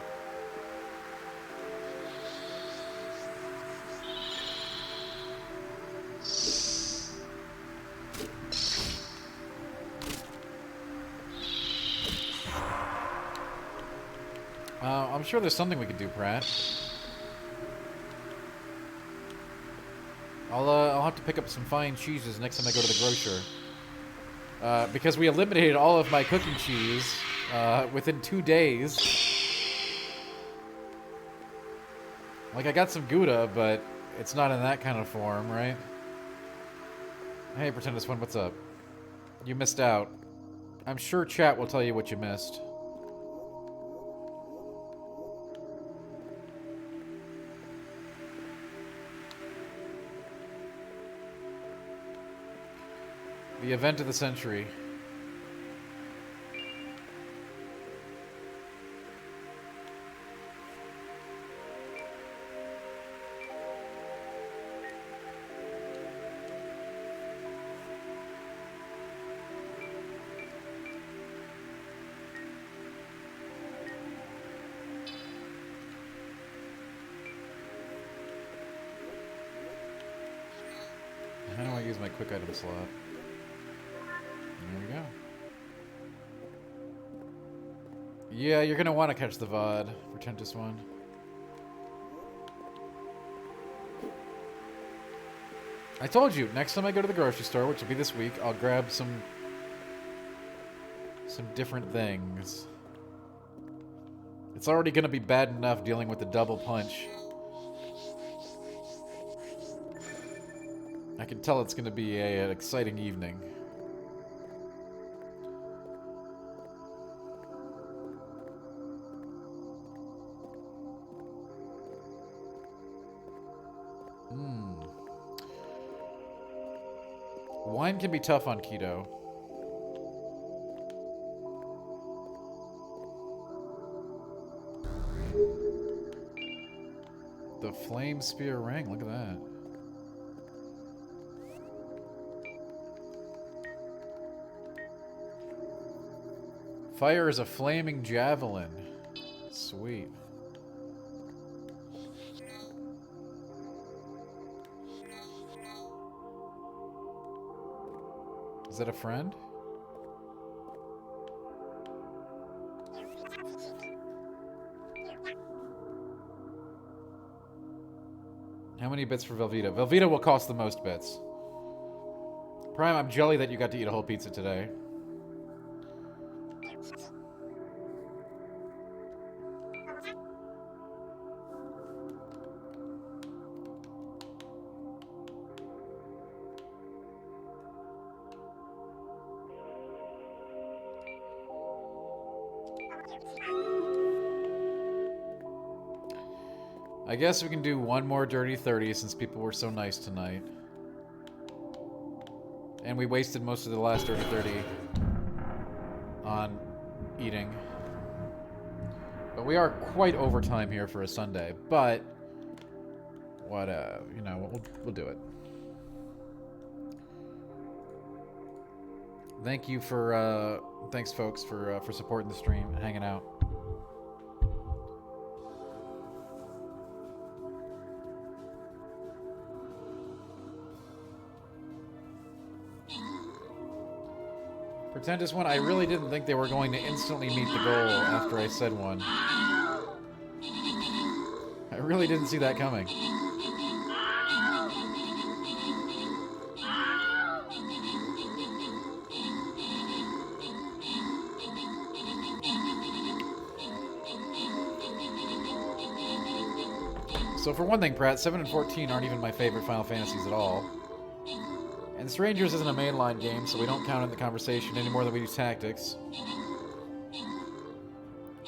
[SPEAKER 1] I'm sure there's something we could do, Pratt. I'll have to pick up some fine cheeses next time I go to the grocer. Because we eliminated all of my cooking cheese within 2 days. Like, I got some Gouda, but it's not in that kind of form, right? Hey, Pretendus One, what's up? You missed out. I'm sure chat will tell you what you missed. The event of the century. How do I use my quick item slot? There we go. Yeah, you're gonna want to catch the VOD, Pretentious One. I told you, next time I go to the grocery store, which will be this week, I'll grab some different things. It's already going to be bad enough dealing with the double punch. I can tell it's going to be an exciting evening. Wine can be tough on keto. The flame spear ring, look at that. Fire is a flaming javelin. Sweet. Is that a friend? How many bits for Velveeta? Velveeta will cost the most bits. Prime, I'm jelly that you got to eat a whole pizza today. I guess we can do one more Dirty 30 since people were so nice tonight. And we wasted most of the last Dirty 30 on eating. But we are quite over time here for a Sunday. But, what, you know, we'll do it. Thank you for, thanks folks for supporting the stream and hanging out. Pretendus one, I really didn't think they were going to instantly meet the goal after I said one. I really didn't see that coming. So for one thing, Pratt, 7 and 14 aren't even my favorite Final Fantasies at all. And Strangers isn't a mainline game, so we don't count in the conversation any more than we do Tactics.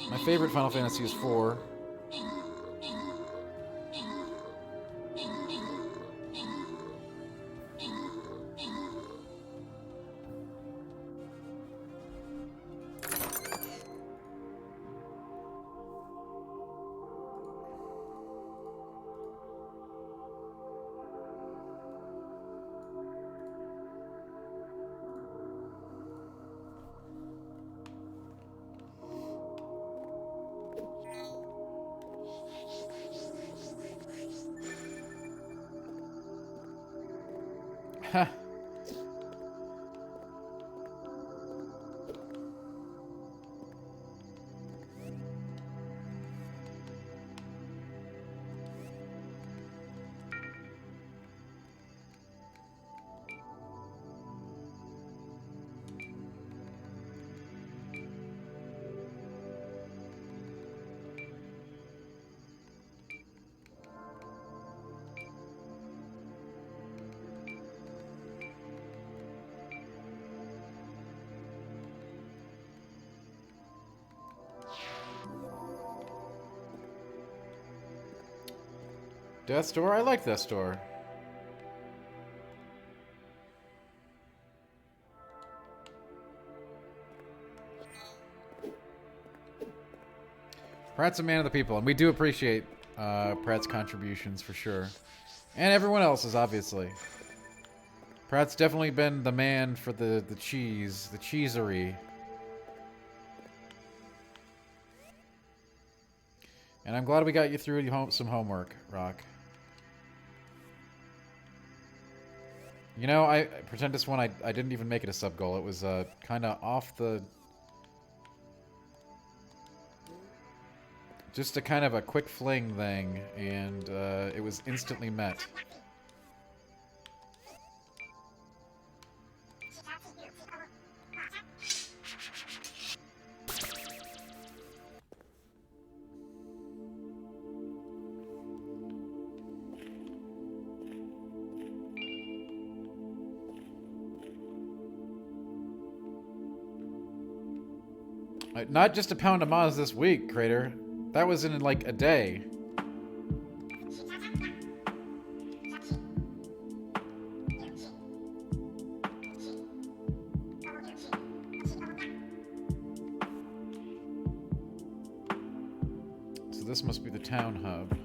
[SPEAKER 1] My favorite Final Fantasy is 4. Ha. Death's Door? I like Death's Door. Pratt's a man of the people, and we do appreciate Pratt's contributions for sure. And everyone else's, obviously. Pratt's definitely been the man for the cheese, the cheesery. And I'm glad we got you through some homework, Rock. You know, I pretend this one, I didn't even make it a sub goal. It was kind of off the... Just a kind of a quick fling thing, and it was instantly met. Not just a pound of Maz this week, Crater. That was in like a day. So this must be the town hub.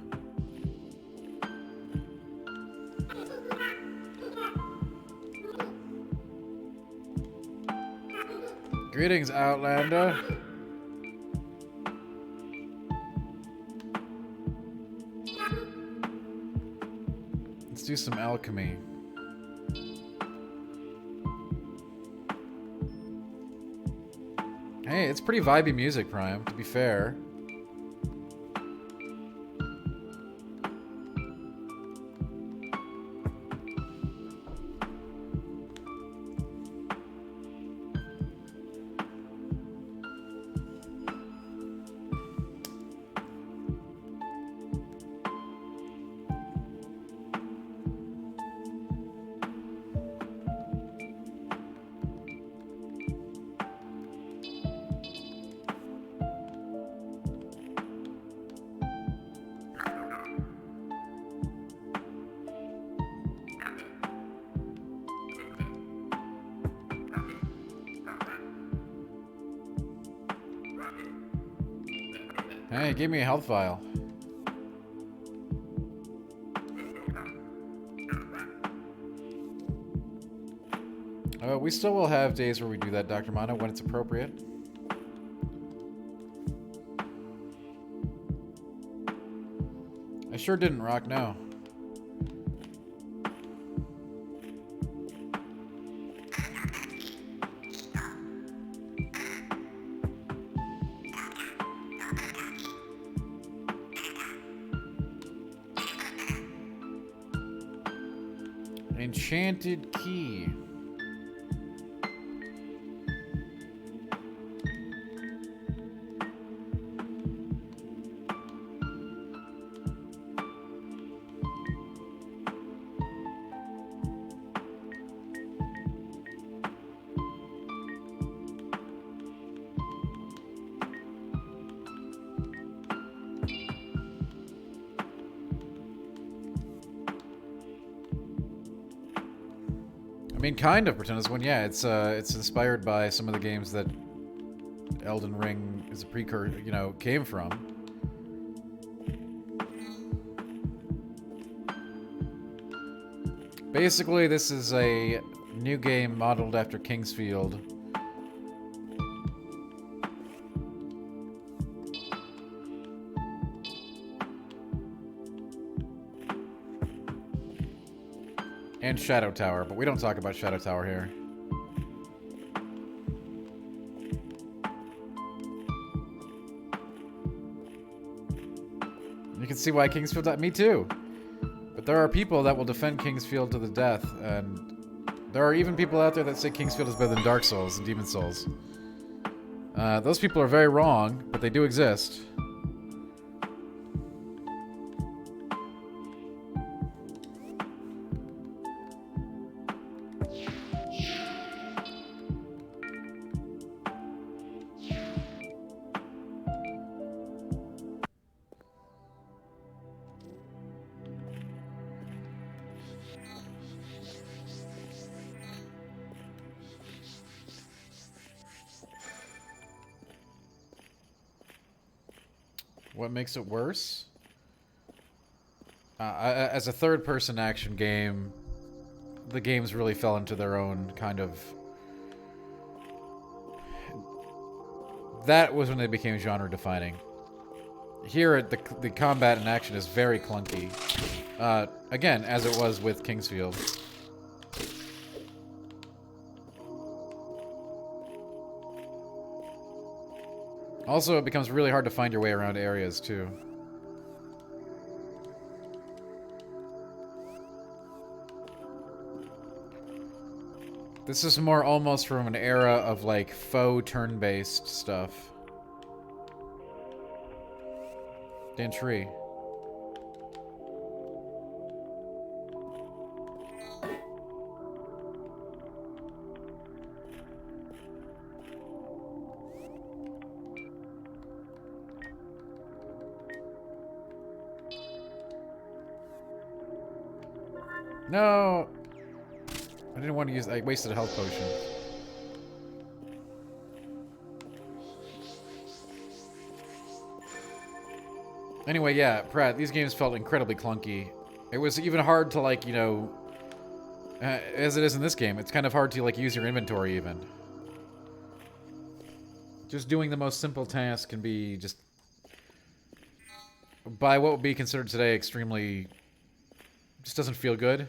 [SPEAKER 1] Greetings, Outlander. Let's do some alchemy. Hey, it's pretty vibey music, Prime, to be fair. Hey, give me a health vial. We still will have days where we do that, Dr. Mono, when it's appropriate. I sure didn't, Rock, no. Enchanted key. I mean, kind of Pretend is one. Yeah, it's inspired by some of the games that Elden Ring is a precursor, you know, came from. Basically, this is a new game modeled after Kingsfield. And Shadow Tower, but we don't talk about Shadow Tower here. You can see why Kingsfield... Me too! But there are people that will defend Kingsfield to the death, and there are even people out there that say Kingsfield is better than Dark Souls and Demon Souls. Those people are very wrong, but they do exist. What makes it worse? As a third-person action game, the games really fell into their own kind of... That was when they became genre-defining. Here, the combat and action is very clunky. Again, as it was with Kingsfield. Also, it becomes really hard to find your way around areas, too. This is more almost from an era of, like, faux turn-based stuff. Dantry. No! I didn't want to use... I wasted a health potion. Anyway, yeah, Pratt, these games felt incredibly clunky. It was even hard to, like, you know... as it is in this game, it's kind of hard to, like, use your inventory, even. Just doing the most simple task can be just... by what would be considered today extremely... just doesn't feel good.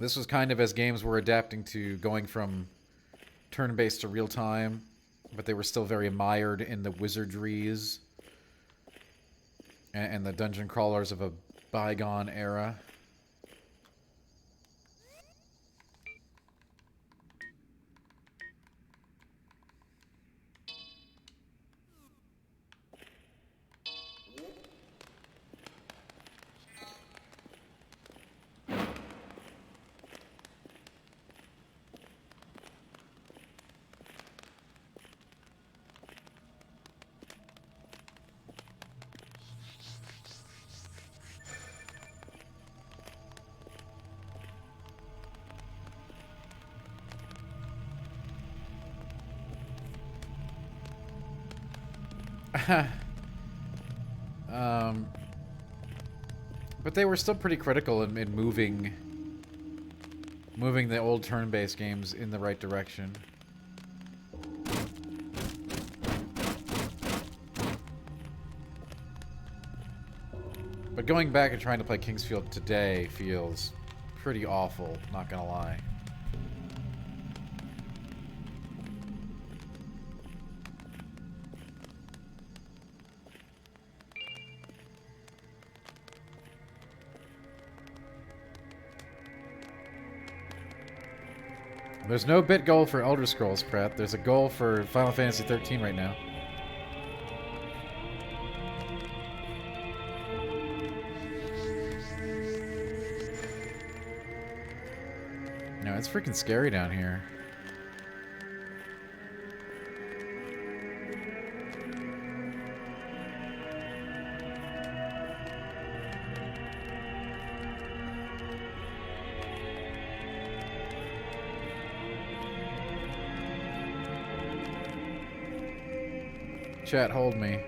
[SPEAKER 1] This was kind of as games were adapting to going from turn-based to real-time, but they were still very mired in the wizardries and the dungeon crawlers of a bygone era. But they were still pretty critical in moving the old turn-based games in the right direction. But going back and trying to play Kingsfield today feels pretty awful, not gonna lie. There's no bit goal for Elder Scrolls, Pratt. There's a goal for Final Fantasy 13 right now. No, it's freaking scary down here. Chat, hold me.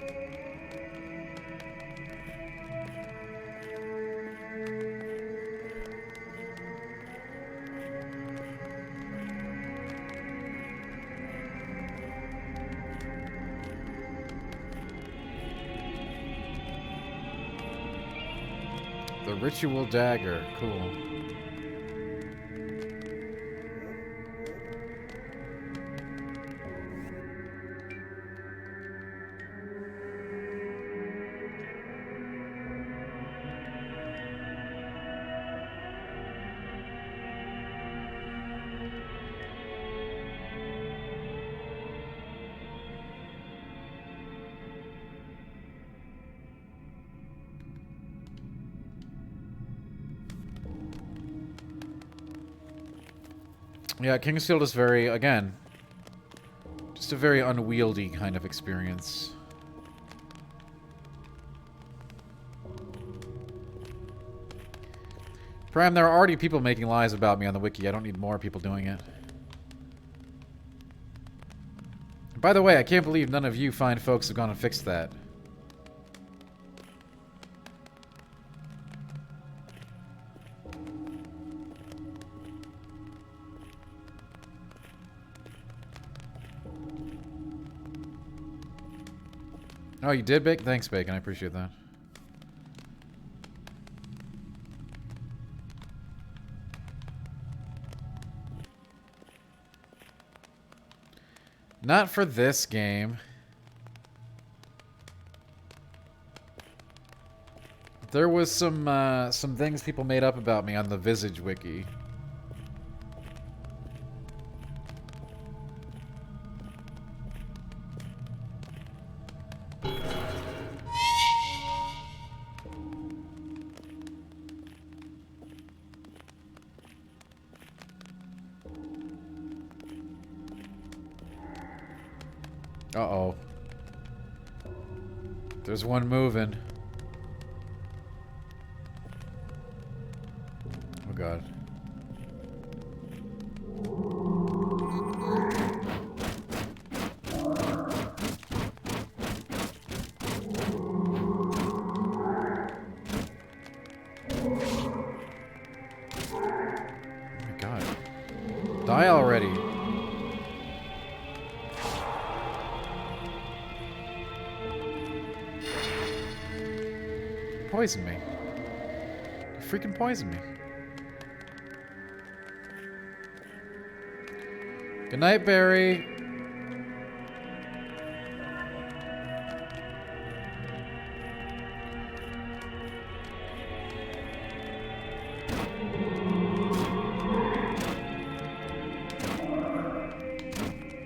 [SPEAKER 1] The Ritual Dagger, cool. Yeah, Kingsfield is very, again, just a very unwieldy kind of experience. Prime, there are already people making lies about me on the wiki. I don't need more people doing it. By the way, I can't believe none of you fine folks have gone and fixed that. Oh, you did, Bacon? Thanks, Bacon. I appreciate that. Not for this game. There was some things people made up about me on the Visage wiki. Uh-oh. There's one moving. Oh god. Oh my god. Die already. Poison me. You freaking poison me. Good night, Barry.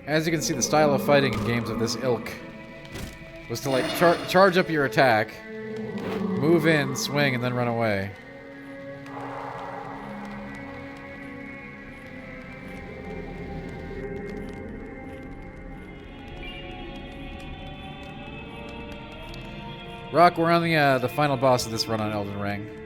[SPEAKER 1] As you can see, the style of fighting in games of this ilk was to like charge up your attack, move in, swing, and then run away. Rock, we're on the final boss of this run on Elden Ring.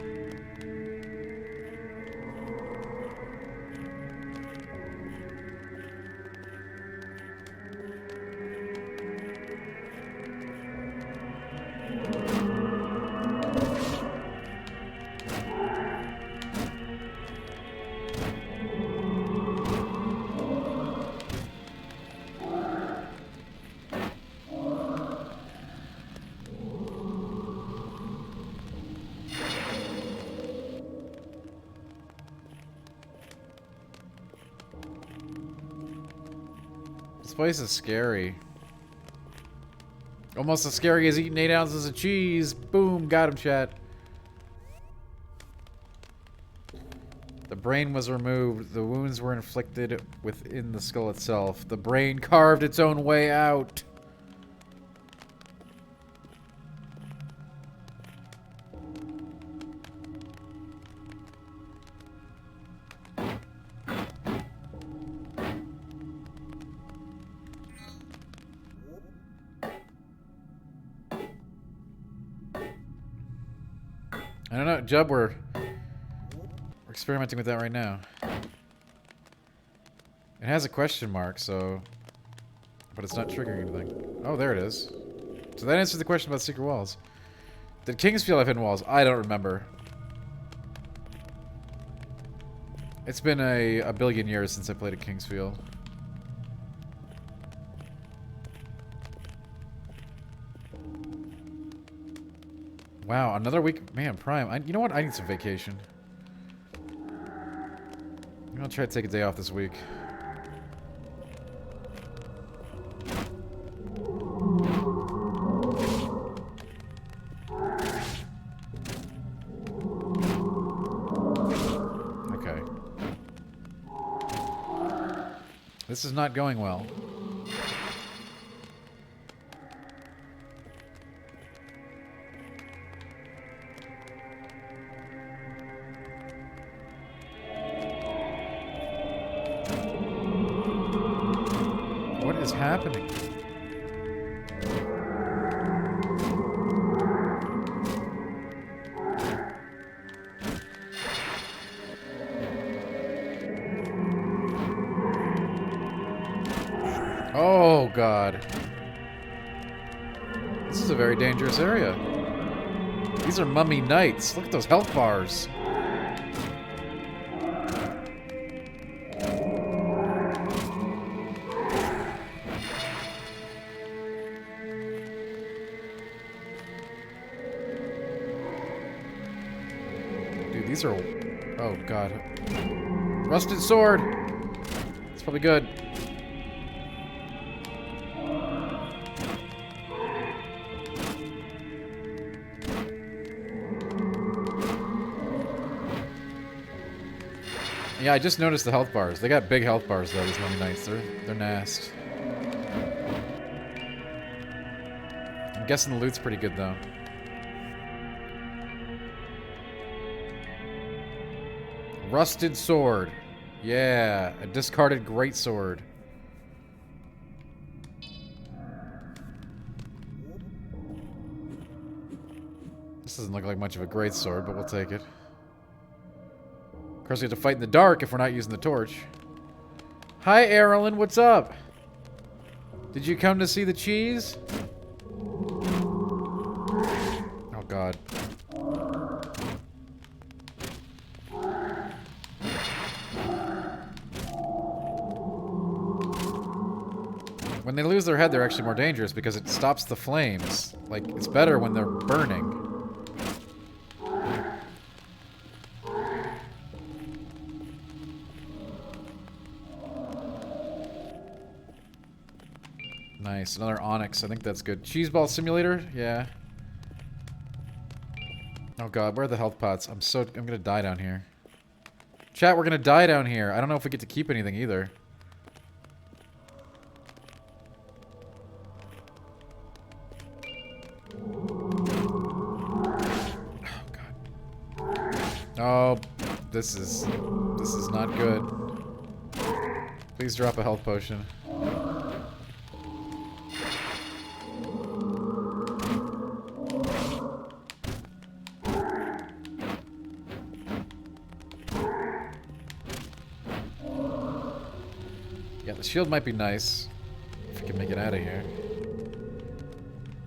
[SPEAKER 1] This place is scary. Almost as scary as eating 8 ounces of cheese. Boom, got him, chat. The brain was removed. The wounds were inflicted within the skull itself. The brain carved its own way out. I don't know, Jub, we're experimenting with that right now. It has a question mark, so... But it's not triggering anything. Oh, there it is. So that answers the question about secret walls. Did Kingsfield have hidden walls? I don't remember. It's been a billion years since I played at Kingsfield. Wow, another week? Man, Prime. You know what? I need some vacation. I'm gonna try to take a day off this week. Okay. This is not going well. What is happening? Oh, God. This is a very dangerous area. These are mummy knights. Look at those health bars. Dude, these are... Oh, God. Rusted sword! It's probably good. Yeah, I just noticed the health bars. They got big health bars though, these mummy knights. They're nasty. I'm guessing the loot's pretty good though. Rusted sword. Yeah, a discarded greatsword. This doesn't look like much of a great sword, but we'll take it. Of course, we have to fight in the dark if we're not using the torch. Hi, Erlen. What's up? Did you come to see the cheese? Oh, God. When they lose their head, they're actually more dangerous because it stops the flames. Like, it's better when they're burning. Nice, another onyx. I think that's good. Cheese ball simulator? Yeah. Oh god, where are the health pots? I'm gonna die down here. Chat, we're gonna die down here. I don't know if we get to keep anything either. Oh god. Oh, this is not good. Please drop a health potion. Shield might be nice if we can make it out of here.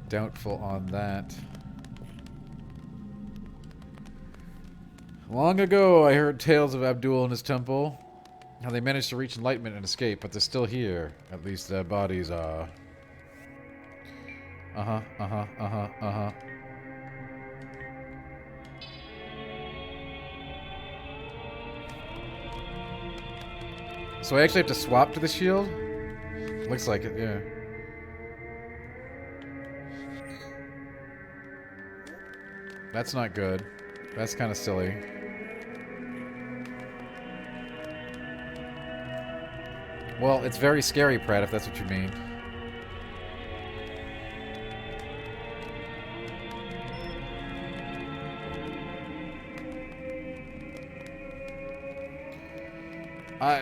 [SPEAKER 1] Doubtful on that. Long ago, I heard tales of Abdul and his temple. How they managed to reach enlightenment and escape, but they're still here. At least their bodies are. So I actually have to swap to the shield? Looks like it, yeah. That's not good. That's kind of silly. Well, it's very scary, Pratt, if that's what you mean.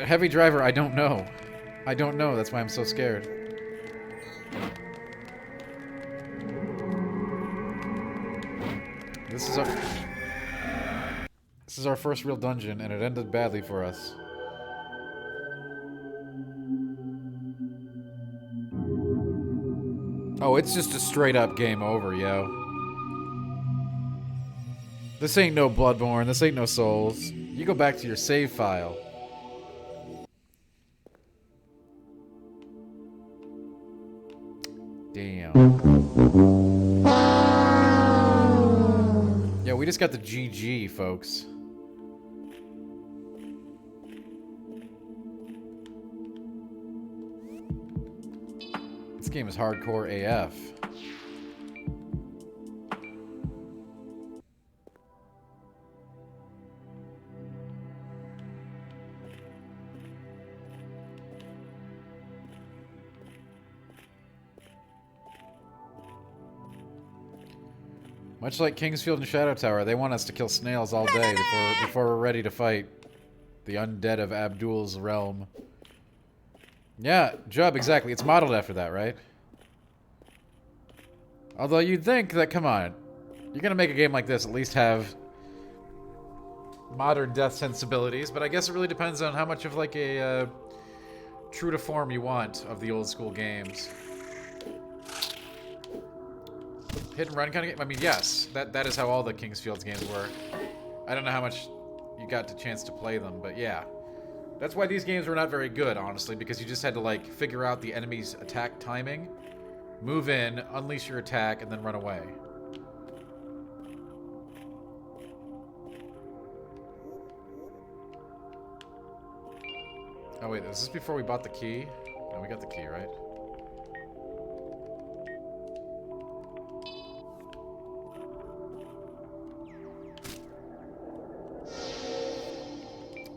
[SPEAKER 1] Heavy driver, I don't know. I don't know, that's why I'm so scared. This is our first real dungeon, and it ended badly for us. Oh, it's just a straight up game over, yo. This ain't no Bloodborne, this ain't no Souls. You go back to your save file. Damn. Yeah, we just got the GG, folks. This game is hardcore AF. Much like Kingsfield and Shadow Tower, they want us to kill snails all day before we're ready to fight the undead of Abdul's realm. Yeah, Jub, exactly. It's modeled after that, right? Although you'd think that, come on, you're gonna make a game like this at least have modern death sensibilities, but I guess it really depends on how much of like a true to form you want of the old school games. Hit and run kind of game? I mean, yes. That is how all the Kingsfield games were. I don't know how much you got the chance to play them, but yeah. That's why these games were not very good, honestly, because you just had to, like, figure out the enemy's attack timing, move in, unleash your attack, and then run away. Oh, wait, is this before we bought the key? No, we got the key, right?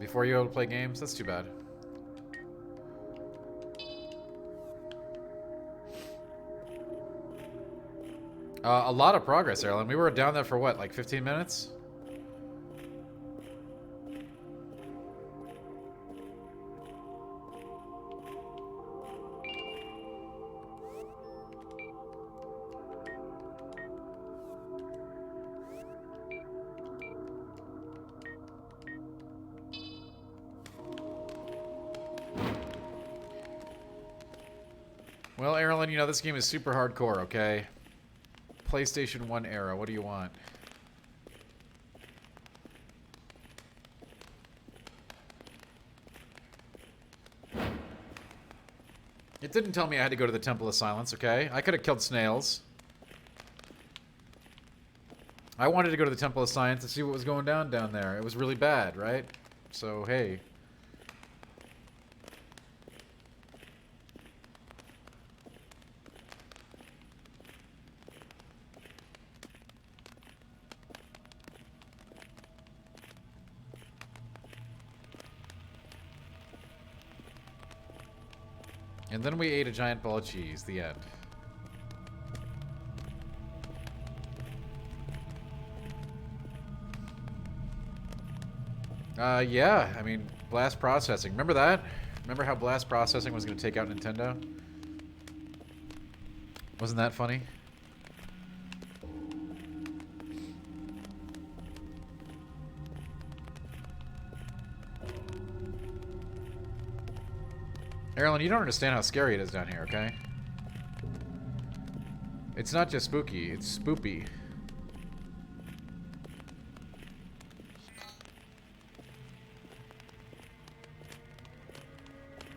[SPEAKER 1] Before you able to play games? That's too bad. A lot of progress, Erlen. We were down there for what, like 15 minutes? Well, Erlen, you know, this game is super hardcore, okay? PlayStation 1 era, what do you want? It didn't tell me I had to go to the Temple of Silence, okay? I could have killed snails. I wanted to go to the Temple of Silence to see what was going down there. It was really bad, right? So, hey. And then we ate a giant ball of cheese. The end. Yeah. I mean, blast processing. Remember that? Remember how blast processing was going to take out Nintendo? Wasn't that funny? Erlen, you don't understand how scary it is down here, okay? It's not just spooky, it's spoopy.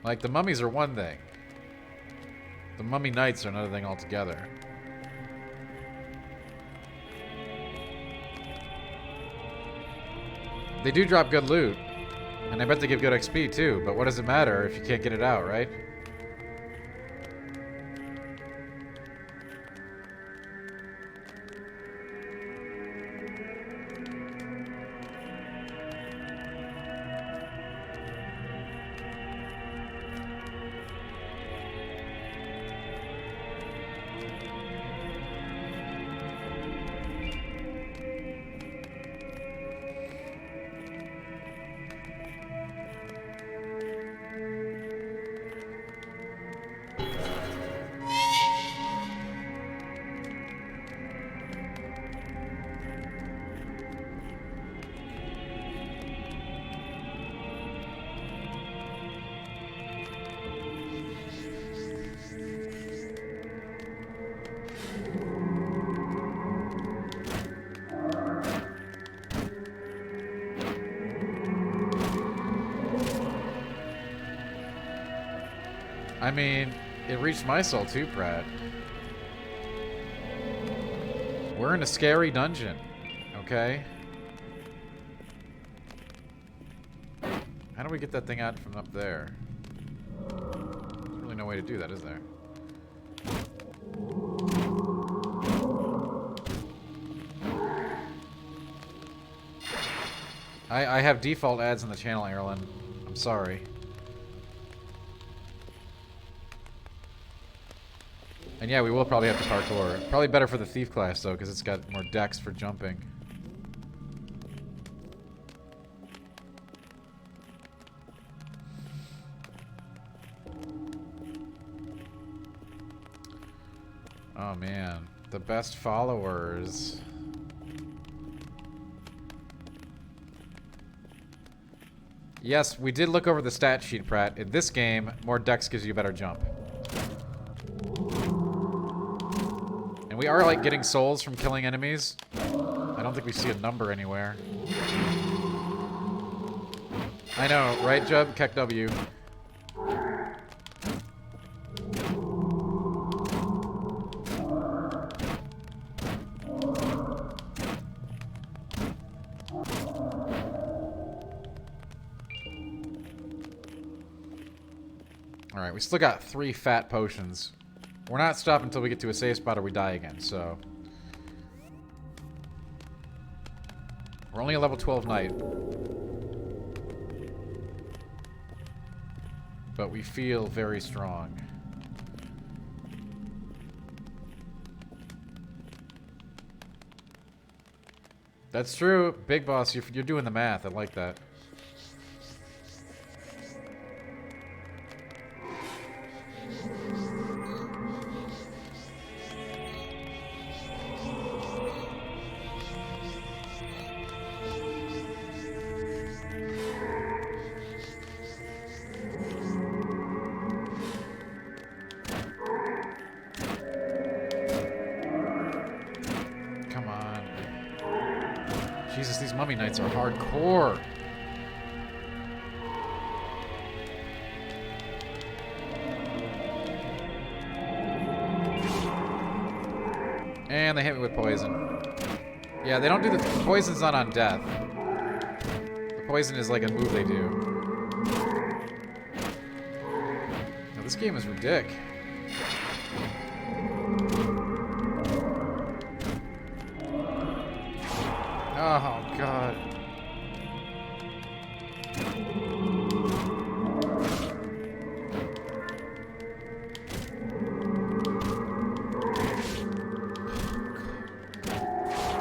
[SPEAKER 1] Like, the mummies are one thing. The mummy knights are another thing altogether. They do drop good loot. And I bet they give good XP too, but what does it matter if you can't get it out, right? I mean, it reached my soul too, Pratt. We're in a scary dungeon, okay? How do we get that thing out from up there? There's really no way to do that, is there? I have default ads on the channel, Erlen. I'm sorry. And yeah, we will probably have to parkour. Probably better for the thief class though, because it's got more dex for jumping. Oh man, the best followers. Yes, we did look over the stat sheet, Pratt. In this game, more dex gives you a better jump. And we are, like, getting souls from killing enemies. I don't think we see a number anywhere. I know, right, Jub? Keck W. Alright, we still got 3 fat potions. We're not stopping until we get to a safe spot or we die again, so... We're only a level 12 knight. But we feel very strong. That's true. Big boss, you're doing the math. I like that. these mummy knights are hardcore. And they hit me with poison. Yeah, they don't do the poison's not on death. The poison is like a move they do. Now, this game is ridiculous. Oh god.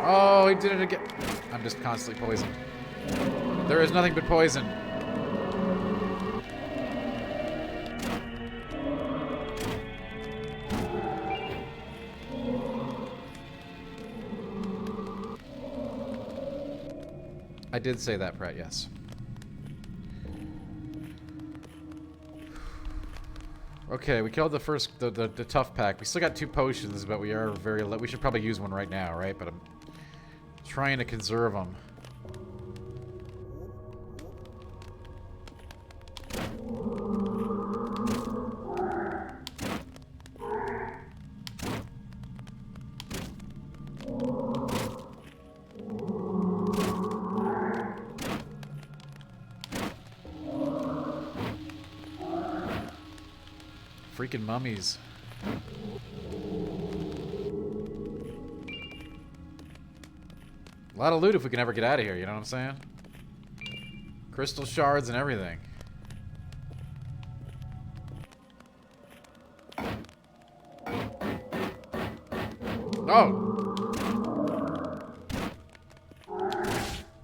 [SPEAKER 1] Oh, he did it again. I'm just constantly poisoned. There is nothing but poison. I did say that, Pratt, yes. Okay, we killed the first, the tough pack. We still got 2 potions, but we are very low. We should probably use one right now, right? But I'm trying to conserve them. Freaking mummies. A lot of loot if we can ever get out of here, you know what I'm saying? Crystal shards and everything. Oh!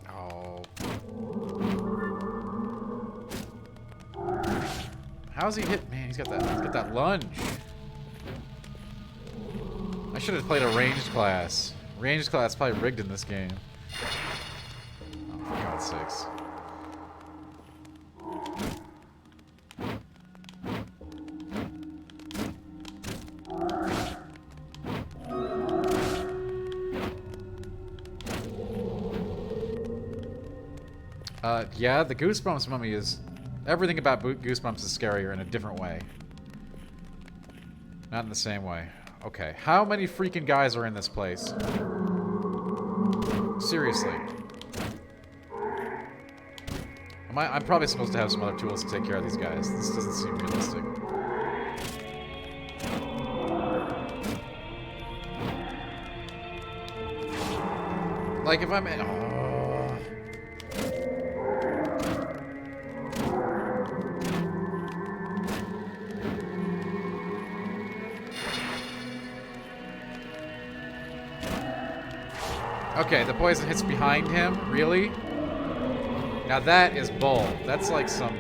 [SPEAKER 1] Oh. How's he hit? Man, he's got that lunge. I should have played a ranged class. Ranged class probably rigged in this game. Oh, for God's sakes. Yeah, the Goosebumps mummy is... Everything about Goosebumps is scarier in a different way. Not in the same way. Okay, how many freaking guys are in this place? Seriously. I'm probably supposed to have some other tools to take care of these guys. This doesn't seem realistic. Like, if I'm in... Oh. Okay, the poison hits behind him? Really? Now that is bull. That's like some...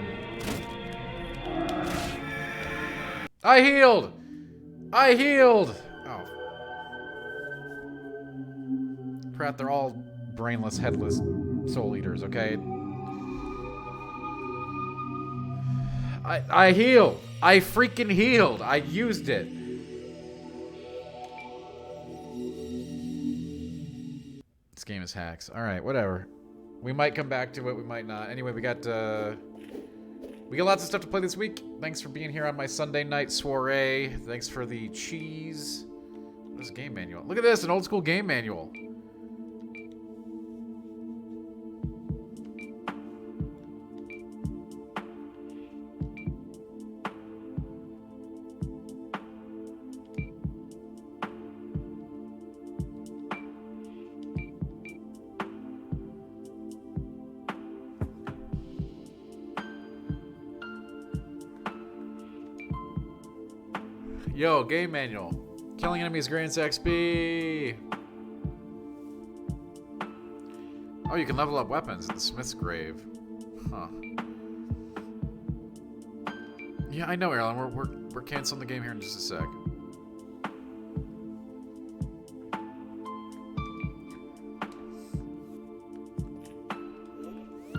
[SPEAKER 1] I healed! I healed! Oh. Pratt, they're all brainless, headless soul eaters, okay? I healed! I freaking healed! I used it! This game is hacks. Alright, whatever. We might come back to it, we might not. Anyway, we got lots of stuff to play this week. Thanks for being here on my Sunday night soiree. Thanks for the cheese. What is a game manual? Look at this, an old school game manual. Yo, game manual. Killing enemies grants XP. Oh, you can level up weapons at the Smith's Grave. Huh. Yeah, I know, Erlen. We're canceling the game here in just a sec.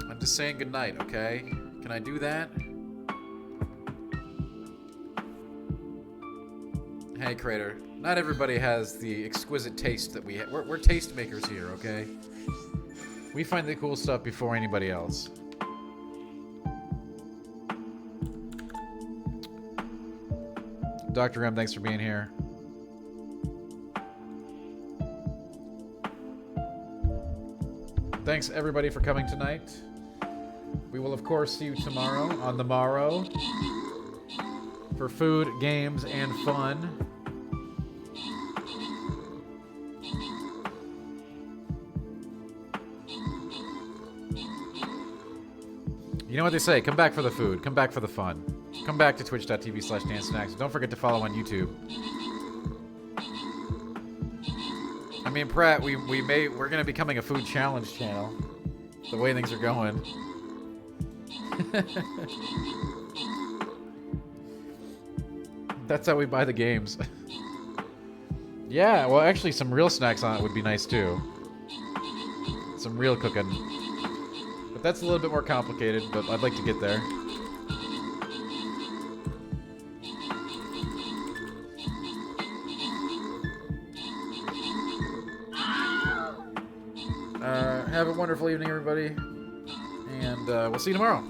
[SPEAKER 1] I'm just saying goodnight, okay? Can I do that? Hey, Crater. Not everybody has the exquisite taste that we have. We're taste makers here, okay? We find the cool stuff before anybody else. Dr. M, thanks for being here. Thanks, everybody, for coming tonight. We will, of course, see you tomorrow on the morrow for food, games, and fun. You know what they say, come back for the food, come back for the fun. Come back to twitch.tv/dansnacks. Don't forget to follow on YouTube. I mean, Pratt, we're going to be becoming a food challenge channel. The way things are going. That's how we buy the games. Yeah, well, actually, some real snacks on it would be nice, too. Some real cooking. But that's a little bit more complicated, but I'd like to get there. Have a wonderful evening, everybody. And we'll see you tomorrow.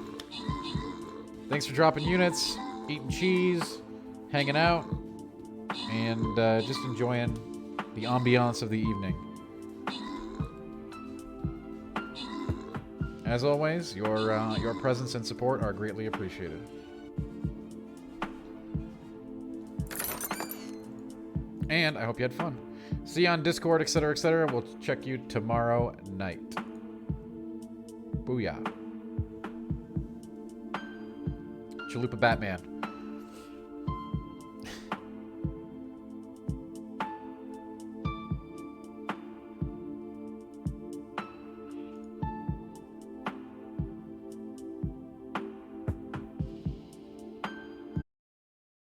[SPEAKER 1] Thanks for dropping units, eating cheese, hanging out, and just enjoying the ambiance of the evening. As always, your presence and support are greatly appreciated. And I hope you had fun. See you on Discord, etc., etc. We'll check you tomorrow night. Booyah. Chalupa Batman.